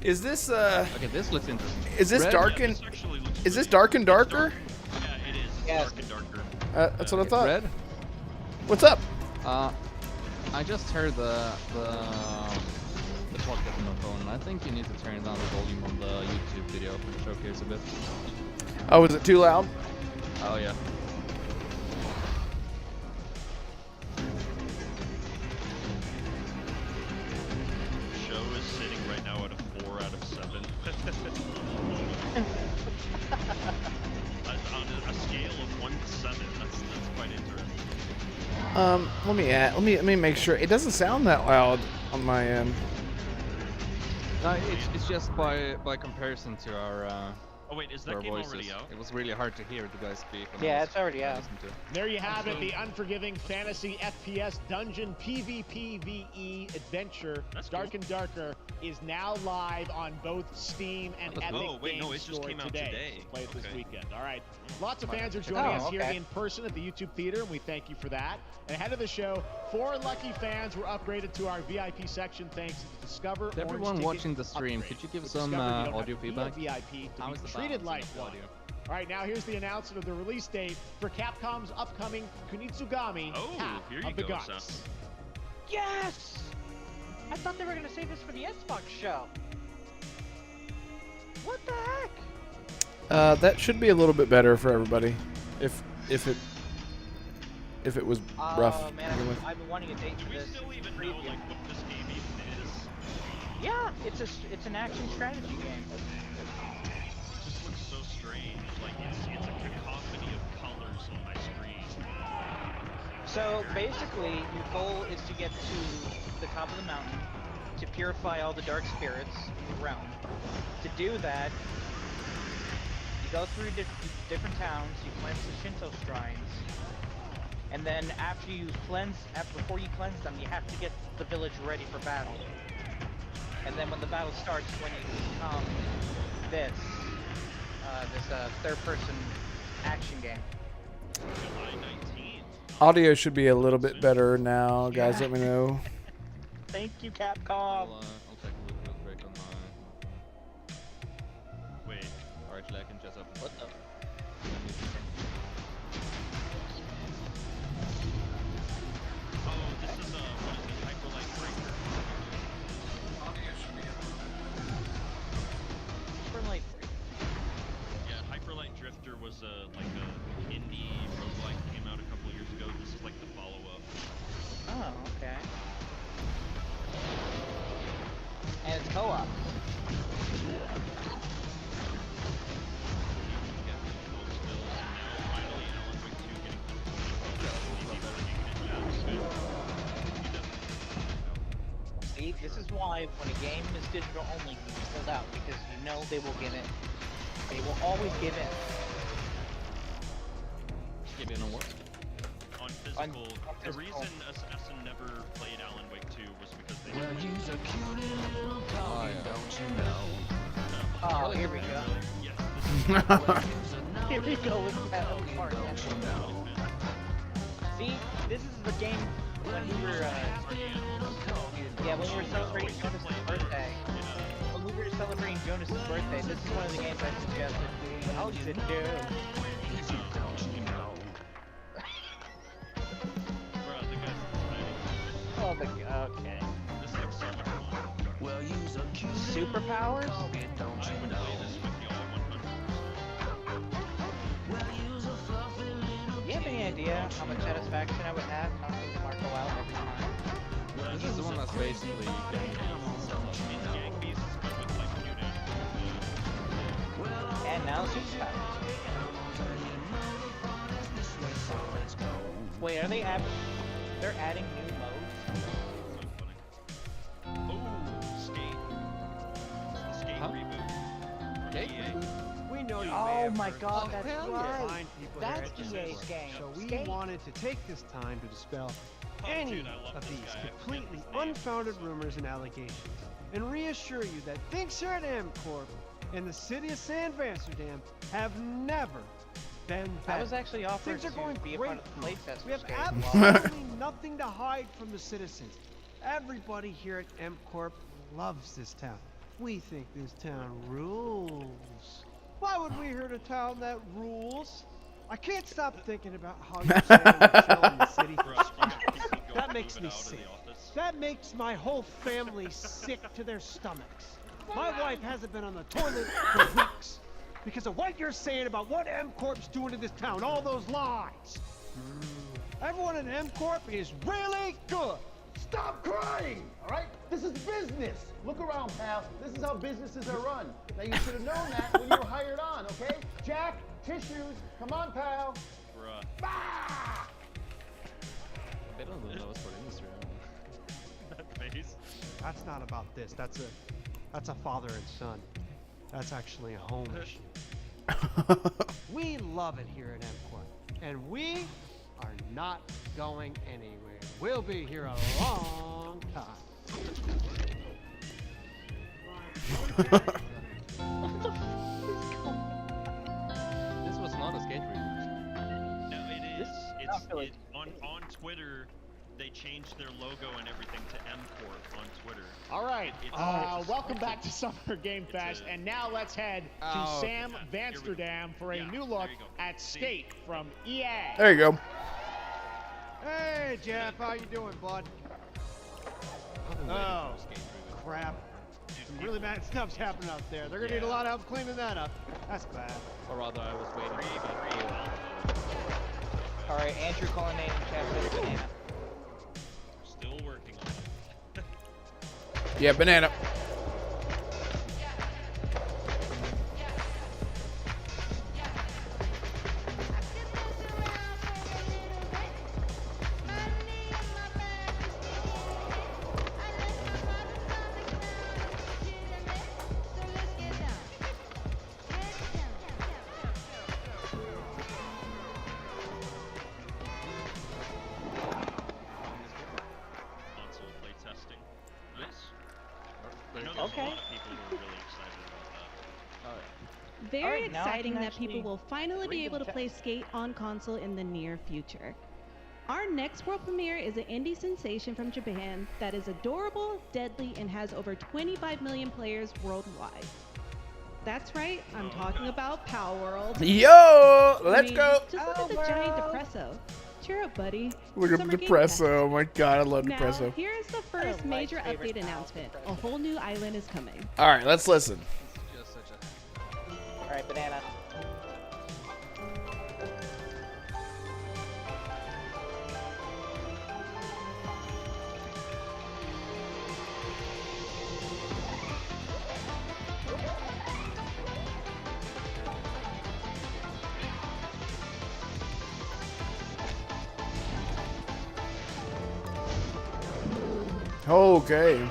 Is this Okay, this looks interesting. Is this Red? dark Yeah, and this actually looks is this pretty- dark and darker? Yeah, it is. It's Yes. dark and darker. That's what I thought. Red? What's up? I just heard the podcast on my phone, and I think you need to turn down the volume on the YouTube video for the showcase a bit. Oh, is it too loud? Oh yeah. The show is sitting right now at a 4 out of 7. On a scale of 1 to 7, that's quite interesting. Let me make sure. It doesn't sound that loud on my end. No, it's just by comparison to our Oh wait, is to our that game voices. already out? It was really hard to hear the guys speak. when I Yeah, was it's already out. listening to it. There you have it, the unforgiving fantasy FPS dungeon PvPvE adventure, That's Dark cool. and Darker, is now live on both Steam and Epic Oh, wait, no, Games it just Store came out today. today. So play it this Okay. weekend. All right. Lots of fans are joining us here okay. in person at the YouTube Theater, and we thank you for that. And ahead of the show, 4 lucky fans were upgraded to our VIP section thanks to the Discover To everyone Orange watching Ticket the stream, upgrade. could you give With some Discover, you don't have audio to be a feedback? VIP to How be is the treated balance like of the one. audio? All right, now here's the announcement of the release date for Capcom's upcoming Kunitsugami Oh, Path here you of the go, Gods. Seth. Yes! I thought they were gonna save this for the Xbox show. What the heck? That should be a little bit better for everybody, if it was rough. Oh man, I've been wanting a date for this. Do we still even know like what this game even is? Yeah, it's an action strategy game. It just looks so strange. Like it's a cacophony of colors on my screen. So basically, your goal is to get to the top of the mountain to purify all the dark spirits in the realm. To do that, you go through different towns, you cleanse the Shinto shrines, and then before you cleanse them, you have to get the village ready for battle. And then when the battle starts, when you become this third-person action game. July 19th. Audio should be a little bit better now, guys. Let me know. Thank you, Capcom. I'll take a look real quick on my. Wait. Actually, I can just open. What the? Oh, this is what is it? Hyperlight Breaker. Hyperlight Breaker. Yeah, Hyperlight Drifter was like a indie roguelike that came out a couple years ago. This is like the follow-up. Oh, okay. And it's co-op. See, this is why when a game is digital only, you hold out, because you know they will give in. They will always give in. Give in on what? On physical. The reason Assassin never played Alan Wake 2 was because they didn't Oh, here we go. Yes. Here we go with that part. See, this is the game when we were, when we were celebrating Jonas' birthday. When we were celebrating Jonas' birthday, this is one of the games I suggested. I'll sit down. Oh, okay. This looks so much fun. Superpowers? I would play this with y'all 100%. You have any idea how much satisfaction I would have knocking Damarco out every time? This is the one that's basically Gang Beasts is good with like cute animals. And now superpowers. Wait, are they they're adding new modes? Oh, Skate. It's the Skate reboot. Skate EA. We know you Oh my god, that's right. find people That's here at EA's this game. So we Skate. wanted to take this time to dispel Oh, any dude, I love of this these guy. I forget completely his name. unfounded rumors and allegations, and reassure you that things here at MCorp and the city of San Vansterdam have never been bad. I was actually offered Things are to going be a great. part of the playtest We for have Skate. absolutely nothing to hide from the citizens. Everybody here at MCorp loves this town. We think this town rules. Why would we hurt a town that rules? I can't stop thinking about how you say we're chilling in the city for scraps. That makes me sick. That makes my whole family sick to their stomachs. My wife hasn't been on the toilet for weeks because of what you're saying about what MCorp's doing to this town, all those lies. Everyone in MCorp is really good. Stop crying, all right? This is business. Look around, pal. This is how businesses are run. Now, you should have known that when you were hired on, okay? Jack, tissues. Come on, pal. Bruh. Ah! They don't know us for the industry. That face. That's not about this. That's a father and son. That's actually a home issue. We love it here at MCorp, and we are not going anywhere. We'll be here a long time. This was not a Skate reboot. No, it is. It's on Twitter. They changed their logo and everything to MCorp on Twitter. All right. It's Welcome back to Summer Game Fest, and now let's head to Sam Vansterdam for a new look at Skate from EA. There you go. Hey, Jeff, how you doing, bud? Oh, crap. Some really bad stuff's happening out there. They're gonna need a lot of help cleaning that up. That's bad. Or rather, I was waiting for that. Alright, Andrew calling name in chat says banana. Still working on it. Yeah, banana. Console playtesting. Nice. Okay. Very Alright, now I exciting can that people actually will finally be read able the to play Skate on console in the near future. Our next world premiere is an indie sensation from Japan that is adorable, deadly, and has over 25 million players worldwide. That's right, I'm talking about Power World. Yo, let's go. Just look at the giant Depresso. Cheer up, buddy. Look at Summer Game Depresso. Oh my god, I love Now, Depresso. here's the first major update announcement. A whole new island is coming. All right, let's listen. Alright, banana. Okay.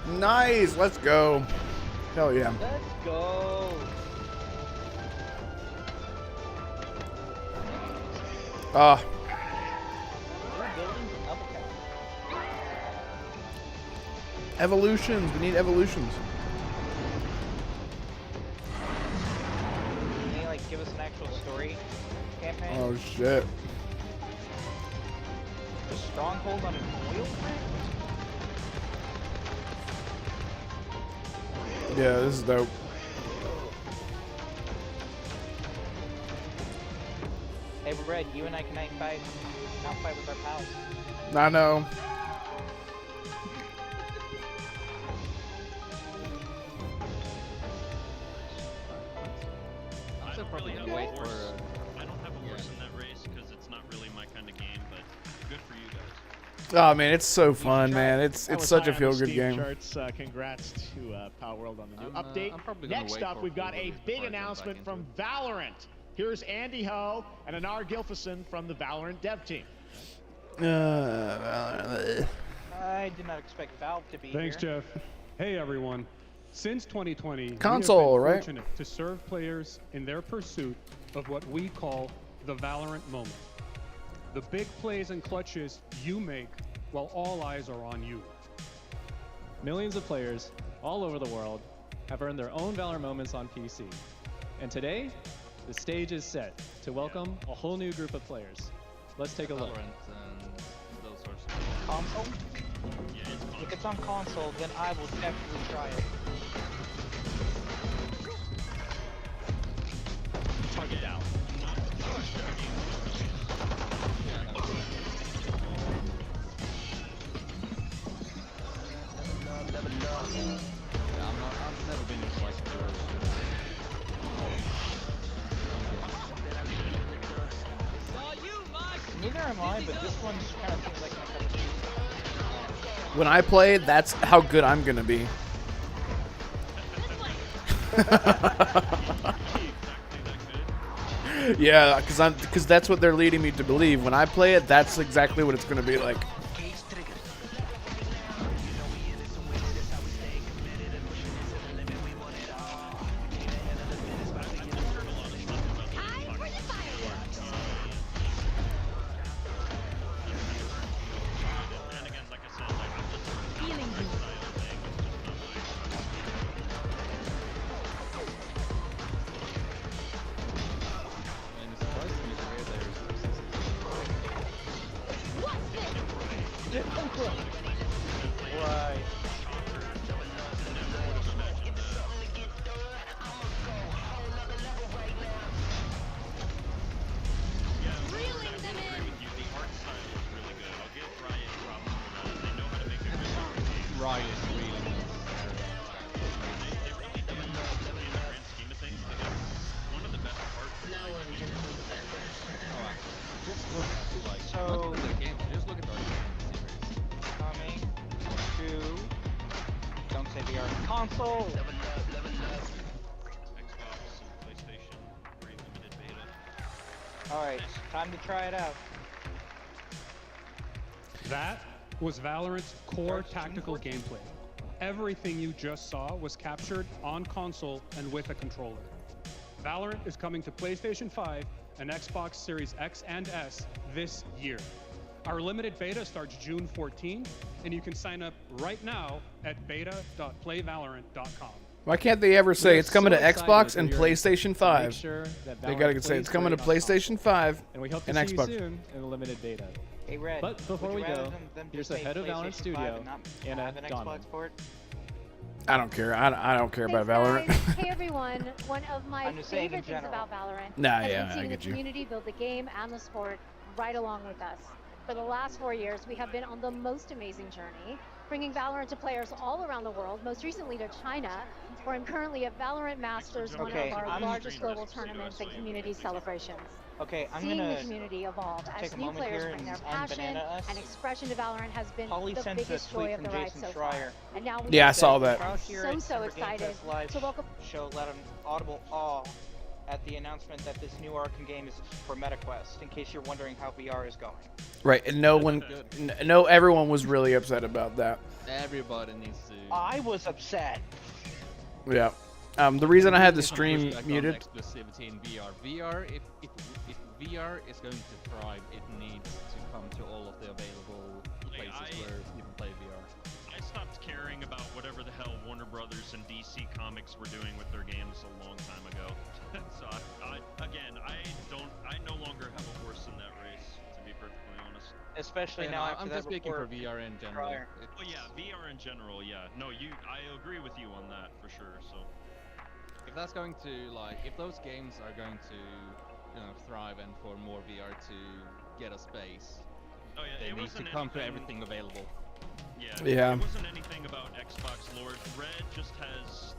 Nice, let's go. Hell yeah. Let's go. Ah, We're building another castle. evolutions. We need evolutions. Can you like give us an actual story campaign? Oh shit. The stronghold on an oil plant? Yeah, this is dope. Hey, Red, you and I can now fight with our pals. I know. I don't probably really gonna wait have a for, horse. I don't have a horse in that race because it's not really my kind of game, but good for you guys. Oh man, it's so fun, man. It's That was such high a on the feel-good Steam game. Charts. Congrats to Power World on the new I'm update. probably gonna Next wait up, for we've got full a release big before I jump back announcement into from Valorant. Here's Andy Ho and Anar Gilfison from the Valorant dev team. I did not expect Valve to be Thanks, here. Jeff. Hey, everyone. Since 2020, Console, we have been right? fortunate to serve players in their pursuit of what we call the Valorant moment. The big plays and clutches you make while all eyes are on you. Millions of players all over the world have earned their own Valorant moments on PC. And today, the stage is set to welcome a whole new group of players. Let's take a look. Those sorts Console? If it's on console, then I will definitely try it. Target down. I've never been into like Neither am I, but this one just kind of seems like my cup of tea. When I play, that's how good I'm gonna be. Yeah, because that's what they're leading me to believe. When I play it, that's exactly what it's gonna be like. Right. Like, So- not look at the game, just look at the series. Coming to... Don't say VR. Console! Xbox and PlayStation free limited beta. Alright, time to try it out. That was Valorant's core tactical gameplay. Everything you just saw was captured on console and with a controller. Valorant is coming to PlayStation 5 and Xbox Series X and S this year. Our limited beta starts June 14, and you can sign up right now at beta.playvalorant.com. Why can't they ever say We're it's coming so to excited Xbox for and your- PlayStation to make 5? sure that They Valorant gotta say plays it's coming to great on PlayStation 5 And we hope to and see Xbox. you soon in the limited beta. Hey, Red. But before would we you rather go, them here's just the say head of Valorant PlayStation 5 Studio, and not Anna have an Donovan. Xbox for it? I don't care. I don't care about Valorant. Hey everyone, one of my I'm just saying in favorite things general. about Valorant Nah, has yeah, been I seeing the get you. community build the game and the sport right along with us. For the last 4 years, we have been on the most amazing journey, bringing Valorant to players all around the world, most recently to China, where I'm currently at Valorant Masters, one Okay, of our I'm- largest global tournaments and community celebrations. Okay, I'm Seeing gonna the community evolve take as a new moment players here bring their and passion unbanana us. and expression to Valorant has been Holly the sent a biggest tweet joy of from the ride Jason so far. Schreier. And now we Yeah, I get saw to that. I'm Here so at Summer Game excited Fest Live to welcome show let an audible awe at the announcement that this new Arkham game is for MetaQuest, in case you're wondering how VR is going. Right, and no one, no, everyone was really upset about that. Everybody needs to. I was upset. Yeah. The reason I had the Some stream pushback on muted. Exclusivity in VR. If VR is going to thrive, it needs to come to all of the available places where you can play VR. I stopped caring about whatever the hell Warner Brothers and DC Comics were doing with their games a long time ago. So I no longer have a horse in that race, to be perfectly honest. Especially And now I'm after just that speaking for report VR in general. Schreier. Well, yeah, VR in general, yeah. No, I agree with you on that for sure. So If that's going to if those games are going to, thrive and for more VR to get a space, Oh, yeah, they it need to wasn't come to anything- everything available. Yeah. It wasn't anything about Xbox Lord. Red just has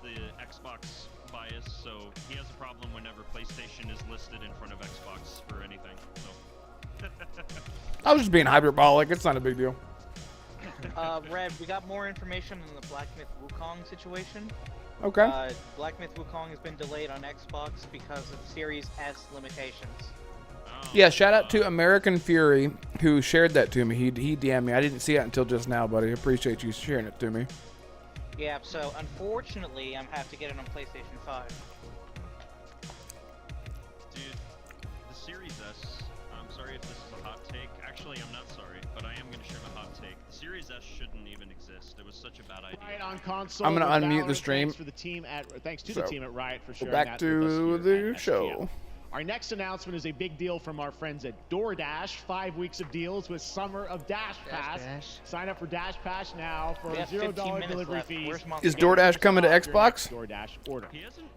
the Xbox bias, so he has a problem whenever PlayStation is listed in front of Xbox for anything. So. I was just being hyperbolic. It's not a big deal. Red, we got more information on the Black Myth Wukong situation. Okay. Black Myth Wukong has been delayed on Xbox because of Series S limitations. Yeah, shout out to American Fury who shared that to me. He DM'd me. I didn't see it until just now, buddy. I appreciate you sharing it to me. Yeah, so unfortunately, I'm have to get it on PlayStation 5. Dude, the Series S, I'm sorry if this is a hot take. Actually, I'm not sorry, but I am going to share my hot take. The Series S shouldn't even exist. It was such a bad idea. Right on console. I'm gonna with unmute the Valorant. stream. Thanks to So, the team at Riot for go sharing back that to with us here the at SGM. show. Our next announcement is a big deal from our friends at DoorDash. 5 weeks of deals with Summer of Dash Pass. Sign up for Dash Pass now for We a have 15 $0 minutes delivery left. fees. Where's Monster Is Game? DoorDash coming to Off your next Xbox? DoorDash order.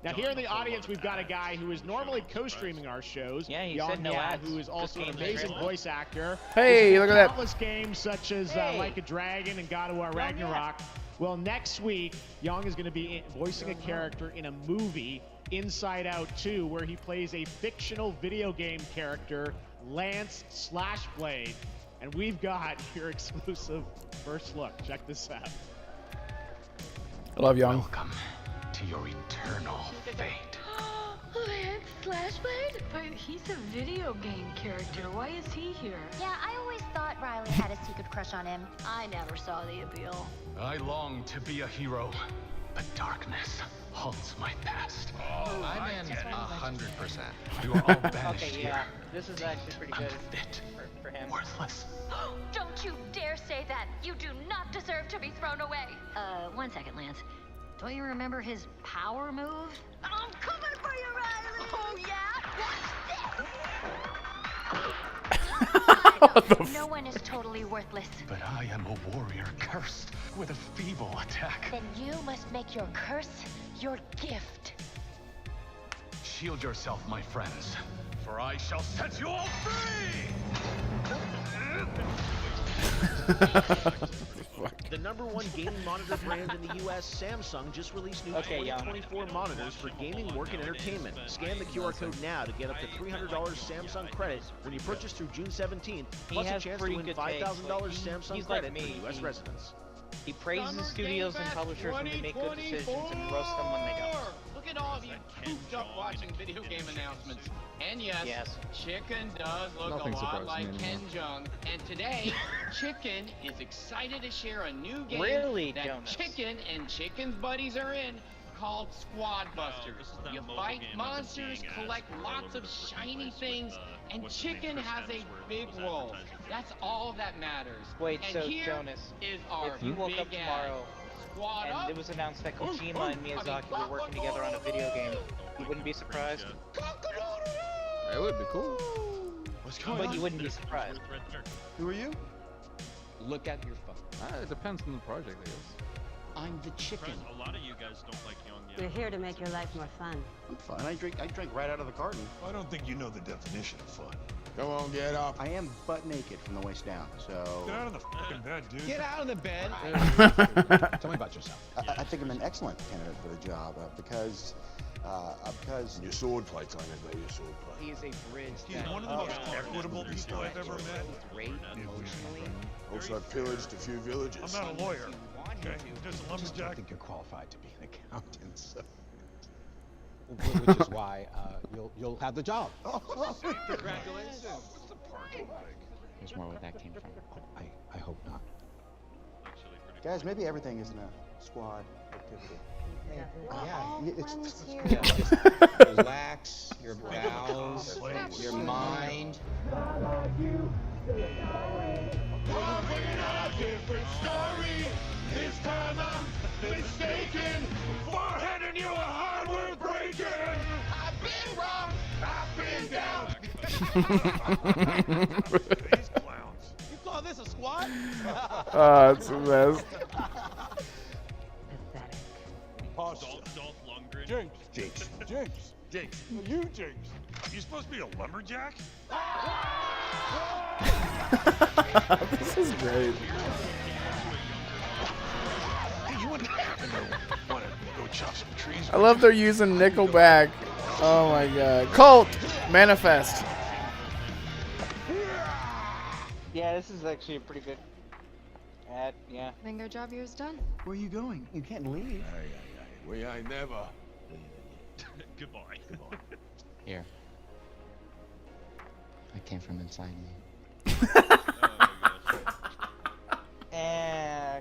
Now here in the audience, we've got a guy who is normally co-streaming our shows. Yeah, he Jan said no Yad, ads. who is also an Just amazing games. voice actor. Hey, He's look done at that. Countless games such as Like a Dragon and God of War Ragnarok. Well, next week, Young is going to be voicing a character in a movie, Inside Out 2, where he plays a fictional video game character, Lance Slashblade. And we've got your exclusive first look. Check this out. I love Young. Welcome to your eternal fate. Lance Slashblade? But he's a video game character. Why is he here? Yeah, I always thought Riley had a secret crush on him. I never saw the appeal. I long to be a hero, but darkness haunts my past. I'm in 100%. You are all banished Okay, here. yeah, this is actually pretty good for him. Worthless. Don't you dare say that! You do not deserve to be thrown away! 1 second, Lance. Don't you remember his power move? I'm coming for you, Riley! Oh, yeah? No one is totally worthless. But I am a warrior cursed with a feeble attack. Then you must make your curse your gift. Shield yourself, my friends, for I shall set you all free! The #1 gaming monitor brand in the US, Samsung, just released new 2024 monitors for gaming, work, and entertainment. Scan the QR code now to get up to $300 Samsung credit when you purchase through June 17th, plus a chance to win $5,000 Samsung credit for US residents. He praises studios and publishers when they make good decisions and roasts them when they don't. Look at all of you cooped up watching video game announcements. And yes, Chicken does look a lot like Ken Jeong. And today, Chicken is excited to share a new game that Jonas? Chicken and Chicken's buddies are in called Squad Busters. You fight monsters, collect lots of shiny things, and Chicken has a big role. That's all that matters. Wait, and so here Jonas, is our if you woke up big tomorrow and it was announced that Kojima and Miyazaki were working together on a video game, you wouldn't be surprised? It would be cool. What's But you wouldn't be surprised. Who are you? Look at your phone. It depends on the project, I guess. I'm the Chicken. A lot of you guys don't like young We're here to make your life more fun. I'm fine. I drink right out of the carton. I don't think you know the definition of fun. Come on, get up. I am butt naked from the waist down, so... Get out of the fucking bed, dude. Get out of the bed. Tell me about yourself. I think I'm an excellent candidate for the job because... Your sword plate, I know your sword plate. He is a bridge. He's one of the most equitable people I've ever met. Also, I pillaged a few villages. I'm not a lawyer. Okay, just a lumberjack. I think you're qualified to be an accountant, so... Which is why you'll have the job. Congratulations. What's the parking like? There's more where that came from. I hope not. Guys, maybe everything isn't a squad activity. Friends here. Just relax your bowels, your mind. I'm bringing out a different story. This time I'm mistaken. Foreheading you a hardware breaking. I've been wrong. I've been down. These clowns. You call this a squad? It's the best. Dolph Lundgren. Jinx. You, Jinx. You supposed to be a lumberjack? This is great. Hey, you wouldn't happen to want to go chop some trees? I love they're using Nickelback. Oh my god. Cult! Manifest. Yeah, this is actually a pretty good ad, yeah. I think our job here is done. Where are you going? You can't leave. We ain't never. Goodbye. Here. I came from inside me.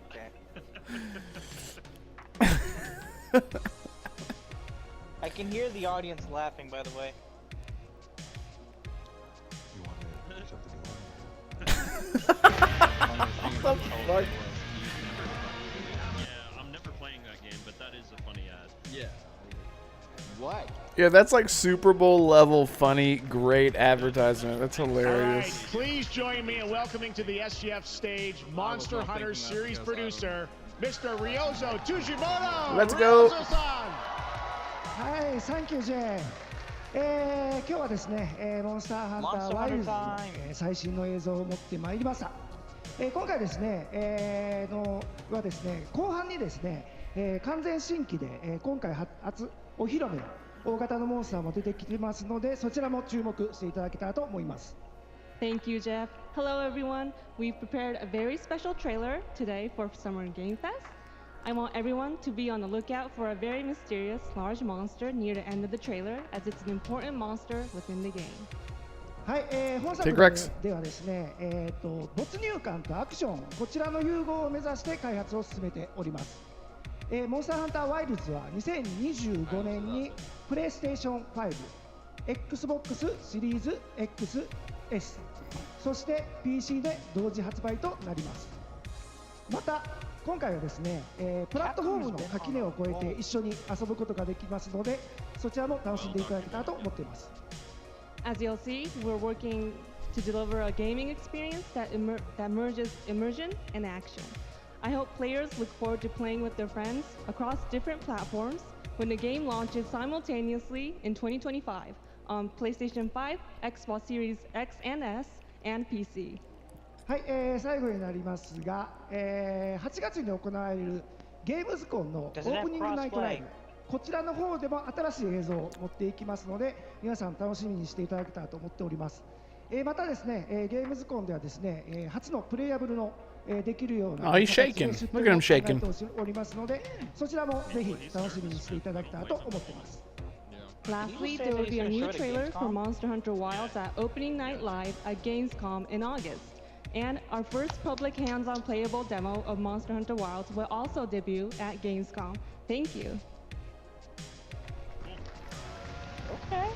Okay. I can hear the audience laughing, by the way. You want me to shut the door? Fuck. Yeah, I'm never playing that game, but that is a funny ad. Yeah. What? Yeah, that's like Super Bowl level funny, great advertisement. That's hilarious. All right, please join me in welcoming to the SGF stage Monster Hunter series producer, Mr. Ryozo Tujimoto. Let's go. Ryozo-san. はい、サンキュージェイ。今日はですね、モンスターハンターワイルズの、最新の映像を持ってまいりました。今回ですね、はですね、後半にですね、完全新規で、今回初お披露目の大型のモンスターも出てきてますので、そちらも注目していただけたらと思います。Thank you, Jeff. Hello, everyone. We've prepared a very special trailer today for Summer Game Fest. I want everyone to be on the lookout for a very mysterious large monster near the end of the trailer, as it's an important monster within the game. はい、本作ではですね、没入感とアクション、こちらの融合を目指して開発を進めております。モンスターハンターワイルズは2025年にプレイステーション5、Xbox シリーズ XS、そして PC で同時発売となります。また今回はですね、プラットフォームの垣根を越えて一緒に遊ぶことができますので、そちらも楽しんでいただけたらと思っています。As you'll see, we're working to deliver a gaming experience that merges immersion and action. I hope players look forward to playing with their friends across different platforms when the game launches simultaneously in 2025 on PlayStation 5, Xbox Series X and S, and PC. はい、最後になりますが、8月に行われるゲームズコンのオープニングナイトライブ、こちらの方でも新しい映像を持っていきますので、皆さん楽しみにしていただけたらと思っております。またですね、ゲームズコンではですね、初のプレイアブルのできるような Oh, he's shaking. Look at him shaking. おりますので、そちらもぜひ楽しみにしていただけたらと思っています。Lastly, there will be a new trailer for Monster Hunter Wilds at Opening Night Live at Gamescom in August. And our first public hands-on playable demo of Monster Hunter Wilds will also debut at Gamescom. Thank you. Okay.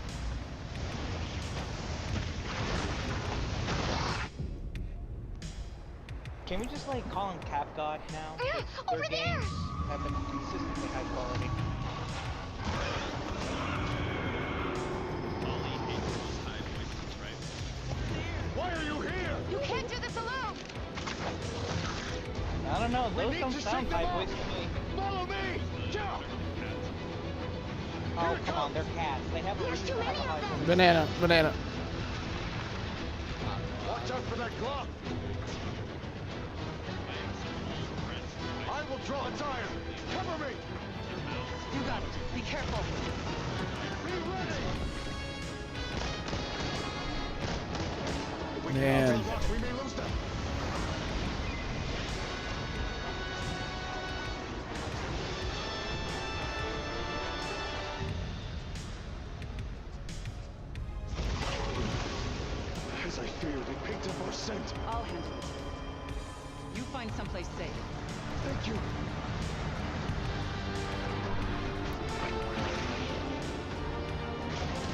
Can we just like call him Cap God now? Their games have been consistently high quality. Why are you here? You can't do this alone! I don't know, those don't sound high voice to me. Follow me! Jump! Oh, come on, they're cats. They have a reason to have a high voice. Banana, banana. Watch out for that glove! I will draw a tire! Cover me! You got it. Be careful. Be ready! Man. We may lose them. As I feared, it picked up our scent. I'll handle it. You find someplace safe. Thank you.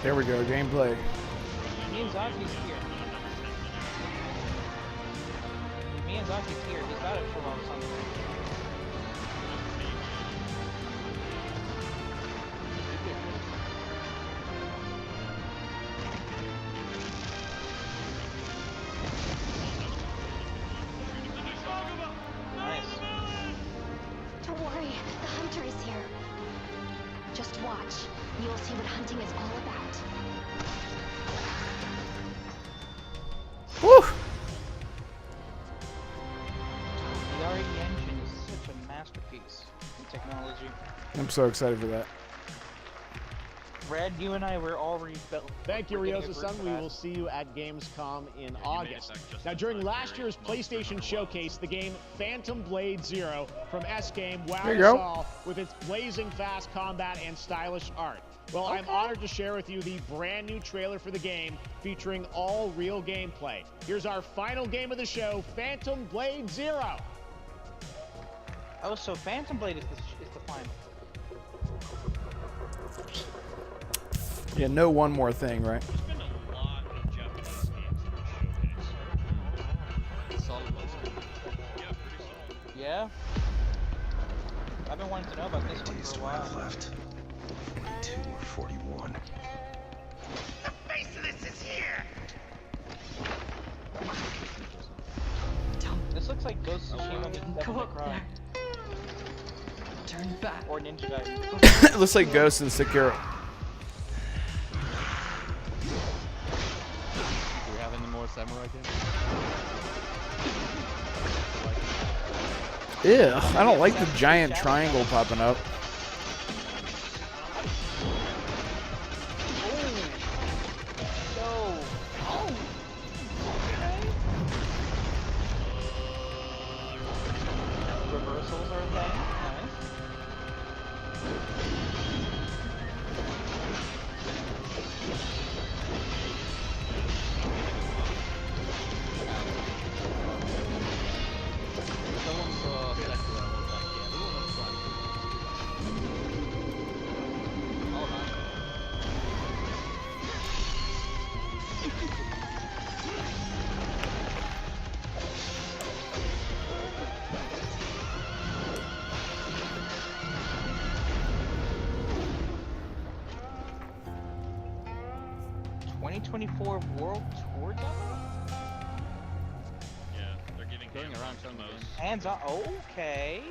There we go, gameplay. Miyazaki's here. Miyazaki's here. He's got to show off something. Nice. Don't worry, the hunter is here. Just watch. You will see what hunting is all about. Woo! The RE engine is such a masterpiece in technology. I'm so excited for that. Red, you and I were already built. Thank you, Ryosa-san. We will see you at Gamescom in August. Now, during last year's PlayStation Showcase, the game Phantom Blade Zero from S-Game wowed us all with its blazing fast combat and stylish art. Well, I'm honored to share with you the brand new trailer for the game featuring all real gameplay. Here's our final game of the show, Phantom Blade Zero. Oh, so Phantom Blade is the final. Yeah, no one more thing, right? There's been a lot of Japanese games for the showcase. Solid ones. Yeah, pretty solid. Yeah. I've been wanting to know about this one for a while. Left. 22 or 41. The face of this is here! This looks like Ghost of Tsushima meets Devil May Cry. Turn back. Or Ninja Gaiden. It looks like Ghost and Sekiro. Do we have any more samurai games? Ew, I don't like the giant triangle popping up. Reversals are a thing. Nice. World Tour demo? Yeah, they're giving Going around the most hands on. Okay.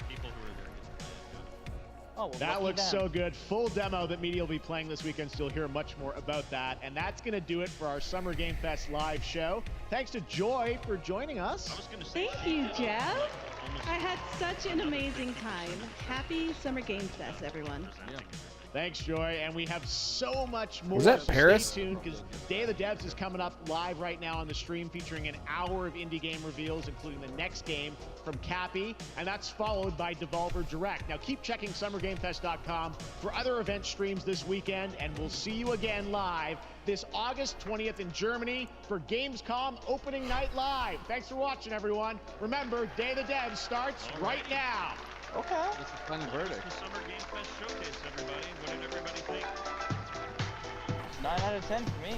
people who are there. Oh, well, that lucky looks them. so good. Full demo that media will be playing this weekend, so you'll hear much more about that. And that's going to do it for our Summer Game Fest live show. Thanks to Joy for joining us. Thank you, Jeff. I had such an amazing time. Happy Summer Game Fest, everyone. Thanks, Joy. And we have so much more. Was that so Paris? Stay tuned, because Day of the Devs is coming up live right now on the stream, featuring an hour of indie game reveals, including the next game from Cappy, and that's followed by Devolver Direct. Now keep checking SummerGameFest.com for other event streams this weekend, and we'll see you again live this August 20th in Germany for Gamescom Opening Night Live. Thanks for watching, everyone. Remember, Day of the Devs starts right now. Okay. That's a fun verdict. The Summer Game Fest showcase, everybody. What did everybody think? 9 out of 10 for me.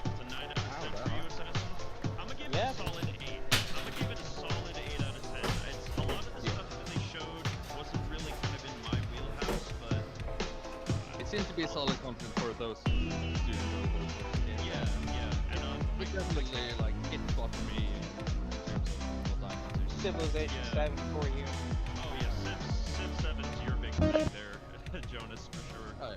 It's a 9 out of 10 for you, Assassin. I'm gonna give it a solid 8. I'm gonna give it a solid 8 out of 10. It's a lot of the stuff that they showed wasn't really kind of in my wheelhouse, but It seems to be a solid content for those who do know those sorts of games. yeah. And But definitely like hit spot for me in terms of what I'm into. Civilization 7 for you. Oh yeah, Civ 7's your big thing there, Jonas, for sure. Oh yeah.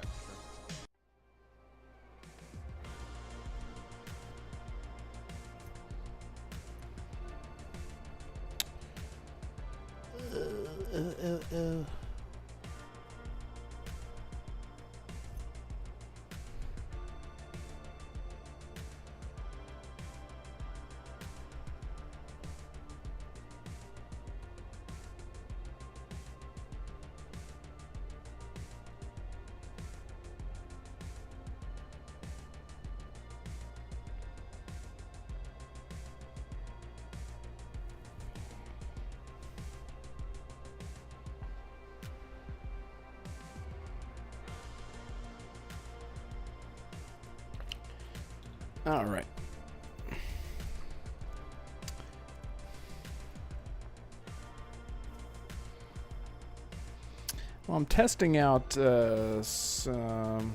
All right. Well, I'm testing out some.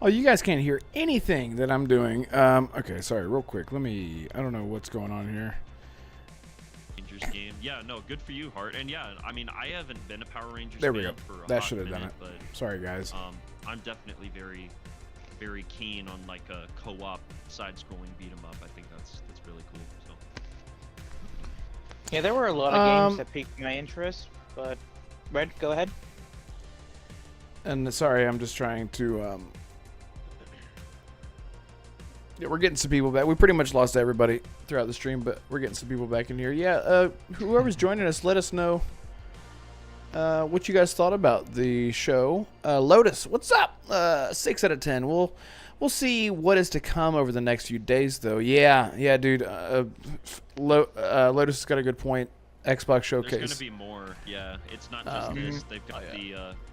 Oh, you guys can't hear anything that I'm doing. Okay, sorry, real quick. I don't know what's going on here. Rangers game. Yeah, no, good for you, Hart. And yeah, I mean, I haven't been a Power Rangers There we fan go. for a That hot should have done minute, it. But, Sorry, guys. I'm definitely very, very keen on like a co-op side-scrolling beat 'em up. I think that's really cool. So. Yeah, there were a lot of games that piqued my interest, but Red, go ahead. And sorry, I'm just trying to. Yeah, we're getting some people back. We pretty much lost everybody throughout the stream, but we're getting some people back in here. Yeah, whoever's joining us, let us know what you guys thought about the show. Lotus, what's up? 6 out of 10. We'll see what is to come over the next few days, though. Yeah, dude. Lotus has got a good point. Xbox Showcase. There's gonna be more. Yeah, it's not just this. They've got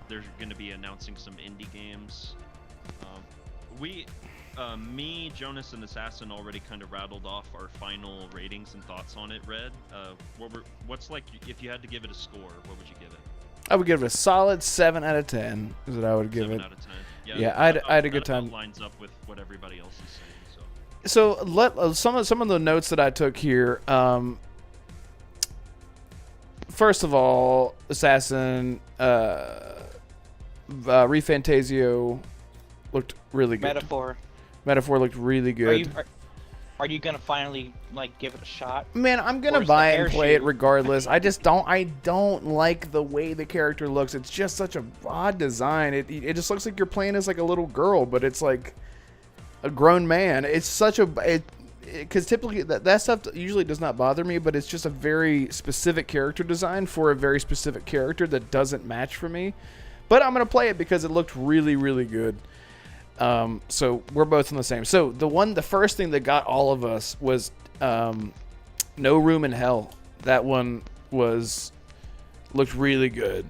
they're gonna be announcing some indie games. Me, Jonas, and Assassin already kind of rattled off our final ratings and thoughts on it. Red, what's like if you had to give it a score? What would you give it? I would give it a solid 7 out of 10. Is what I would give 7 it. out of 10. Yeah, I had a good time. That lines up with what everybody else is saying. So let some of the notes that I took here. First of all, Assassin, Refantasio looked really good. Metaphor looked really good. Are you gonna finally like give it a shot? Man, I'm gonna Or is buy the it and play it airshoot- regardless. I don't like the way the character looks. It's just such a odd design. It just looks like you're playing as like a little girl, but it's like a grown man. It's such a because typically that stuff usually does not bother me, but it's just a very specific character design for a very specific character that doesn't match for me. But I'm gonna play it because it looked really, really good. So we're both in the same. So the first thing that got all of us was No Room in Hell. That one looked really good.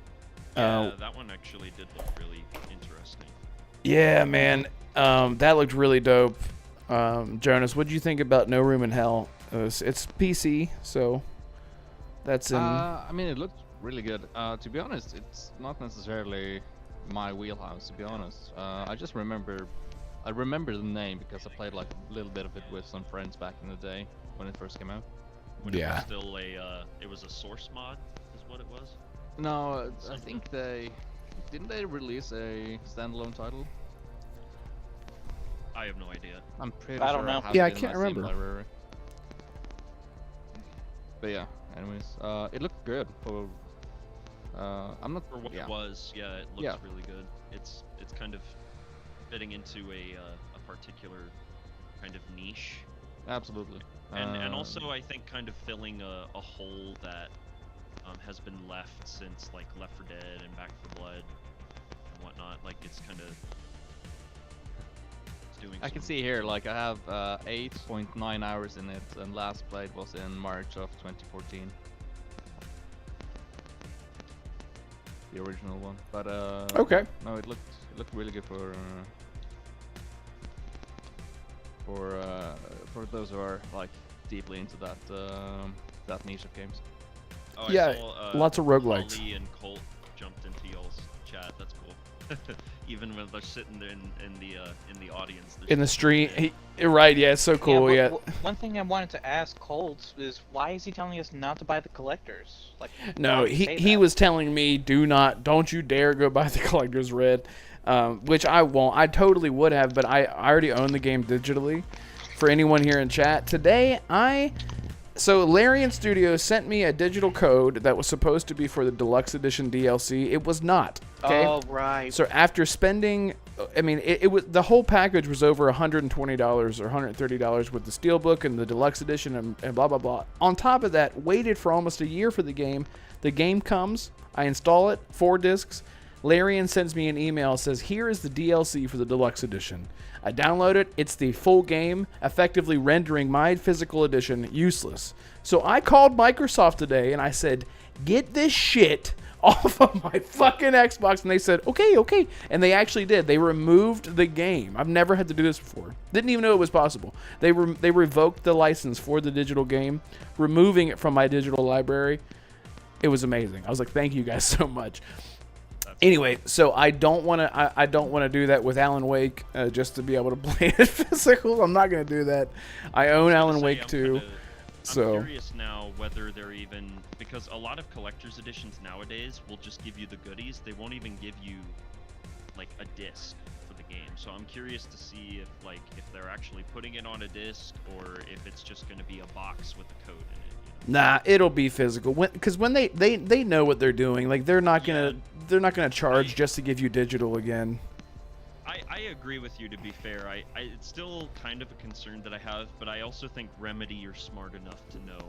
Yeah, that one actually did look really interesting. Yeah, man, that looked really dope. Jonas, what did you think about No Room in Hell? It's PC, so that's in. I mean, it looked really good. To be honest, it's not necessarily my wheelhouse. To be honest, I remember the name because I played like a little bit of it with some friends back in the day when it first came out. When it was still it was a source mod, is what it was. No, I think didn't they release a standalone title? I have no idea. I'm pretty I sure don't know. have Yeah, it I in can't my Steam remember. library. But yeah, anyways, it looked good for. I'm not For what yeah. it was, yeah, it looks really good. It's kind of fitting into a particular kind of niche. Absolutely. And also I think kind of filling a hole that has been left since like Left 4 Dead and Back 4 Blood and whatnot. Like it's kind of doing. I can see here, like I have 8.9 hours in it, and last played was in March of 2014. The original one, but Okay. No, it looked really good for those who are like deeply into that niche of games. Oh, Yeah, I saw, lots of roguelikes. Ollie and Colt jumped into y'all's chat. That's cool. Even when they're sitting there in the audience. In the stream, right? Yeah, it's so cool. but Yeah. One thing I wanted to ask Colt is why is he telling us not to buy the collectors? Like, No, why would say he that? was telling me, don't you dare go buy the Collector's Red, which I won't. I totally would have, but I already own the game digitally. For anyone here in chat today, so Larian Studios sent me a digital code that was supposed to be for the deluxe edition DLC. It was not. Okay. Oh right. So after spending, I mean, it was the whole package was over $120 or $130 with the steelbook and the deluxe edition and blah blah blah. On top of that, waited for almost a year for the game. The game comes, I install it, 4 discs. Larian sends me an email, says, here is the DLC for the deluxe edition. I download it, it's the full game, effectively rendering my physical edition useless. So I called Microsoft today and I said, get this shit off of my fucking Xbox. And they said, okay. And they actually did. They removed the game. I've never had to do this before. Didn't even know it was possible. They revoked the license for the digital game, removing it from my digital library. It was amazing. I was like, thank you guys so much. Anyway, so I don't want to do that with Alan Wake just to be able to play it physical. I'm not going to do that. I own Alan Wake too. So I'm curious now whether they're even, because a lot of collector's editions nowadays will just give you the goodies. They won't even give you like a disc for the game. So I'm curious to see if they're actually putting it on a disc or if it's just going to be a box with a code in it. Nah, it'll be physical. Because when they know what they're doing, like they're not gonna charge just to give you digital again. I agree with you. To be fair, it's still kind of a concern that I have, but I also think Remedy are smart enough to know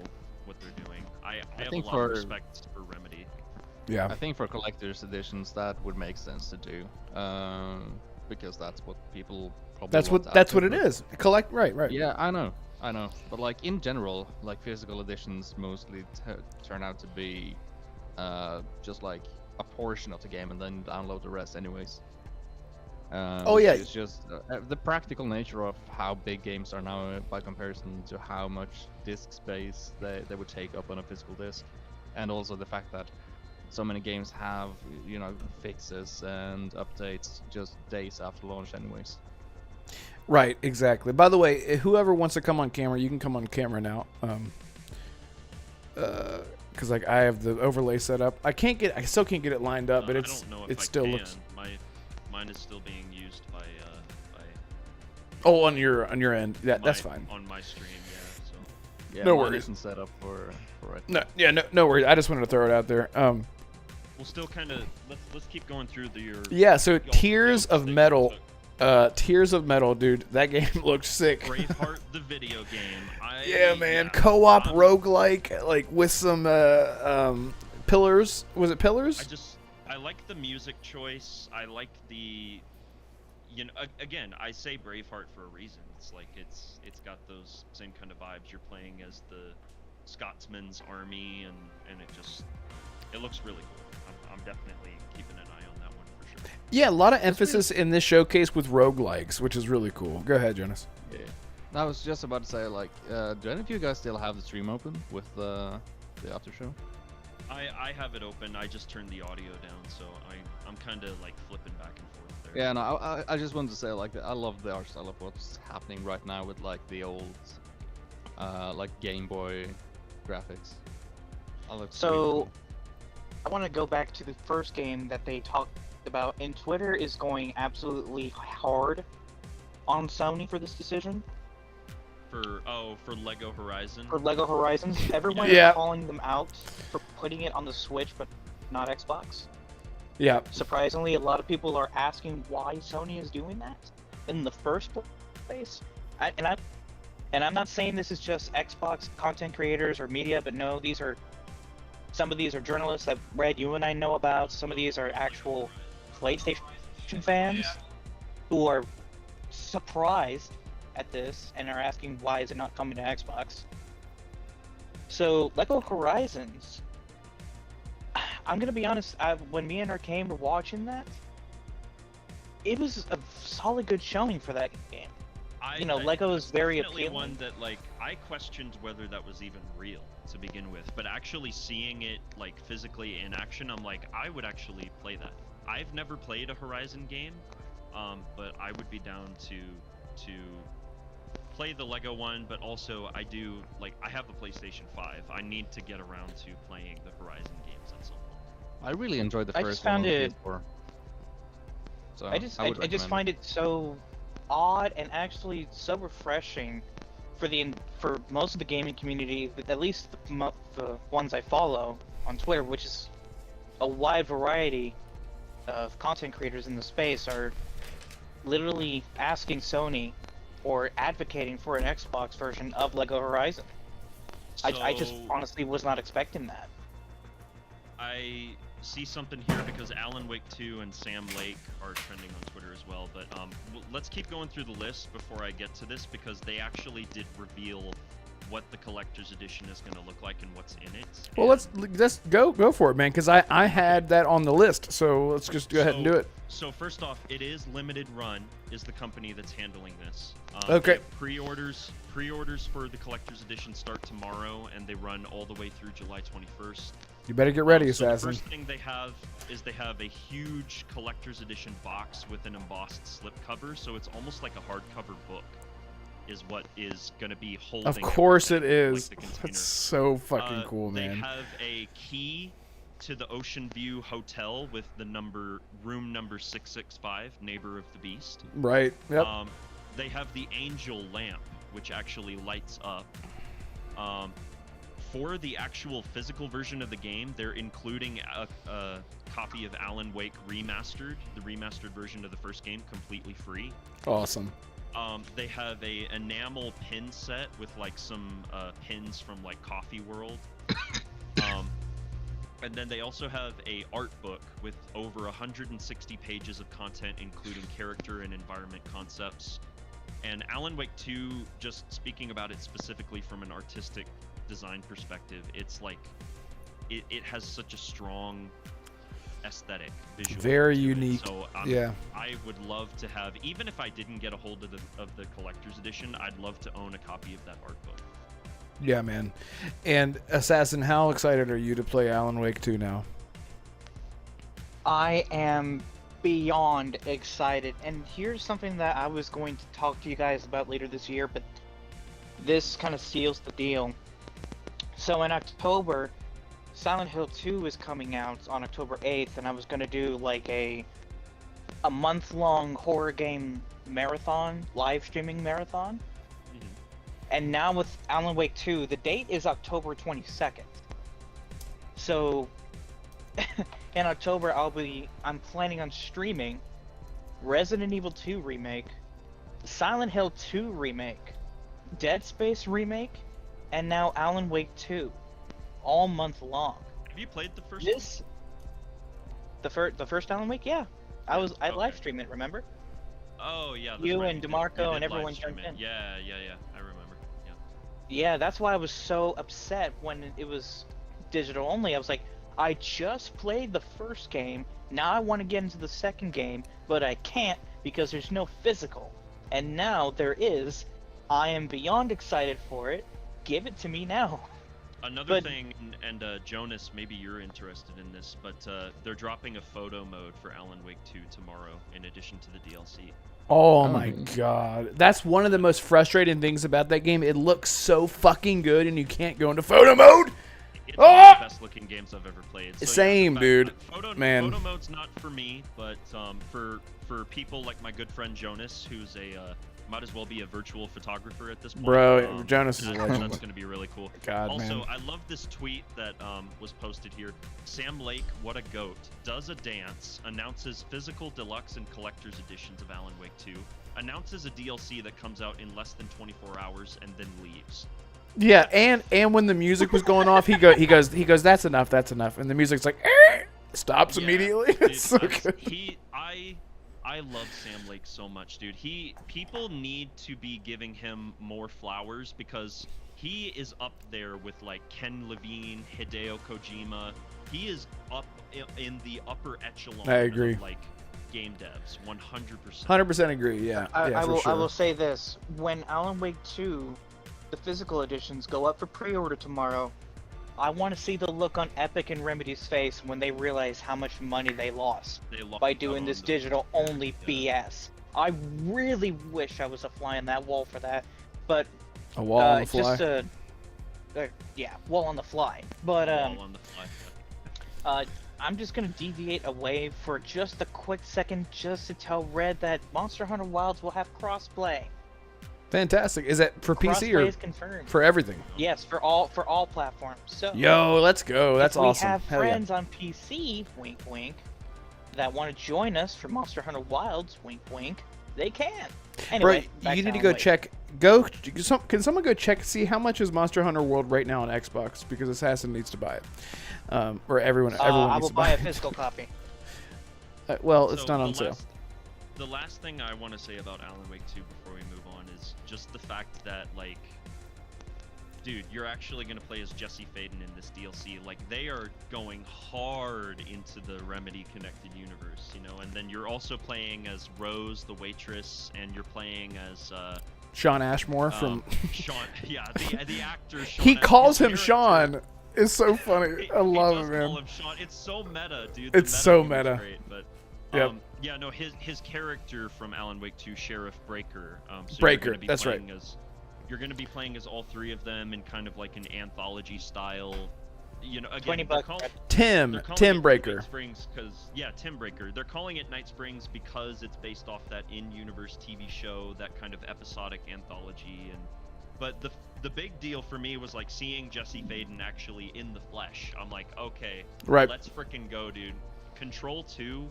what they're doing. I have a lot of respect for Remedy. Yeah. I think for collector's editions that would make sense to do, because that's what people probably. That's what it is. Collect, right. Yeah, I know. But like in general, like physical editions mostly turn out to be just like a portion of the game, and then download the rest anyways. Oh yeah. It's just the practical nature of how big games are now by comparison to how much disk space they would take up on a physical disc, and also the fact that so many games have fixes and updates just days after launch anyways. Right, exactly. By the way, whoever wants to come on camera, you can come on camera now. Because like I have the overlay set up. I still can't get it lined up, but it still looks. mine is still being used by Oh, on your end. Yeah, that's fine. On my stream, yeah. So. Yeah, No mine worries. isn't set up for it. No worries. I just wanted to throw it out there. We'll still kind of let's keep going through your. Yeah. So Tears of Metal, dude. That game looked sick. Braveheart, the video game. Yeah, man. Co-op roguelike, like with some pillars. Was it pillars? I like the music choice. I like the. Again, I say Braveheart for a reason. It's like it's got those same kind of vibes. You're playing as the Scotsman's army, and it looks really cool. I'm definitely keeping an eye on that one for sure. Yeah, a lot of emphasis in this showcase with roguelikes, which is really cool. Go ahead, Jonas. Yeah. I was just about to say, like, do any of you guys still have the stream open with the after show? I have it open. I just turned the audio down, so I'm kind of like flipping back and forth there. Yeah, no, I just wanted to say, like, I love the art style of what's happening right now with like the old, like Game Boy graphics. So, I want to go back to the first game that they talked about, and Twitter is going absolutely hard on Sony for this decision. For Lego Horizon. For Lego Horizons, everyone Yeah. is calling them out for putting it on the Switch, but not Xbox. Yeah. Surprisingly, a lot of people are asking why Sony is doing that in the first place. And I'm not saying this is just Xbox content creators or media, but no, some of these are journalists that Red, you and I know about. Some of these are actual PlayStation fans who are surprised at this and are asking why is it not coming to Xbox. So Lego Horizons, I'm gonna be honest, when me and Arcane were watching that, it was a solid good showing for that game. Lego is very definitely appealing. one that like I questioned whether that was even real to begin with, but actually seeing it like physically in action, I'm like, I would actually play that. I've never played a Horizon game, but I would be down to play the Lego one, but also I have a PlayStation 5. I need to get around to playing the Horizon games at some point. I really enjoyed the first I just found one on it. PS4. So I just would recommend find it so odd and actually so refreshing for most of the gaming community, at least the ones I follow on Twitter, which is a wide variety of content creators in the space, are literally asking Sony or advocating for an Xbox version of Lego Horizon. I just honestly was not expecting that. I see something here because Alan Wake 2 and Sam Lake are trending on Twitter as well, but let's keep going through the list before I get to this, because they actually did reveal what the collector's edition is going to look like and what's in it. Well, let's go for it, man, because I had that on the list, so let's just go ahead and do it. So first off, it is Limited Run is the company that's handling this. Okay. Pre-orders for the collector's edition start tomorrow, and they run all the way through July 21st. You better get ready, So the Assassin. first thing they have a huge collector's edition box with an embossed slipcover, so it's almost like a hardcover book, is what is going to be holding. Of course it everything, is. like the container. That's so fucking cool, They man. have a key to the Ocean View Hotel with the room number 665, Neighbor of the Beast. Right. Yep. They have the Angel Lamp, which actually lights up. For the actual physical version of the game, they're including a copy of Alan Wake Remastered, the remastered version of the first game, completely free. Awesome. They have a enamel pin set with like some pins from like Coffee World. And then they also have a art book with over 160 pages of content, including character and environment concepts. And Alan Wake 2, just speaking about it specifically from an artistic design perspective, it's like it has such a strong aesthetic visual. Very to it. unique. So Yeah. I would love to have, even if I didn't get a hold of the collector's edition, I'd love to own a copy of that art book. Yeah, man. And Assassin, how excited are you to play Alan Wake 2 now? I am beyond excited, and here's something that I was going to talk to you guys about later this year, but this kind of seals the deal. So in October, Silent Hill 2 is coming out on October 8th, and I was going to do like a a month-long horror game marathon, live streaming marathon. And now with Alan Wake 2, the date is October 22nd. So in October, I'm planning on streaming Resident Evil 2 remake, Silent Hill 2 remake, Dead Space remake, and now Alan Wake 2, all month long. Have you played the first? The first Alan Wake, yeah. I live streamed it. Remember? Oh yeah. You and Damarco and everyone jumped in. Yeah. I remember. Yeah. Yeah, that's why I was so upset when it was digital only. I was like, I just played the first game. Now I want to get into the second game, but I can't because there's no physical. And now there is. I am beyond excited for it. Give it to me now. Another thing, and Jonas, maybe you're interested in this, but they're dropping a photo mode for Alan Wake 2 tomorrow, in addition to the DLC. Oh my god. That's one of the most frustrating things about that game. It looks so fucking good, and you can't go into photo mode! It's one of the best looking games I've ever played. So Same, dude. Photo mode's not for me, but for people like my good friend Jonas, who's might as well be a virtual photographer at this point. Bro, Jonas is a legend. That's going to be really cool. God, also, man. I love this tweet that was posted here. Sam Lake, what a goat, does a dance, announces physical deluxe and collector's editions of Alan Wake 2, announces a DLC that comes out in less than 24 hours, and then leaves. Yeah, and when the music was going off, he goes, that's enough, and the music's like, stops immediately. Dude, It's so good. I love Sam Lake so much, dude. People need to be giving him more flowers because he is up there with like Ken Levine, Hideo Kojima. He is up in the upper echelon I agree. of like game devs, 100%. 100% agree. Yeah, I for sure. will say this: when Alan Wake 2, the physical editions go up for pre-order tomorrow, I want to see the look on Epic and Remedy's face when they realize how much money they lost by doing this digital-only BS. I really wish I was a fly on that wall for that, but a wall on the fly. Wall on the fly. But wall on the fly. I'm just gonna deviate away for just a quick second, just to tell Red that Monster Hunter Wilds will have crossplay. Fantastic. Is that for PC Crossplay or is confirmed. for everything? Yes, for all platforms. So Yo, let's go. That's if we awesome. have Hell yeah. friends on PC, wink wink, that want to join us for Monster Hunter Wilds, wink wink, they can. Anyway, Bro, you need to go check. Can someone go check see how much is Monster Hunter World right now on Xbox, because Assassin needs to buy it, or everyone I needs will to buy buy a it. physical copy. Well, it's So not on sale. The last thing I want to say about Alan Wake 2 before we move on is just the fact that, like, dude, you're actually going to play as Jesse Faden in this DLC. Like, they are going hard into the Remedy connected universe, you know, and then you're also playing as Rose, the waitress, and you're playing as Sean Ashmore from Sean, yeah, the actor Sean. he calls him Sean. It's so funny. I love it, man. Call him Sean. It's so meta, dude. It's so game is meta. Great, but Yep. yeah, no, his character from Alan Wake 2, Sheriff Breaker. So Breaker, that's right. You're going to be playing as all three of them in kind of like an anthology style. You know, again, $20. Tim Breaker. Night Springs, Tim Breaker. They're calling it Night Springs because it's based off that in-universe TV show, that kind of episodic anthology. But the big deal for me was like seeing Jesse Faden actually in the flesh. I'm like, okay, right. Let's frickin' go, dude. Control 2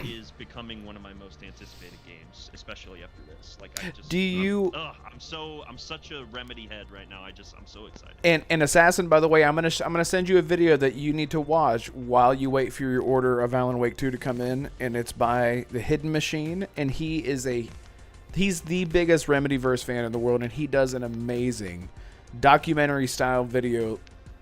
is becoming one of my most anticipated games, especially after this. Like, I just I'm such a Remedy head right now. I'm so excited. And Assassin, by the way, I'm gonna send you a video that you need to watch while you wait for your order of Alan Wake 2 to come in, and it's by The Hidden Machine, and he's the biggest Remedyverse fan in the world, and he does an amazing documentary style video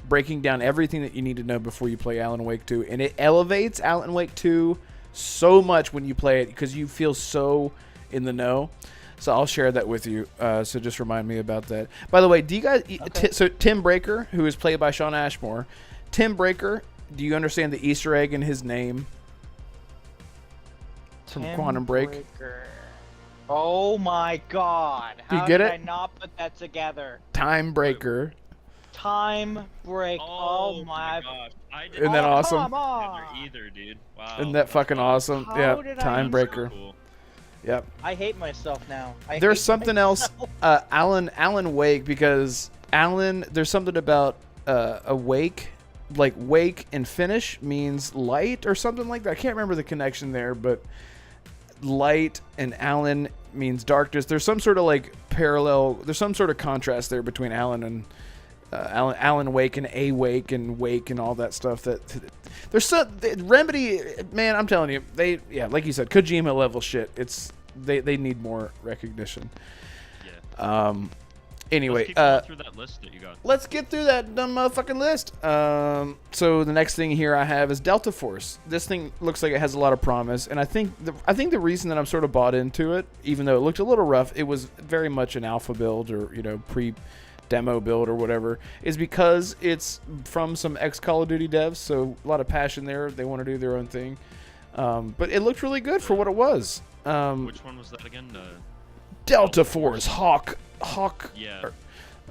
breaking down everything that you need to know before you play Alan Wake 2, and it elevates Alan Wake 2 so much when you play it because you feel so in the know. So I'll share that with you. So just remind me about that. By the way, do you guys? Okay. So Tim Breaker, who is played by Sean Ashmore, Tim Breaker. Do you understand the Easter egg in his name from Quantum Break? Breaker. Oh my God! Do you How get did it? I not put that together? Time Breaker. Time Break. Oh my gosh! Isn't that awesome? Come on. Either, dude. Wow. Isn't that fucking awesome? How did I Time miss breaker. So cool. Yep. I hate myself now. There's something else, Alan Wake, because there's something about awake, like wake and finish means light or something like that. I can't remember the connection there, but light and Alan means darkness. There's some sort of like parallel. There's some sort of contrast there between Alan and Alan Wake and Awake and Wake and all that stuff. That there's Remedy, man. I'm telling you, like you said, Kojima level shit. They need more recognition. Yeah. Anyway, let's keep going through that list that you got. Let's get through that dumb motherfucking list. So the next thing here I have is Delta Force. This thing looks like it has a lot of promise, and I think the reason that I'm sort of bought into it, even though it looked a little rough, it was very much an alpha build or pre-demo build or whatever, is because it's from some ex-Call of Duty devs, so a lot of passion there. They want to do their own thing, but it looked really good for what it was. Which one was that again? Delta Force, Hawk. Yeah.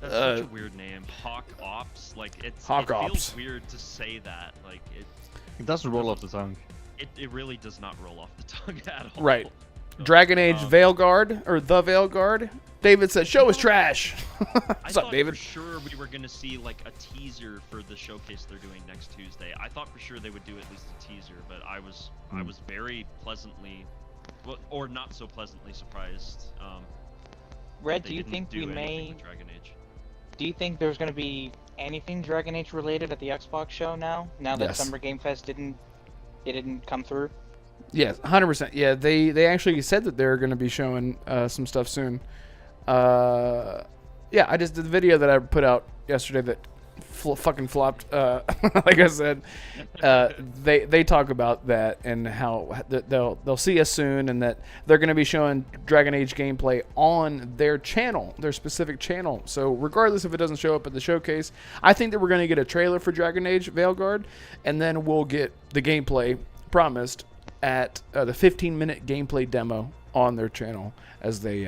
That's such a weird name. Hawk Ops. Like it feels weird to say that. Like it doesn't roll off the tongue. It really does not roll off the tongue at all. Right. So, Dragon Age Veilguard or the Veilguard. David said, "Show is trash." What's up, David? For sure we were gonna see like a teaser for the showcase they're doing next Tuesday. I thought for sure they would do at least a teaser, but I was very pleasantly, or not so pleasantly surprised. Red, do you think we may? Do you think there's going to be anything Dragon Age related at the Xbox show now? Now that Summer Game Fest didn't come through. Yes, 100%. Yeah, they actually said that they're going to be showing some stuff soon. Yeah, I just did the video that I put out yesterday that fucking flopped. Like I said, they talk about that and how they'll see us soon, and that they're going to be showing Dragon Age gameplay on their channel, their specific channel. So regardless if it doesn't show up at the showcase, I think that we're going to get a trailer for Dragon Age Veilguard, and then we'll get the gameplay promised at the 15-minute gameplay demo on their channel as they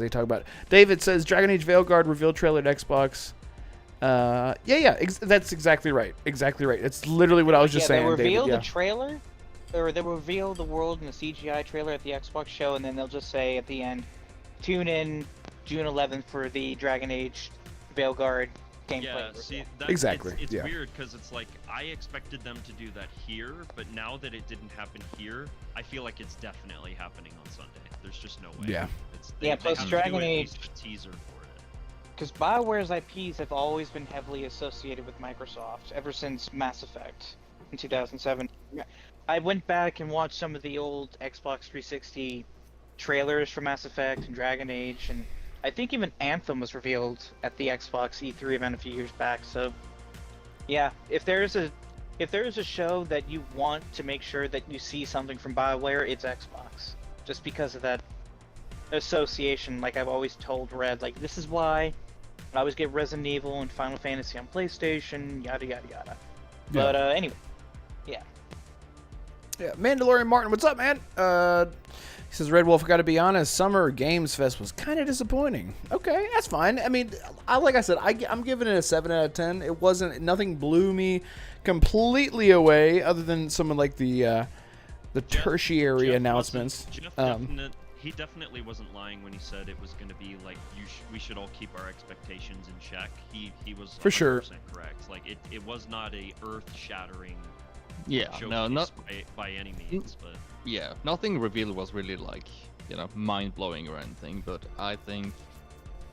talk about it. David says Dragon Age Veilguard reveal trailer at Xbox. That's exactly right. Exactly right. It's literally what I was just saying. They reveal David, the trailer, or they reveal the world in the CGI trailer at the Xbox show, and then they'll just say at the end, "Tune in June 11th for the Dragon Age Veilguard gameplay." Yeah, see, exactly. It's weird because it's like I expected them to do that here, but now that it didn't happen here, I feel like it's definitely happening on Sunday. There's just no way. Yeah. Plus Dragon Age teaser for it. Because BioWare's IPs have always been heavily associated with Microsoft ever since Mass Effect in 2007. I went back and watched some of the old Xbox 360 trailers for Mass Effect and Dragon Age, and I think even Anthem was revealed at the Xbox E3 event a few years back. So, yeah, if there is a show that you want to make sure that you see something from BioWare, it's Xbox, just because of that association. Like I've always told Red, like this is why I always get Resident Evil and Final Fantasy on PlayStation, yada yada yada. Yeah. But anyway, yeah. Yeah, Mandalorian Martin, what's up, man? He says, Red Wolf, got to be honest, Summer Games Fest was kind of disappointing. Okay, that's fine. I mean, like I said, I'm giving it a 7 out of 10. It wasn't, nothing blew me completely away, other than some of like the tertiary announcements. He definitely wasn't lying when he said it was going to be like we should all keep our expectations in check. He was for sure correct. Like it was not a earth-shattering not by any means, but yeah, nothing revealed was really like mind-blowing or anything. But I think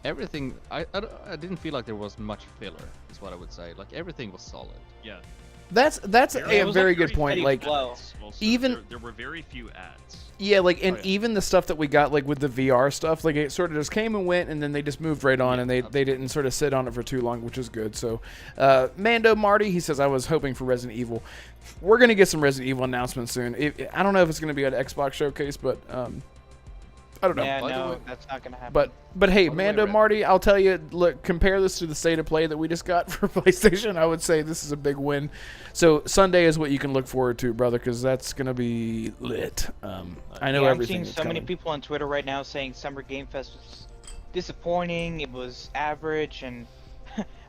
everything I didn't feel like there was much filler. Is what I would say. Like everything was solid. Yeah. That's a very good point. Like even there were very few ads. Yeah, like even the stuff that we got like with the VR stuff, like it sort of just came and went, and then they just moved right on, and they didn't sort of sit on it for too long, which is good. So, Mando Marty, he says I was hoping for Resident Evil. We're gonna get some Resident Evil announcements soon. I don't know if it's gonna be at Xbox Showcase, but I don't know. Yeah, no, that's not gonna happen. But hey, Mando Marty, I'll tell you, look, compare this to the state of play that we just got for PlayStation. I would say this is a big win. So Sunday is what you can look forward to, brother, because that's gonna be lit. I know everything. I'm seeing so many people on Twitter right now saying Summer Game Fest was disappointing. It was average, and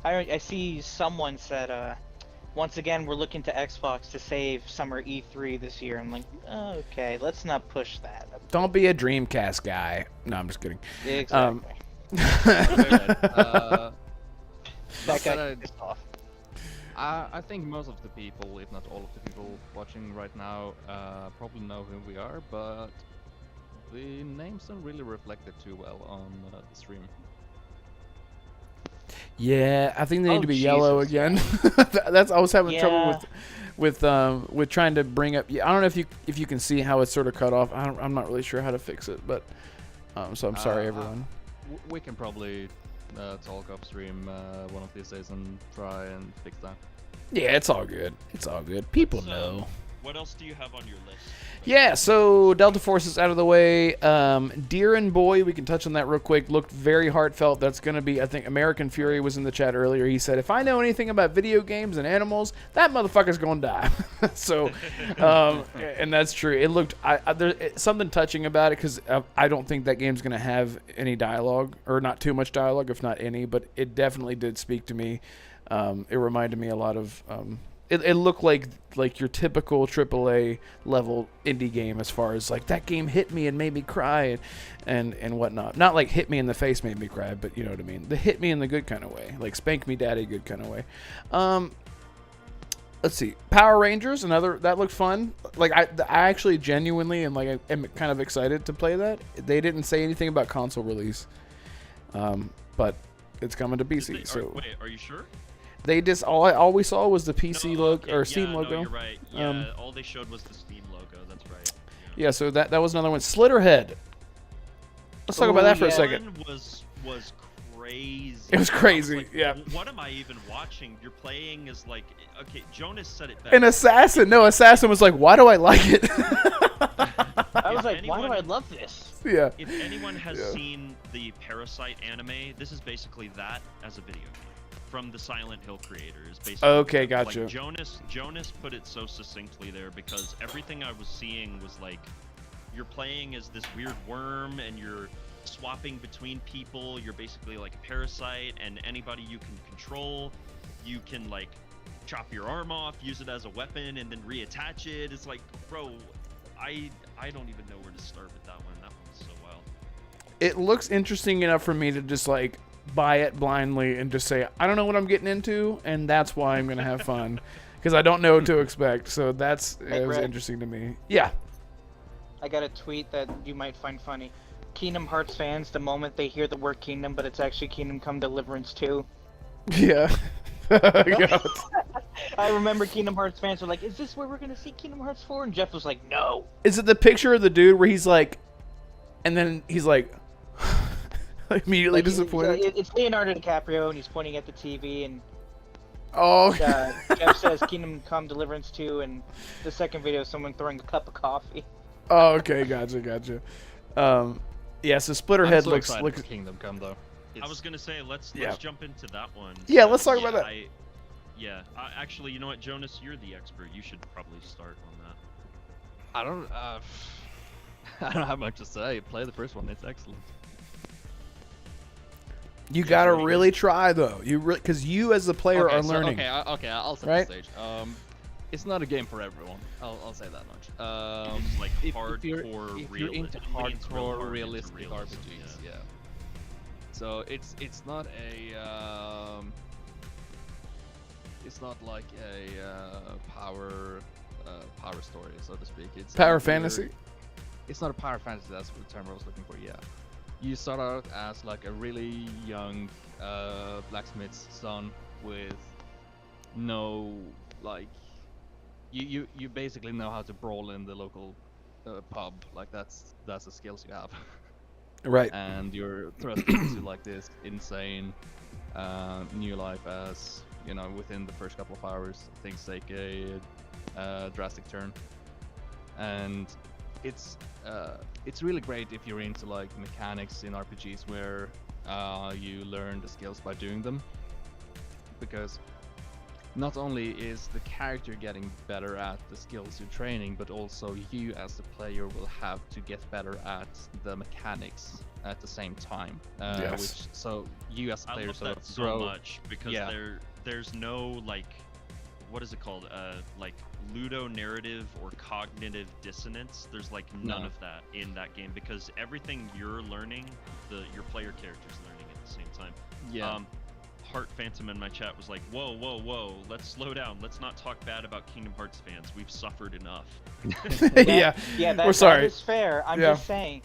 I see someone said once again, we're looking to Xbox to save summer E3 this year. I'm like, okay, let's not push that. Don't be a Dreamcast guy. No, I'm just kidding. Exactly. That guy pissed off. I think most of the people, if not all of the people watching right now, probably know who we are, but the names don't really reflect it too well on the stream. Yeah, I think they need to be yellow again. That's I was having trouble with trying to bring up. Yeah, I don't know if you can see how it's sort of cut off. I'm not really sure how to fix it, but so I'm sorry, everyone. We can probably talk off stream one of these days and try and fix that. Yeah, it's all good. It's all good. People know. What else do you have on your list? Yeah, so Delta Force is out of the way. Deer and Boy, we can touch on that real quick. Looked very heartfelt. That's going to be, I think, American Fury was in the chat earlier. He said, if I know anything about video games and animals, that motherfucker's going to die. So, and that's true. It looked, there's something touching about it because I don't think that game's going to have any dialogue, or not too much dialogue, if not any, but it definitely did speak to me. It reminded me a lot of... It looked like your typical AAA level indie game, as far as like that game hit me and made me cry and whatnot. Not like hit me in the face made me cry, but you know what I mean. The hit me in the good kind of way, like spank me daddy good kind of way. Let's see, Power Rangers, another that looked fun. Like I actually genuinely am kind of excited to play that. They didn't say anything about console release, but it's coming to PC. Wait, are you sure? They just all we saw was the PC logo or Steam logo. No, you're right. Yeah, all they showed was the Steam logo. That's right. Yeah, so that was another one. Slitterhead. Let's talk about that for a second. Was crazy. It was crazy. Like, yeah. What am I even watching? You're playing as like, okay, Jonas said it best. An assassin. No, assassin was like, why do I like it? I was like, why do I love this? Yeah. If anyone has seen the Parasite anime, this is basically that as a video game. From the Silent Hill creators, basically. Okay, gotcha. Like Jonas put it so succinctly there, because everything I was seeing was like, you're playing as this weird worm and you're swapping between people. You're basically like a parasite, and anybody you can control, you can like chop your arm off, use it as a weapon, and then reattach it. It's like, bro, I don't even know where to start with that one. That one's so wild. It looks interesting enough for me to just like buy it blindly and just say, I don't know what I'm getting into, and that's why I'm gonna have fun, because I don't know what to expect. So it was interesting to me. Yeah. I got a tweet that you might find funny. Kingdom Hearts fans, the moment they hear the word Kingdom, but it's actually Kingdom Come Deliverance 2. Yeah. I remember Kingdom Hearts fans were like, is this where we're gonna see Kingdom Hearts 4? And Jeff was like, no. Is it the picture of the dude where he's like, and then he's like, immediately disappointed? It's Leonardo DiCaprio, and he's pointing at the TV, and Jeff says Kingdom Come Deliverance 2, and the second video is someone throwing a cup of coffee. Oh, okay, gotcha. Yeah, so Splitterhead looks for Kingdom Come though. I was gonna say let's jump into that one. Yeah, let's talk about that. Actually, you know what, Jonas, you're the expert. You should probably start on that. I don't have much to say. Play the first one; it's excellent. You gotta really try though. Because you as the player are learning. Okay, I'll set the stage. It's not a game for everyone. I'll say that much. It's like if hardcore you're into hardcore realistic RPGs, yeah. So it's not a it's not like a power story, so to speak. It's power fantasy. It's not a power fantasy. That's the term I was looking for. Yeah. You start out as like a really young blacksmith's son with no like you basically know how to brawl in the local pub. Like that's the skills you have. Right. And you're thrust into like this insane new life as you know within the first couple of hours things take a drastic turn, and it's really great if you're into like mechanics in RPGs where you learn the skills by doing them, because not only is the character getting better at the skills you're training, but also you as the player will have to get better at the mechanics at the same time. So you as the player I love sort that of so grow much because there's no like what is it called? Like ludonarrative or cognitive dissonance. There's like none of that in that game because everything you're learning, your player character's learning at the same time. Yeah. Heart Phantom in my chat was like, whoa, let's slow down. Let's not talk bad about Kingdom Hearts fans. We've suffered enough. Yeah, we're sorry. That is fair. I'm just saying,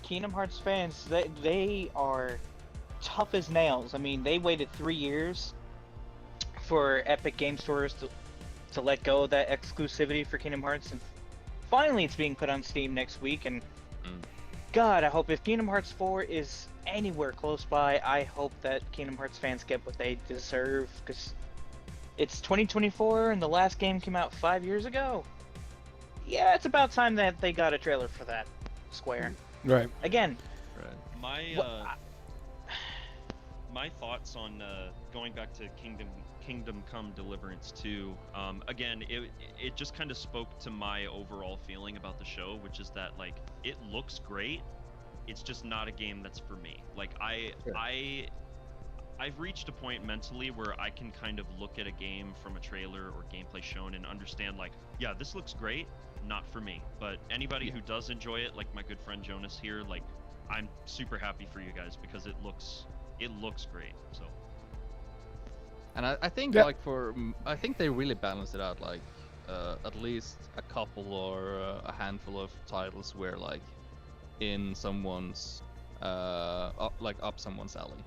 Kingdom Hearts fans, they are tough as nails. I mean, they waited 3 years for Epic Game Stores to let go of that exclusivity for Kingdom Hearts, and finally it's being put on Steam next week, and God, I hope if Kingdom Hearts 4 is anywhere close by, I hope that Kingdom Hearts fans get what they deserve, because it's 2024 and the last game came out 5 years ago. Yeah, it's about time that they got a trailer for that, Square. Right. Again. Right. My thoughts on going back to Kingdom Come Deliverance 2, again, it just kind of spoke to my overall feeling about the show, which is that, like, it looks great, it's just not a game that's for me. Like, I've reached a point mentally where I can kind of look at a game from a trailer or gameplay shown and understand, like, yeah, this looks great, not for me. But anybody who does enjoy it, like my good friend Jonas here, like, I'm super happy for you guys because it looks great. So. And I think I think they really balanced it out, like at least a couple or a handful of titles where like in someone's up someone's alley.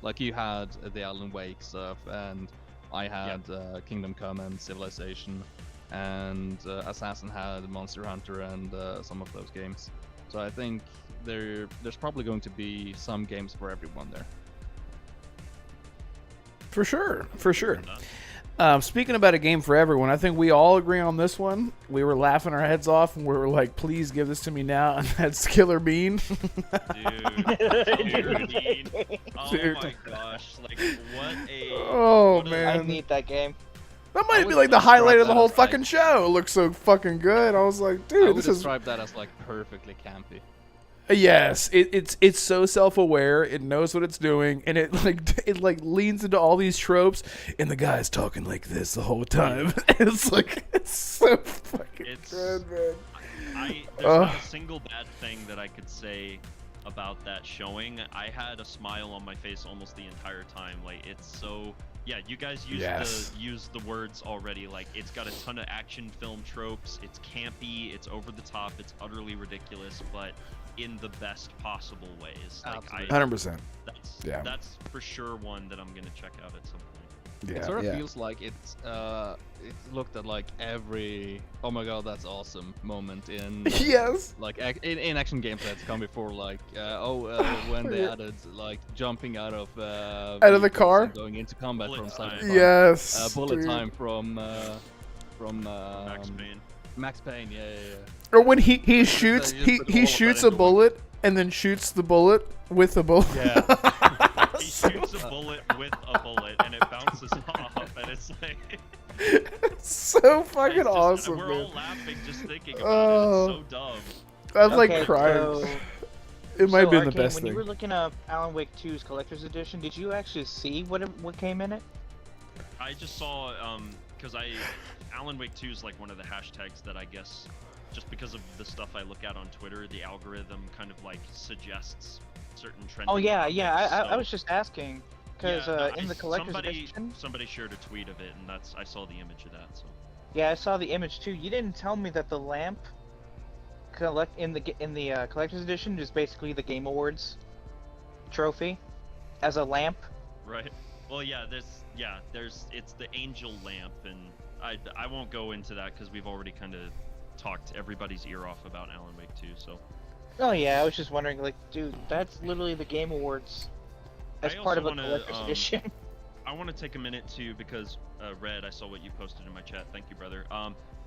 Like you had the Alan Wake stuff, and I had Kingdom Come and Civilization, and Assassin had Monster Hunter and some of those games. So I think there's probably going to be some games for everyone there. For sure. Speaking about a game for everyone, I think we all agree on this one. We were laughing our heads off, and we were like, "Please give this to me now!" And that's Killer Bean. Dude, Killer Bean. Oh my gosh! Like, man, I need that game. That might be like the highlight of the whole fucking show. It looks so fucking good. I was like, dude, this is. Describe that as like perfectly campy. Yes, it's so self-aware. It knows what it's doing, and it leans into all these tropes. And the guy's talking like this the whole time. It's so fucking good, man. There's not a single bad thing that I could say about that showing. I had a smile on my face almost the entire time. Like, it's so. Yeah, you guys used the words already. Like, it's got a ton of action film tropes. It's campy. It's over the top. It's utterly ridiculous, but in the best possible ways. Like, 100%. That's for sure one that I'm gonna check out at some point. Yeah, it sort of feels like it looked at like every "oh my god, that's awesome" moment in like in action games that's come before, like when they added like jumping out of the car, going into combat bullet from time. Cyberpunk. Bullet dude. time from Max Payne. Max Payne, yeah. Or when he shoots he shoots a bullet and then shoots the bullet with a bullet. Yeah. He shoots a bullet with a bullet and it bounces off, and it's like it's so fucking awesome. We're man. all laughing just thinking about it. It's so dumb. I was like crying. It might be the best when thing. you were looking up Alan Wake 2's Collector's Edition, did you actually see what came in it? I just saw because Alan Wake 2 is like one of the hashtags that I guess, just because of the stuff I look at on Twitter, the algorithm kind of like suggests certain trends. Oh yeah, I was just asking because in the collector's edition, somebody shared a tweet of it, and I saw the image of that. So yeah, I saw the image too. You didn't tell me that the lamp in the collector's edition is basically the Game Awards trophy as a lamp. Right. Well, it's the angel lamp, and I won't go into that because we've already kind of talked everybody's ear off about Alan Wake 2, so. Oh yeah, I was just wondering, like, dude, that's literally the Game Awards as part of a collector's edition. I want to take a minute too, because Red, I saw what you posted in my chat. Thank you, brother.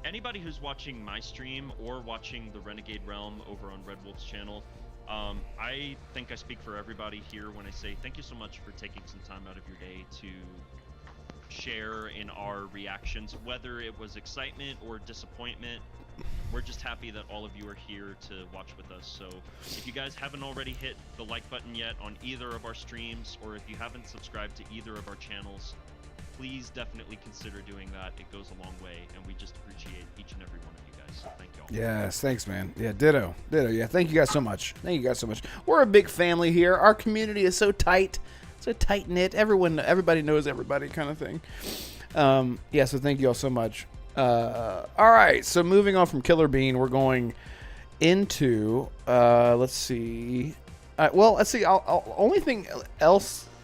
Anybody who's watching my stream or watching the Renegade Realm over on Red Wolf's channel, I think I speak for everybody here when I say thank you so much for taking some time out of your day to share in our reactions, whether it was excitement or disappointment. We're just happy that all of you are here to watch with us. So if you guys haven't already hit the like button yet on either of our streams, or if you haven't subscribed to either of our channels, please definitely consider doing that. It goes a long way, and we just appreciate each and every one of you guys. So thank you all. Yes, thanks, man. Yeah, ditto. Yeah, thank you guys so much. Thank you guys so much. We're a big family here. Our community is so tight, so tight knit. Everybody knows everybody, kind of thing. Yeah, so thank you all so much. All right, so moving on from Killer Bean, we're going into let's see. Let's see.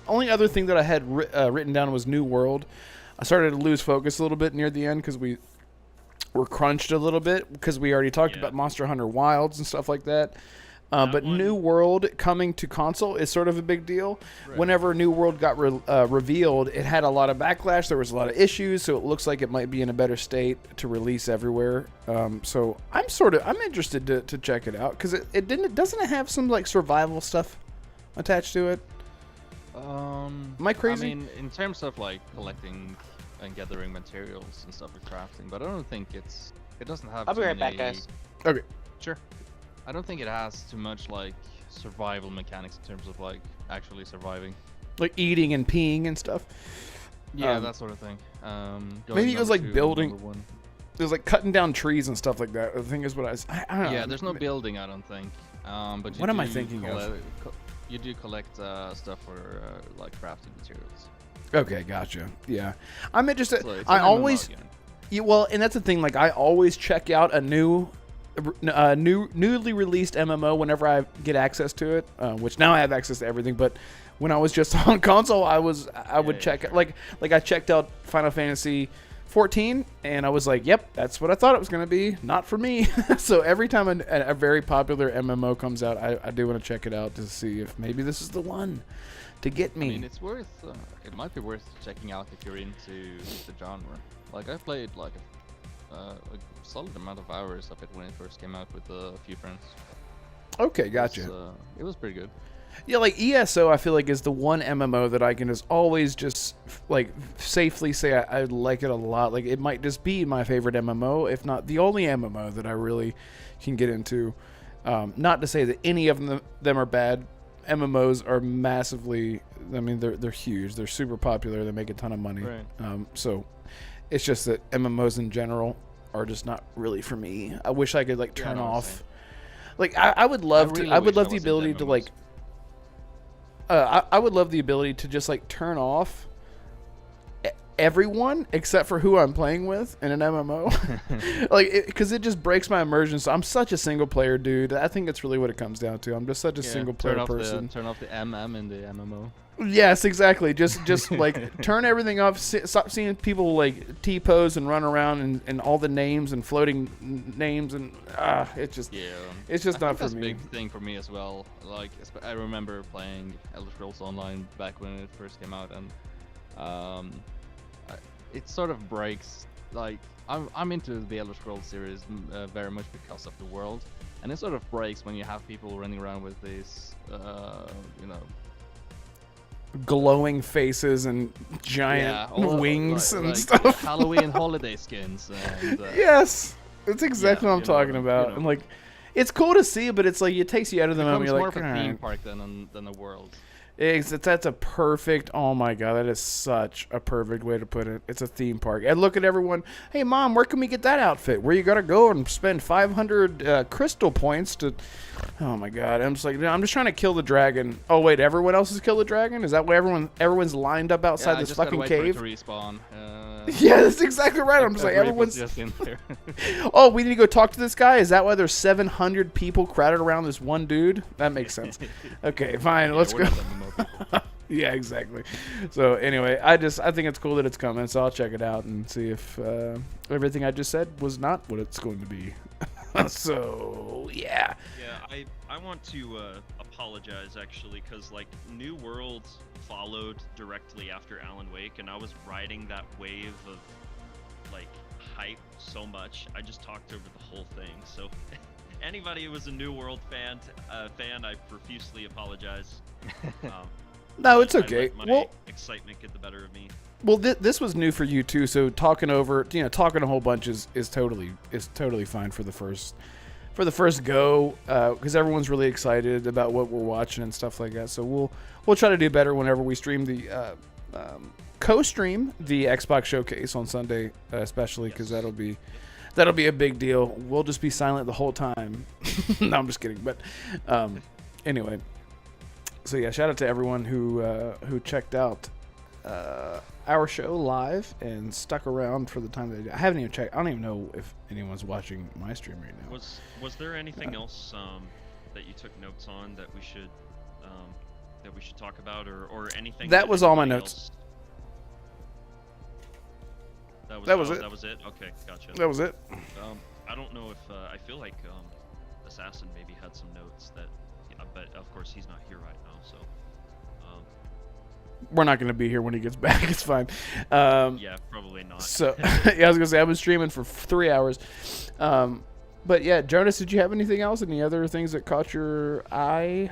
Only other thing that I had written down was New World. I started to lose focus a little bit near the end because we were crunched a little bit because we already talked about Monster Hunter Wilds and stuff like that. But New World coming to console is sort of a big deal. Right. Whenever New World got revealed, it had a lot of backlash. There was a lot of issues, so it looks like it might be in a better state to release everywhere. So I'm interested to check it out because doesn't it have some like survival stuff attached to it? Am I crazy? I mean, in terms of like collecting and gathering materials and stuff for crafting, but I don't think it doesn't have. I'll be right back, guys. Okay, sure. I don't think it has too much like survival mechanics in terms of like actually surviving, like eating and peeing and stuff. Yeah, that sort of thing. Maybe it was like building. It was like cutting down trees and stuff like that. The thing is, I don't know. Yeah, there's no building, I don't think. But what am I thinking of? You do collect stuff for like crafting materials. Okay, gotcha. Yeah, I'm interested. So I always, and that's the thing. Like, I always check out a newly released MMO whenever I get access to it. Which now I have access to everything, but when I was just on console, I would check it. Like I checked out Final Fantasy 14, and I was like, yep, that's what I thought it was going to be. Not for me. So every time a very popular MMO comes out, I do want to check it out to see if maybe this is the one to get me. I mean, it's worth. It might be worth checking out if you're into the genre. Like, I played like a solid amount of hours of it when it first came out with a few friends. Okay, gotcha. It was pretty good. Yeah, like ESO, I feel like is the one MMO that I can always like safely say I like it a lot. Like, it might just be my favorite MMO, if not the only MMO that I really can get into. Not to say that any of them are bad. MMOs are massively. I mean, they're huge. They're super popular. They make a ton of money. Right. So it's just that MMOs in general are just not really for me. I wish I could like turn off. Like, I would love to. I would love the ability to like. I would love the ability to just like turn off everyone except for who I'm playing with in an MMO, like, because it just breaks my immersion. So I'm such a single player dude. I think that's really what it comes down to. I'm just such a single player person. Turn off the MM in the MMO. Yes, exactly. Just like turn everything off. Stop seeing people like T-pose and run around and all the names and floating names and it's just not for me. That's a big thing for me as well. Like, I remember playing Elder Scrolls Online back when it first came out, and it sort of breaks. Like, I'm into the Elder Scrolls series very much because of the world, and it sort of breaks when you have people running around with these glowing faces and giant wings and stuff. Halloween holiday skins. And, yes, that's exactly what I'm talking about. And like, it's cool to see, but it's like it takes you out of the moment. You're more like, of a theme park than a world. That's a perfect. Oh my god, that is such a perfect way to put it. It's a theme park. And look at everyone. Hey, mom, where can we get that outfit? Where you gotta go and spend 500 crystal points to? Oh my god, I'm just like, I'm just trying to kill the dragon. Oh wait, everyone else has killed the dragon? Is that why everyone's lined up outside this fucking cave? For it to respawn. Yeah, that's exactly right. I'm just like, everyone's just in there. Oh, we need to go talk to this guy? Is that why there's 700 people crowded around this one dude? That makes sense. Okay, fine, let's go. Yeah, exactly. So anyway, I think it's cool that it's coming, so I'll check it out and see if everything I just said was not what it's going to be. So yeah. Yeah, I want to apologize actually, because like New World followed directly after Alan Wake, and I was riding that wave of like hype so much. I just talked over the whole thing. So anybody who was a New World fan, I profusely apologize. No, it's okay. My excitement get the better of me. Well, this was new for you too, so talking a whole bunch is totally fine for the first go, because everyone's really excited about what we're watching and stuff like that. So we'll try to do better whenever we stream the co-stream the Xbox Showcase on Sunday, especially because that'll be a big deal. We'll just be silent the whole time. No, I'm just kidding. But anyway, so yeah, shout out to everyone who checked out our show live and stuck around for the time they did. I haven't even checked. I don't even know if anyone's watching my stream right now. Was there anything else that you took notes on that we should talk about, or anything? That was all my notes. That was it. That was it. Okay, gotcha. That was it. I don't know if I feel like Assassin maybe had some notes that, but of course he's not here right now, so. We're not going to be here when he gets back. It's fine. Yeah, probably not. So yeah, I was going to say I've been streaming for 3 hours. But yeah, Jonas, did you have anything else? Any other things that caught your eye?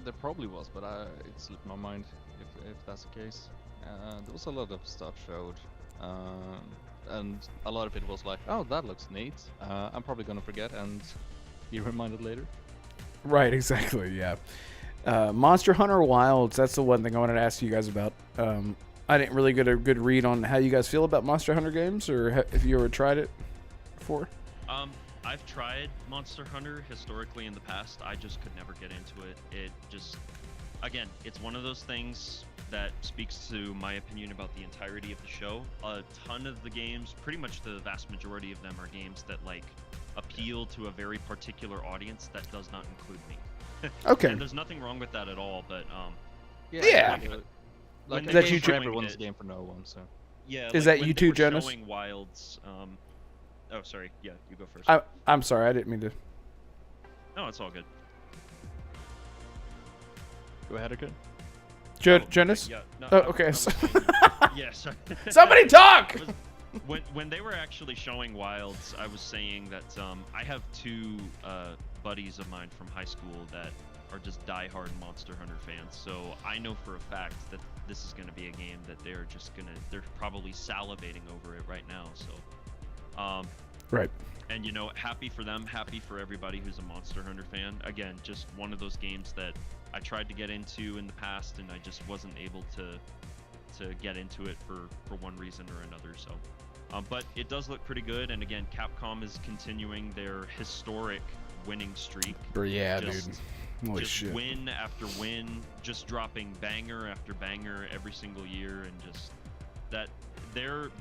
There probably was, but it slipped my mind. If that's the case, there was a lot of stuff showed, and a lot of it was like, oh, that looks neat. I'm probably gonna forget and be reminded later. Right, exactly. Yeah. Monster Hunter Wilds. That's the one thing I wanted to ask you guys about. I didn't really get a good read on how you guys feel about Monster Hunter games, or if you ever tried it before. I've tried Monster Hunter historically in the past. I just could never get into it. It just, again, it's one of those things that speaks to my opinion about the entirety of the show. A ton of the games, pretty much the vast majority of them, are games that like appeal to a very particular audience that does not include me. Okay. And there's nothing wrong with that at all, but yeah. Like is that you for everyone's game for no one, so. Yeah. Is like that you too, Jonas? Showing Wilds. Oh, sorry. Yeah, you go first. I'm sorry. I didn't mean to. No, it's all good. Go ahead, again. Jonas? Yeah. No, oh, okay. Yeah, sorry. Somebody talk! When they were actually showing Wilds, I was saying that I have two buddies of mine from high school that are just diehard Monster Hunter fans. So I know for a fact that this is going to be a game that they're probably salivating over it right now. So. Right. And happy for them, happy for everybody who's a Monster Hunter fan. Again, just one of those games that I tried to get into in the past, and I just wasn't able to get into it for one reason or another. So, but it does look pretty good. And again, Capcom is continuing their historic winning streak. Yeah, dude. Holy shit. Win after win, just dropping banger after banger every single year, and just that their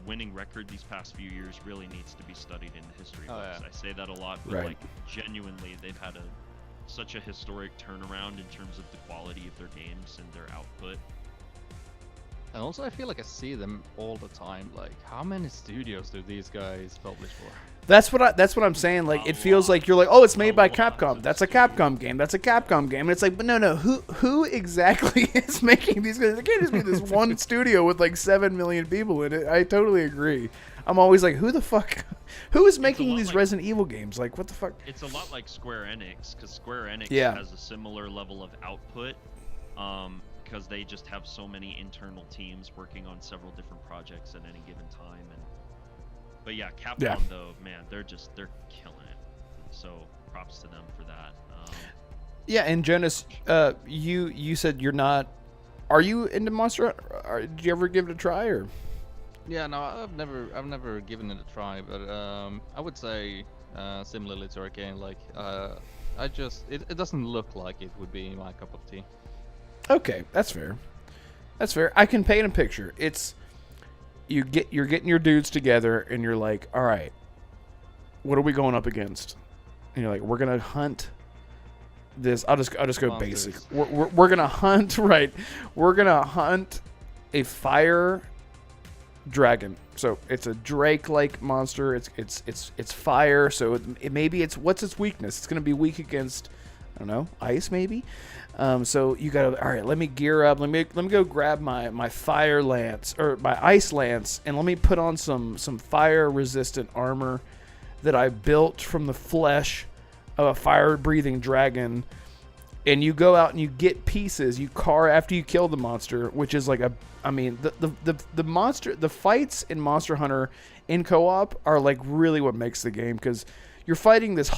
winning record these past few years really needs to be studied in the history books. Yeah. I say that a lot, but like genuinely, they've had such a historic turnaround in terms of the quality of their games and their output. And also, I feel like I see them all the time. Like, how many studios do these guys publish for? That's what I'm saying. Like, it feels like you're like, oh, it's made by Capcom. That's a Capcom game. That's a Capcom game. And it's like, but no. Who exactly is making these games? It can't just be this one studio with like 7 million people in it. I totally agree. I'm always like, who the fuck? Who is making these Resident Evil games? Like, what the fuck? It's a lot like Square Enix, because Square Enix has a similar level of output, because they just have so many internal teams working on several different projects at any given time. But yeah, Capcom though, man, they're killing it. So props to them for that. Yeah, and Jonas, you said you're not. Are you into Monster Hunter? Did you ever give it a try, or? Yeah, no, I've never given it a try, but I would say similarly to Arcane, like it doesn't look like it would be my cup of tea. Okay, that's fair. That's fair. I can paint a picture. It's you're getting your dudes together, and you're like, all right, what are we going up against? And you're like, we're gonna hunt this. I'll just go Monsters. basic. We're gonna hunt We're gonna hunt a fire dragon. So it's a Drake-like monster. It's fire. So what's its weakness? It's gonna be weak against, I don't know, ice maybe. So you gotta, all right, let me gear up. Let me go grab my fire lance or my ice lance, and let me put on some fire resistant armor that I built from the flesh of a fire breathing dragon. And you go out and you get pieces. You carve after you kill the monster, which is like the monster. The fights in Monster Hunter in co-op are like really what makes the game, because you're fighting these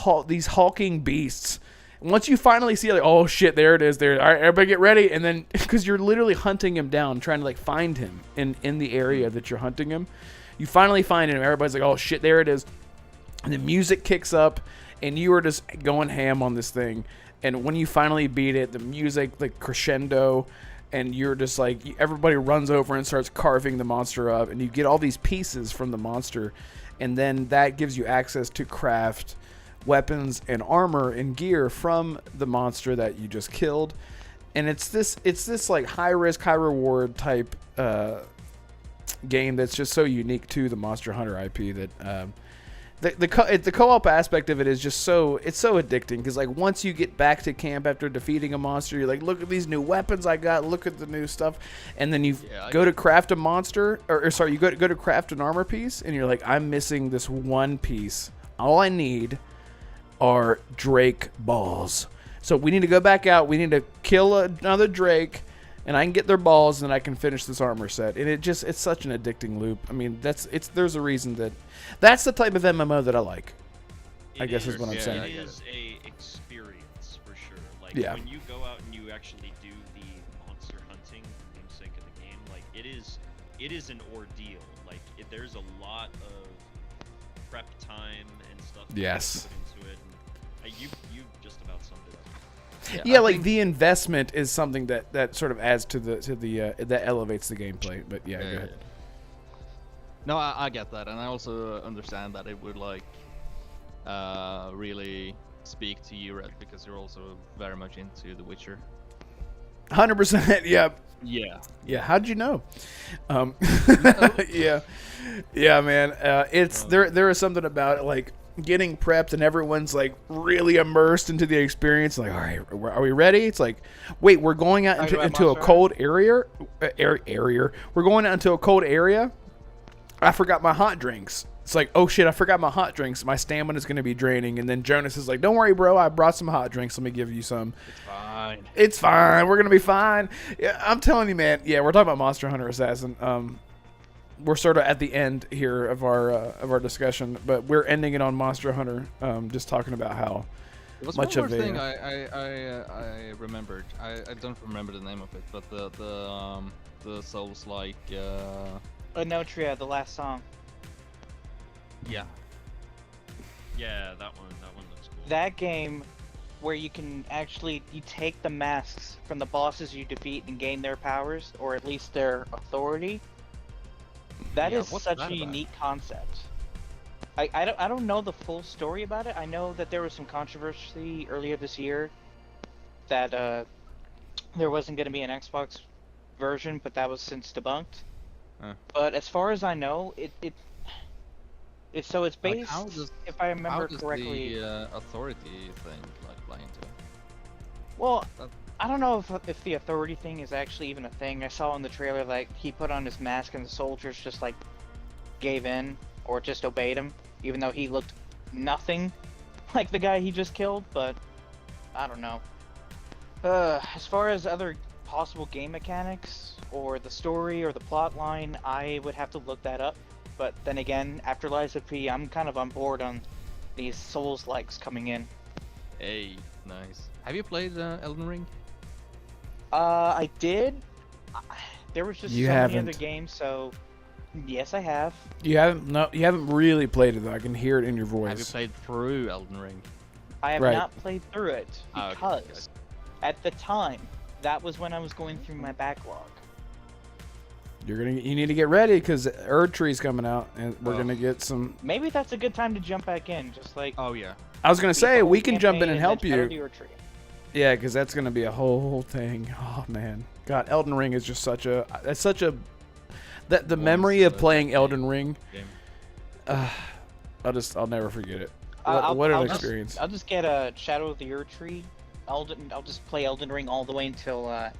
hulking beasts once you finally see like, oh shit, there it is, there. All right, everybody get ready, and then because you're literally hunting him down, trying to like find him in the area that you're hunting him, you finally find him. Everybody's like, oh shit, there it is, and the music kicks up, and you are just going ham on this thing. And when you finally beat it, the music like crescendo, and you're just like, everybody runs over and starts carving the monster up, and you get all these pieces from the monster, and then that gives you access to craft weapons and armor and gear from the monster that you just killed. And it's this like high risk, high reward type game that's just so unique to the Monster Hunter IP that the co-op aspect of it is just so addicting, because like once you get back to camp after defeating a monster, you're like, look at these new weapons I got, look at the new stuff, and then you go to craft a monster, or sorry, you go to craft an armor piece, and you're like, I'm missing this one piece. All I need are Drake balls. So we need to go back out. We need to kill another Drake, and I can get their balls, and I can finish this armor set. And it's such an addicting loop. I mean, there's a reason that's the type of MMO that I like. I guess is what I'm saying. It is a experience for sure. Like when you go out and you actually do the monster hunting for the sake of the game, like it is an ordeal. Like there's a lot of prep time and stuff. Yes. Into it. And, you just about summed it up. Yeah, like the investment is something that sort of adds to the that elevates the gameplay. But yeah, go ahead. No, I get that, and I also understand that it would like really speak to you, Red, because you're also very much into The Witcher. 100%. Yeah. Yeah. Yeah. How'd you know? Yeah, man. It's there is something about it, like getting prepped and everyone's like really immersed into the experience. Like, all right, are we ready? It's like, wait, we're going out into a cold area. We're going out into a cold area. I forgot my hot drinks. It's like, oh shit, I forgot my hot drinks. My stamina is going to be draining. And then Jonas is like, don't worry, bro. I brought some hot drinks. Let me give you some. It's fine. It's fine. We're going to be fine. Yeah, I'm telling you, man. Yeah, we're talking about Monster Hunter Assassin. We're sort of at the end here of our discussion, but we're ending it on Monster Hunter. Just talking about how much of one more thing I remembered. I don't remember the name of it, but the Souls-like. Notria, the last song. Yeah. Yeah, that one looks cool. That game, where you can actually take the masks from the bosses you defeat and gain their powers, or at least their authority. That is such a unique concept. I don't know the full story about it. I know that there was some controversy earlier this year that there wasn't going to be an Xbox version, but that was since debunked. But as far as I know, it's based, like if I remember correctly. The authority thing like play into it? Well, I don't know if the authority thing is actually even a thing. I saw in the trailer like he put on his mask and the soldiers just like gave in or just obeyed him, even though he looked nothing like the guy he just killed. But I don't know. As far as other possible game mechanics or the story or the plot line, I would have to look that up. But then again, after Lies of P, I'm kind of on board on these Souls-likes coming in. Hey, nice. Have you played Elden Ring? I did. There was just you so haven't. many other games, so yes, I have. You haven't? No, you haven't really played it though. I can hear it in your voice. Have you played through Elden Ring? I have not played through it because okay. at the time, that was when I was going through my backlog. You need to get ready because Erdtree's coming out, and we're gonna get some. Maybe that's a good time to jump back in, just like. Oh yeah. I was gonna say we can jump in and help you. Erdtree. Yeah, because that's gonna be a whole thing. Oh man, God, Elden Ring is just such a. The memory of playing Elden Ring. I'll never forget it. What an experience. I'll just get a Shadow of the Erdtree. I'll just play Elden Ring all the way until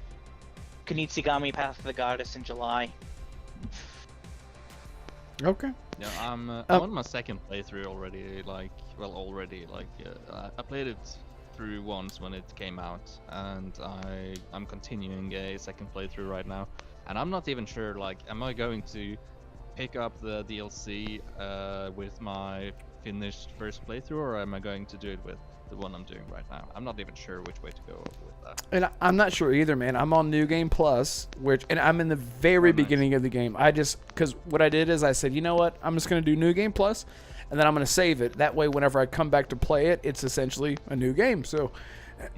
Kunitsigami Path of the Goddess in July. Okay. Yeah, I'm on my second playthrough already. I played it through once when it came out, and I'm continuing a second playthrough right now. And I'm not even sure, like, am I going to pick up the DLC with my finished first playthrough, or am I going to do it with the one I'm doing right now. I'm not even sure which way to go with that. And I'm not sure either, man. I'm on New Game Plus, and I'm in the very beginning of the game. Because what I did is I said, you know what? I'm just going to do New Game Plus, and then I'm going to save it. That way, whenever I come back to play it, it's essentially a new game. So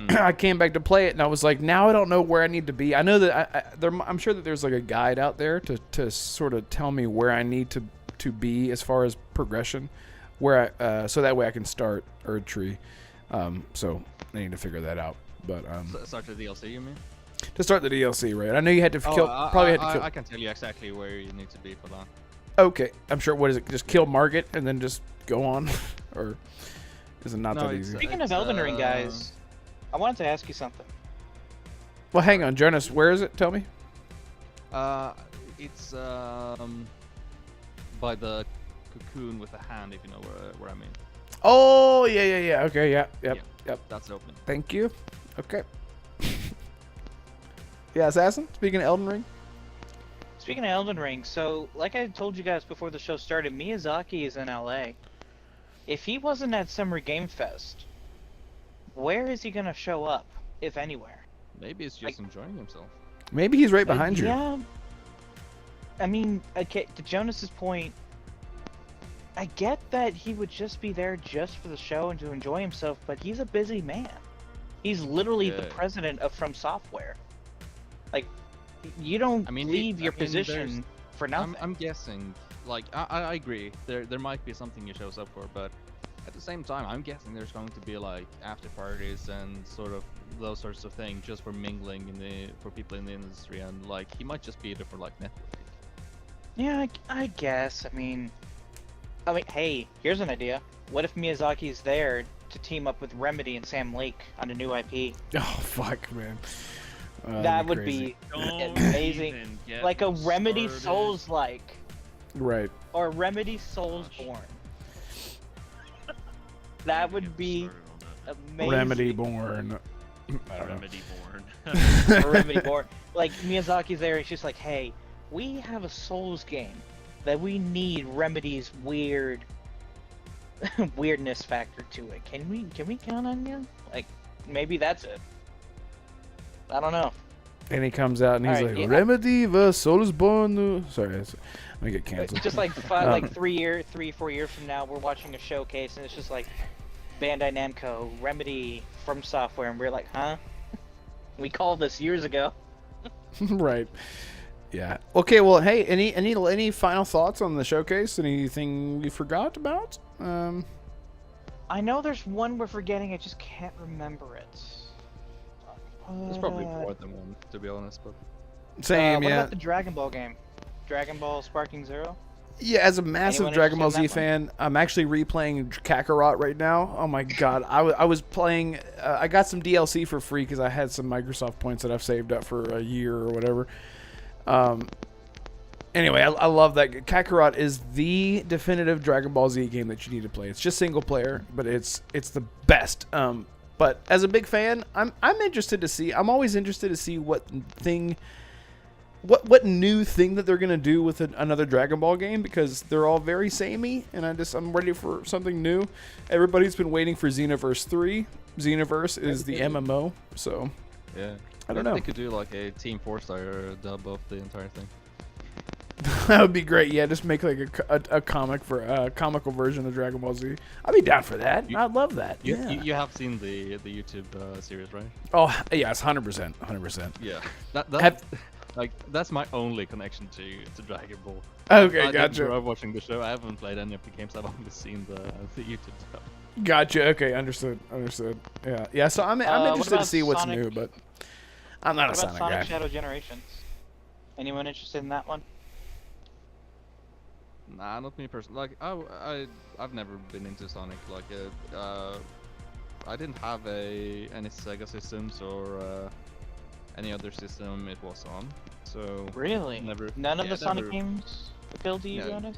I came back to play it, and I was like, now I don't know where I need to be. I know that I'm sure that there's like a guide out there to sort of tell me where I need to be as far as progression, so that way I can start Erdtree. So I need to figure that out. But start the DLC, you mean? To start the DLC, right? I know you had to kill. I can tell you exactly where you need to be for that. Okay, I'm sure. What is it? Just kill Margit and then just go on, or is it not that easy? Speaking of Elden Ring, guys, I wanted to ask you something. Well, hang on, Jonas. Where is it? Tell me. It's by the cocoon with the hand, if you know where I mean. Oh, yeah. Okay, yep. That's open. Thank you. Okay. Yeah, Assassin, speaking of Elden Ring. Speaking of Elden Ring, so like I told you guys before the show started, Miyazaki is in LA. If he wasn't at Summer Game Fest, where is he gonna show up, if anywhere? Maybe he's just enjoying himself. Maybe he's right behind you. Yeah. I mean, okay, to Jonas's point, I get that he would just be there just for the show and to enjoy himself, but he's a busy man. He's literally the president of From Software. Like, you don't leave your position for nothing. I'm guessing, like, I agree. There might be something he shows up for, but at the same time, I'm guessing there's going to be like after parties and sort of those sorts of things just for mingling for people in the industry, and like he might just be there for like networking. Yeah, I guess. I mean, hey, here's an idea. What if Miyazaki's there to team up with Remedy and Sam Lake on a new IP? Oh, fuck, man. That would be amazing. Like a Remedy Souls-like. Right. Or Remedy Soulsborne. That would be amazing. Remedy born. Remedy born. Remedy born. Like, Miyazaki's there, he's just like, hey, we have a Souls game that we need Remedy's weirdness factor to it. Can we count on you? Like, maybe that's it. I don't know. And he comes out and he's Alright, like, Remedy the Soulsborne. Sorry, I'm gonna get canceled. Just like 3-4 years from now, we're watching a showcase and it's just like Bandai Namco, Remedy, From Software, and we're like, huh? We called this years ago. Right. Yeah. Okay. Well, hey, any final thoughts on the showcase? Anything we forgot about? I know there's one we're forgetting. I just can't remember it. There's probably more than one, to be honest. But same. What Yeah. about the Dragon Ball game? Dragon Ball Sparking Zero? Yeah, as a massive Anyone Dragon Ball interested in Z that fan, I'm actually replaying Kakarot right now. Oh my god, I was playing. I got some DLC for free because I had some Microsoft points that I've saved up for a year or whatever. Anyway, I love that. Kakarot is the definitive Dragon Ball Z game that you need to play. It's just single player, but it's the best. But as a big fan, I'm interested to see. I'm always interested to see what new thing that they're gonna do with another Dragon Ball game, because they're all very samey, and I'm ready for something new. Everybody's been waiting for Xenoverse 3. Xenoverse is the MMO, so yeah, I don't know. They could do like a Team 4-star dub of the entire thing. That would be great. Yeah, just make like a comical version of Dragon Ball Z. I'd be down for that. I'd love that. You have seen the YouTube series, right? Oh yes, 100%, 100%. Yeah, that's my only connection to Dragon Ball. Okay, I gotcha. didn't grow up watching the show. I haven't played any of the games. I've only seen the YouTube stuff. Gotcha. Okay, understood. Yeah. So I'm interested to see what's new, but I'm not a Sonic guy. Shadow Generations? Anyone interested in that one? Nah, not me personally. Like I've never been into Sonic. Like I didn't have any Sega systems or any other system it was on. So really, none of the Sonic games appeal to you, No. Jonas?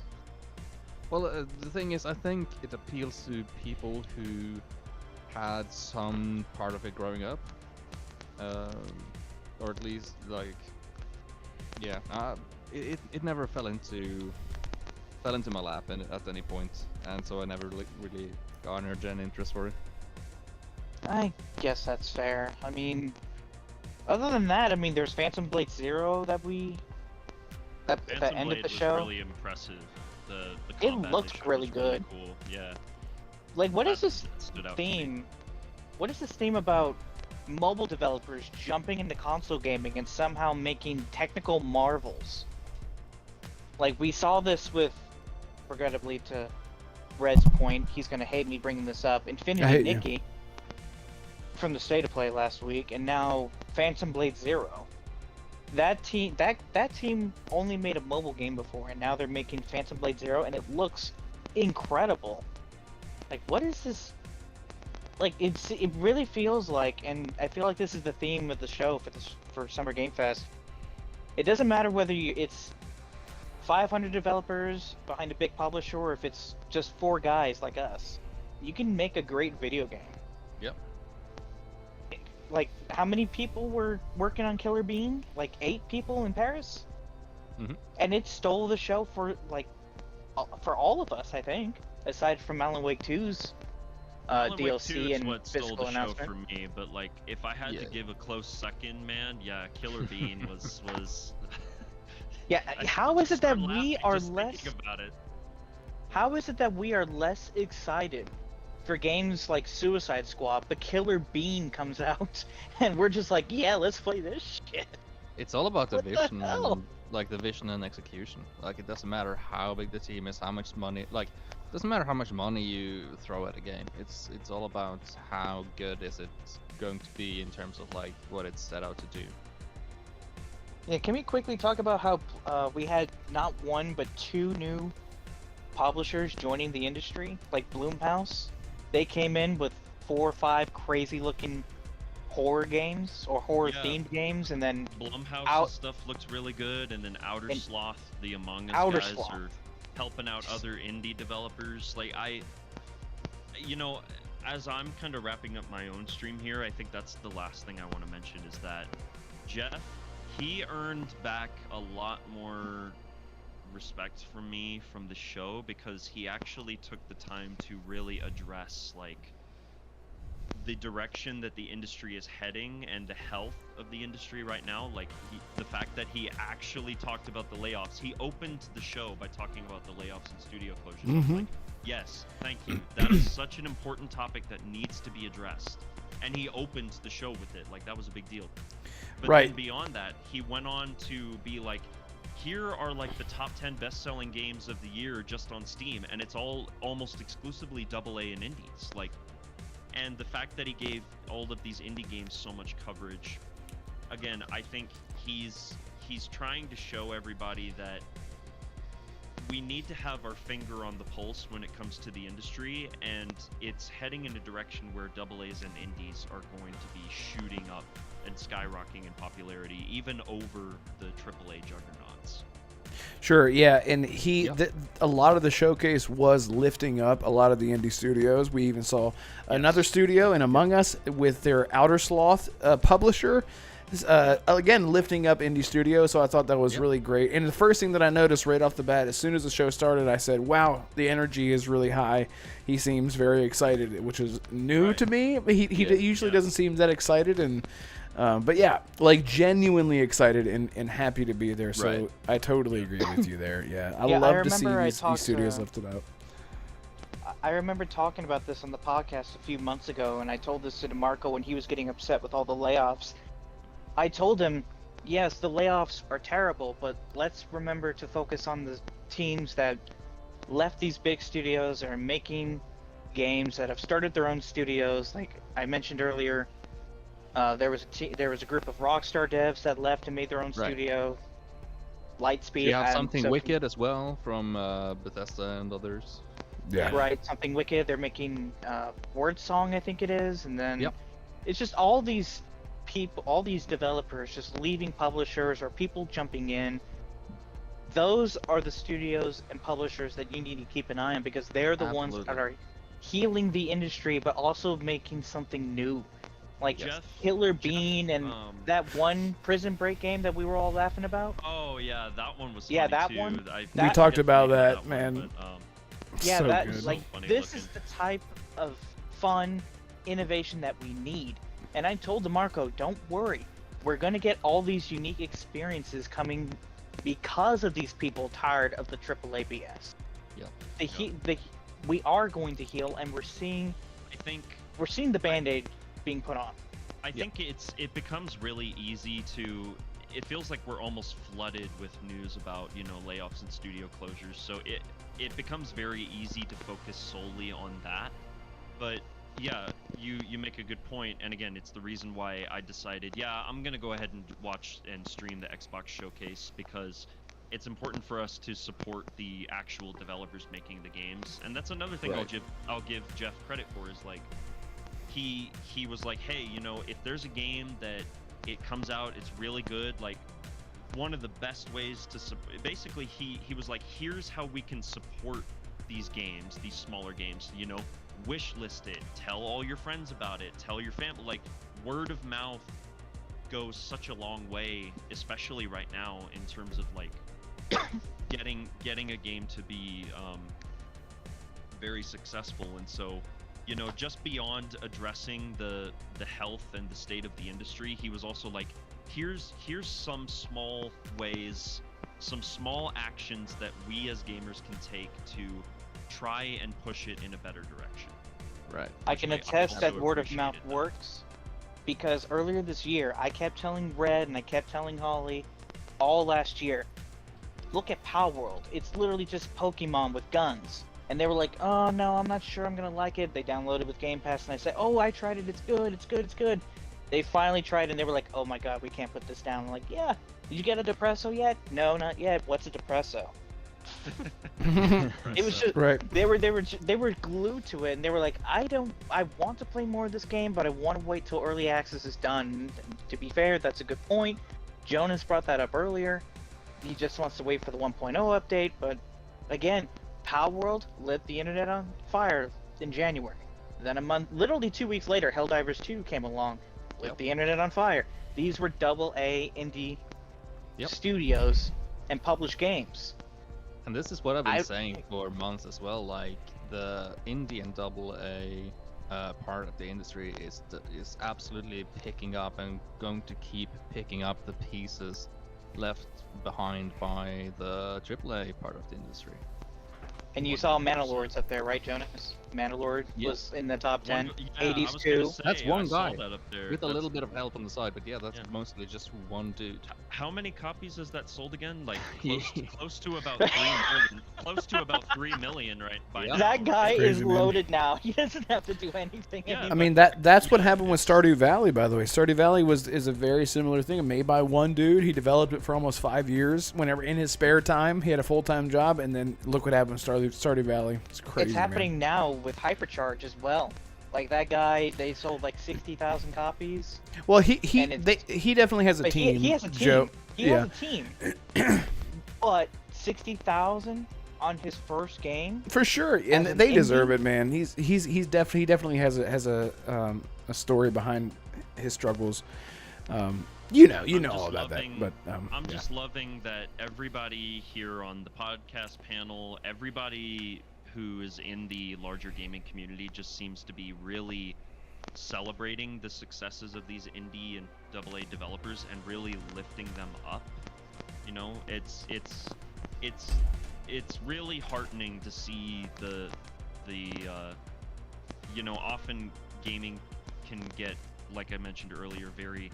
Well, the thing is, I think it appeals to people who had some part of it growing up, or at least like, yeah, it never fell into my lap at any point, and so I never really garnered an interest for it. I guess that's fair. I mean, other than that, I mean, there's Phantom Blade Zero that Phantom ended Blade the show. was really impressive. The It combat looked they showed really was good. Cool. Yeah. Like, what is this stood out to me. theme? What is this theme about mobile developers jumping into console gaming and somehow making technical marvels? Like, we saw this with, regrettably to Red's point, he's gonna hate me bringing this up, Infinity Nikki from the State of Play last week, and now Phantom Blade Zero. That team only made a mobile game before, and now they're making Phantom Blade Zero, and it looks incredible. Like, what is this? Like, it really feels like, and I feel like this is the theme of the show for Summer Game Fest. It doesn't matter whether it's 500 developers behind a big publisher, or if it's just 4 guys like us. You can make a great video game. Yep. Like, how many people were working on Killer Bean? Like 8 people in Paris? Mm-hmm. And it stole the show for all of us, I think. Aside from Alan Wake 2's Alan Wake 2 DLC is and what stole physical the announcement. show for me, but like, if I had to give a close second, man, yeah, Killer Bean was. Yeah, how is it that we are just less? thinking about it. How is it that we are less excited for games like Suicide Squad, but Killer Bean comes out, and we're just like, yeah, let's play this shit. It's all about the What the vision, hell? and, like the vision and execution. Like, it doesn't matter how big the team is, how much money. Like, it doesn't matter how much money you throw at a game. It's all about how good is it going to be in terms of like what it's set out to do. Yeah, can we quickly talk about how we had not 1 but 2 new publishers joining the industry, like Bloomhouse? They came in with 4 or 5 crazy-looking horror games or horror-themed games, and then Blumhouse's stuff looks really good, and then Outer Sloth, the Among Us Outer guys Sloth. are helping out other indie developers. Like, you know, as I'm kind of wrapping up my own stream here, I think that's the last thing I want to mention is that Jeff, he earned back a lot more respect from me from the show because he actually took the time to really address like the direction that the industry is heading and the health of the industry right now. Like the fact that he actually talked about the layoffs. He opened the show by talking about the layoffs and studio closures. I'm like, yes, thank you. That is such an important topic that needs to be addressed. And he opened the show with it. Like, that was a big deal. But then beyond that, he went on to be like, here are like the top 10 best-selling games of the year just on Steam, and it's all almost exclusively AA and indies. Like, and the fact that he gave all of these indie games so much coverage, again, I think he's trying to show everybody that we need to have our finger on the pulse when it comes to the industry, and it's heading in a direction where AAs and indies are going to be shooting up and skyrocketing in popularity, even over the AAA juggernauts. Sure, yeah, and a lot of the showcase was lifting up a lot of the indie studios. We even saw another studio in Among Us with their Outer Sloth publisher, again lifting up indie studios. So I thought that was really great. And the first thing that I noticed right off the bat, as soon as the show started, I said, "Wow, the energy is really high." He seems very excited, which is new to me. He usually doesn't seem that excited, and but yeah, like genuinely excited and happy to be there. So I totally agree with you there. Yeah, I love to see these studios lifted up. I remember talking about this on the podcast a few months ago, and I told this to Damarco when he was getting upset with all the layoffs. I told him, yes, the layoffs are terrible, but let's remember to focus on the teams that left these big studios and are making games, that have started their own studios. Like I mentioned earlier, there was a group of Rockstar devs that left and made their own studio. Lightspeed. You have Something Wicked as well from Bethesda and others. Yeah. Right, Something Wicked. They're making Word Song, I think it is, and then it's just all these people, all these developers just leaving publishers or people jumping in. Those are the studios and publishers that you need to keep an eye on, because they're the ones that are healing the industry, but also making something new. Like Killer Bean and that one Prison Break game that we were all laughing about. Oh yeah, that one was Yeah, funny that too. one. We talked about that, man. Yeah, so that good. like So funny this looking. is the type of fun innovation that we need. And I told Damarco, don't worry, we're gonna get all these unique experiences coming because of these people tired of the AAA BS. Yeah. We are going to heal, and we're seeing the Band-Aid being put on. I think it becomes really easy to. It feels like we're almost flooded with news about layoffs and studio closures. So it becomes very easy to focus solely on that. But yeah, you make a good point, and again, it's the reason why I decided, I'm gonna go ahead and watch and stream the Xbox showcase, because it's important for us to support the actual developers making the games. And that's another thing I'll give Jeff credit for, is like he was like, hey, if there's a game that it comes out, it's really good, like one of the best ways to basically he was like, here's how we can support these games, these smaller games, wish list it, tell all your friends about it, tell your family. Like, word of mouth goes such a long way, especially right now, in terms of like getting a game to be very successful. And so just beyond addressing the health and the state of the industry, he was also like, here's some small ways, some small actions that we as gamers can take to try and push it in a better direction. Right. I can attest that word of mouth works, because earlier this year I kept telling Red and I kept telling Holly all last year, look at Power World, it's literally just Pokemon with guns. And they were like, oh no, I'm not sure I'm gonna like it. They downloaded with Game Pass, and I said, oh, I tried it, it's good, it's good, it's good. They finally tried it, and they were like, oh my god, we can't put this down. I'm like, yeah, did you get a Depresso yet? No, not yet. What's a Depresso? It was just, they were glued to it, and they were like, I want to play more of this game, but I want to wait till early access is done. And to be fair, that's a good point. Jonas brought that up earlier. He just wants to wait for the 1.0 update, but again, Power World lit the internet on fire in January. Then a month, literally 2 weeks later, Helldivers 2 came along, lit the internet on fire. These were AA indie studios and published games. And this is what I've been saying for months as well. Like, the indie and AA part of the industry is absolutely picking up and going to keep picking up the pieces left behind by the AAA part of the industry. And you saw Mandalorians up there, right, Jonas? Mandalore was in the top 10. Hades 2. That's one guy with a little bit of help on the side, but that's mostly just one dude. How many copies has that sold again? Like close to about 3 million. Close to about 3 million, right? By now. That guy is loaded now. He doesn't have to do anything anymore. I mean, that's what happened with Stardew Valley, by the way. Stardew Valley is a very similar thing. Made by one dude. He developed it for almost 5 years. Whenever in his spare time, he had a full-time job, and then look what happened with Stardew Valley. It's crazy. It's happening now with Hypercharge as well. Like, that guy, they sold like 60,000 copies. Well, he definitely has a team. He has a team. Joe. He has a team. But 60,000 on his first game. For sure, and they deserve it, man. He definitely has a story behind his struggles. You know all about that, but I'm just loving that everybody here on the podcast panel, everybody who is in the larger gaming community, just seems to be really celebrating the successes of these indie and AA developers and really lifting them up. It's really heartening to see the often gaming can get, like I mentioned earlier, very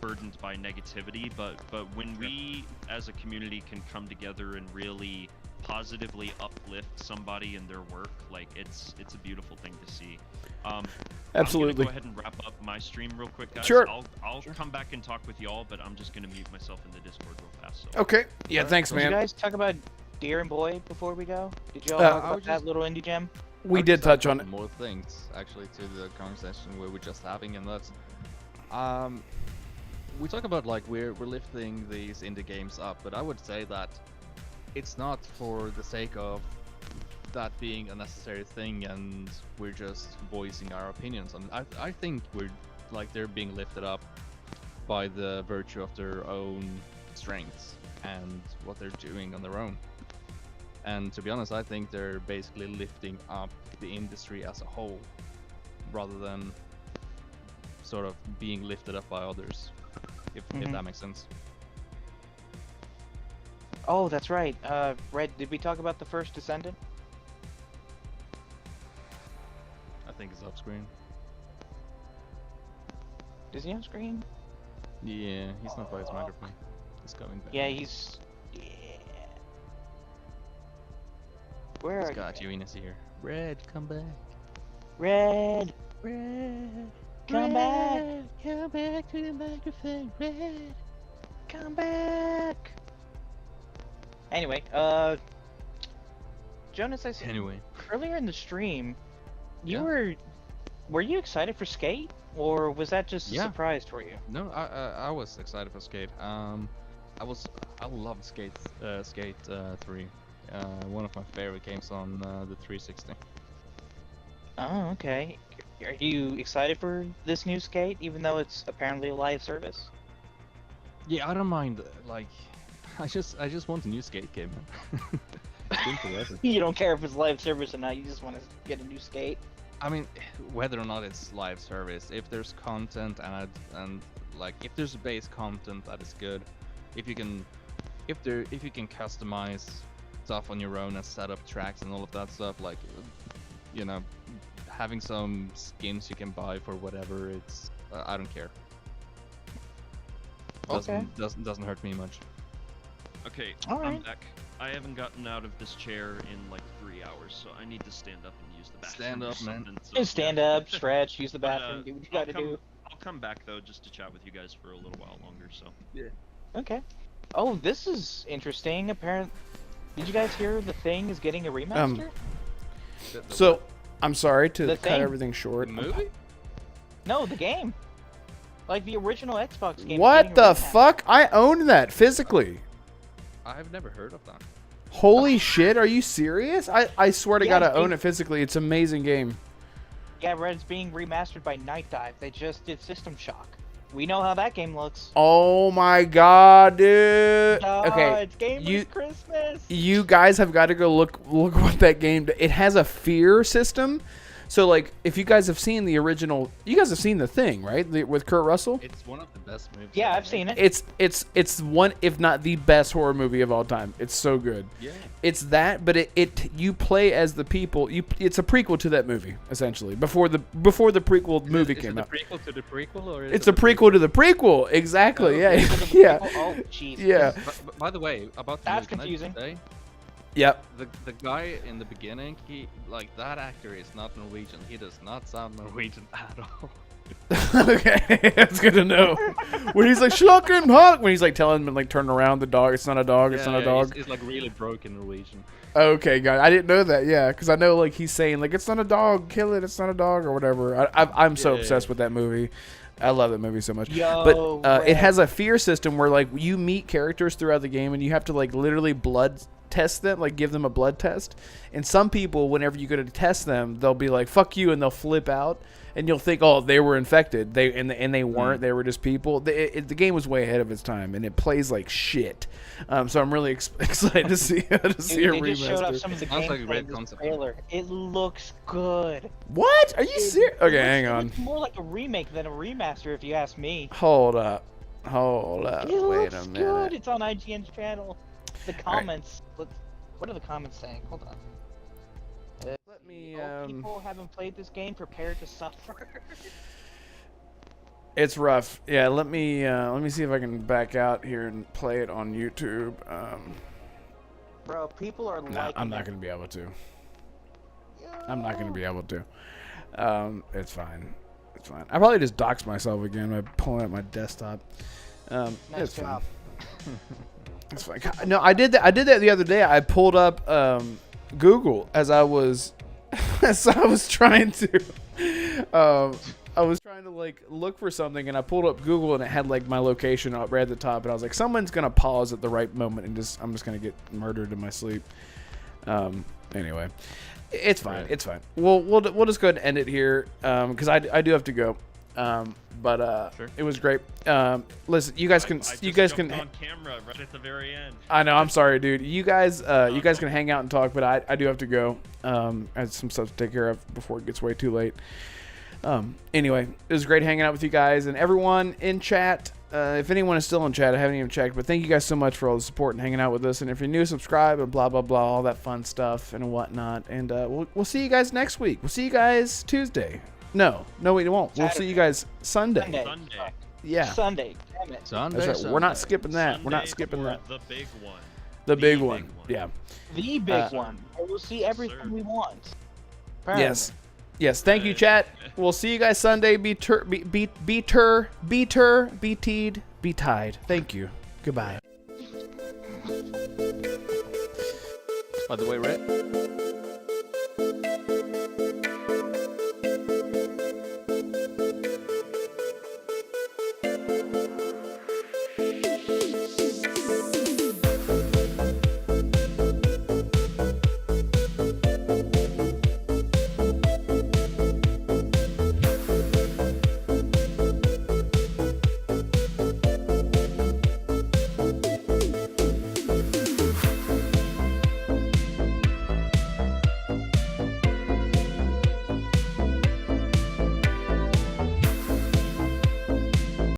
burdened by negativity, but when we as a community can come together and really positively uplift somebody in their work, like it's a beautiful thing to see. Absolutely. I'm gonna go ahead and wrap up my stream real quick, guys. Sure. I'll come back and talk with y'all, but I'm just gonna mute myself in the Discord real fast. So. Okay. Yeah. Thanks, man. Did you guys talk about Deer and Boy before we go? Did y'all talk about that little indie gem? We did touch on it. More things actually to the conversation we were just having, and that's we talk about like we're lifting these indie games up, but I would say that it's not for the sake of that being a necessary thing, and we're just voicing our opinions on it. I think they're being lifted up by the virtue of their own strengths and what they're doing on their own. And to be honest, I think they're basically lifting up the industry as a whole. rather than sort of being lifted up by others, if that makes sense. Oh, that's right. Red, did we talk about the first Descendant? I think it's off screen. Is he on screen? Yeah, he's not by his microphone. He's coming back. Yeah, he's... Yeah. Where He's are got you in his ear. Red, come back. Red! Red! Come back! Come back to the microphone, Red! Come back! Anyway, Jonas, I said earlier in the stream, were you excited for Skate, or was that just a surprise for you? No, I was excited for Skate. I loved Skate 3. One of my favorite games on the 360. Oh, okay. Are you excited for this new Skate, even though it's apparently a live service? Yeah, I don't mind. Like, I just want a new Skate game. It's been forever. You don't care if it's live service or not. You just want to get a new Skate. I mean, whether or not it's live service, if there's content and like if there's base content that is good, if you can customize stuff on your own and set up tracks and all of that stuff, like, you know, having some skins you can buy for whatever, it's I don't care. Doesn't hurt me much. Okay, All I'm right. back. I haven't gotten out of this chair in like 3 hours, so I need to stand up and use the bathroom. Stand or up, man. something, so- Just stand up, stretch, use the bathroom, do what you gotta do. I'll come back though, just to chat with you guys for a little while longer. So. Yeah. Okay. Oh, this is interesting. Did you guys hear The Thing is getting a remaster? So, I'm sorry to The cut Thing. everything short. Movie? No, the game. Like the original Xbox game. What the fuck? I own that physically. I've never heard of that. Holy shit, are you serious? I swear to Yeah, God, I own it physically. It's an amazing game. Yeah, Red, it's being remastered by Night Dive. They just did System Shock. We know how that game looks. Oh my God, dude. Okay, It's Gamers Christmas. you guys have got to go look what that game. It has a fear system. So like, if you guys have seen the original, you guys have seen The Thing, right? With Kurt Russell. It's one of the best movies. Yeah, I've seen it. It's one, if not the best horror movie of all time. It's so good. Yeah. It's that, but it you play as the people. It's a prequel to that movie, essentially. Before the prequel movie came out. Is it the prequel to the prequel, or? It's a prequel to the prequel. Exactly. Yeah. Yeah. Oh, jeez. Yeah. By the way, about the That's movie, can I confusing. say, Yep. the guy in the beginning, that actor is not Norwegian. He does not sound Norwegian at all. Okay, that's good to know. When he's like "Schluck him, Hulk," when he's like telling him like turn around, the dog. It's not a dog. It's not a dog. It's like really broken Norwegian. Okay, God, I didn't know that. Yeah, because I know like he's saying like it's not a dog, kill it. It's not a dog or whatever. I'm so obsessed with that movie. I love that movie so much. But it has a fear system where like you meet characters throughout the game and you have to like literally blood test them, like give them a blood test. And some people, whenever you go to test them, they'll be like "fuck you" and they'll flip out. And you'll think, oh, they were infected. They weren't. They were just people. The game was way ahead of its time, and it plays like shit. So I'm really excited to see a remaster. They just showed up some of the gameplay in this trailer. It looks good. What? Are you serious? Okay, hang on. It's more like a remake than a remaster, if you ask me. Hold up. It Wait looks a minute. good. It's on IGN's channel. The comments. What are the comments saying? Hold on. Let me. People haven't played this game. Prepare to suffer. It's rough. Yeah. Let me see if I can back out here and play it on YouTube. Bro, people are like. I'm not gonna be able to. I'm not gonna be able to. It's fine. It's fine. I probably just doxed myself again by pulling up my desktop. It's fine. It's fine. No, I did that. I did that the other day. I pulled up Google as I was trying to like look for something, and I pulled up Google and it had like my location up right at the top, and I was like, someone's gonna pause at the right moment and I'm just gonna get murdered in my sleep. Anyway, it's fine. Right. It's fine. We'll just go ahead and end it here because I do have to go. But Sure. It was great. Listen, you guys can I you just guys can. jumped on camera right at the very end. I know. I'm sorry, dude. You guys can hang out and talk, but I do have to go. I have some stuff to take care of before it gets way too late. Anyway, it was great hanging out with you guys and everyone in chat. If anyone is still in chat, I haven't even checked, but thank you guys so much for all the support and hanging out with us. And if you're new, subscribe and blah, blah, blah, all that fun stuff and whatnot. And we'll see you guys next week. We'll see you guys Tuesday. No, we won't. We'll see you guys Sunday. Yeah. Sunday. Damn it. Sunday. That's right. We're not skipping that. We're not skipping that. The big one. The big one. Yeah. The big one. We'll see everything we want. Apparently. Yes. Thank you, chat. We'll see you guys Sunday. Be teed, be tied. Thank you. Goodbye. By the way, Red.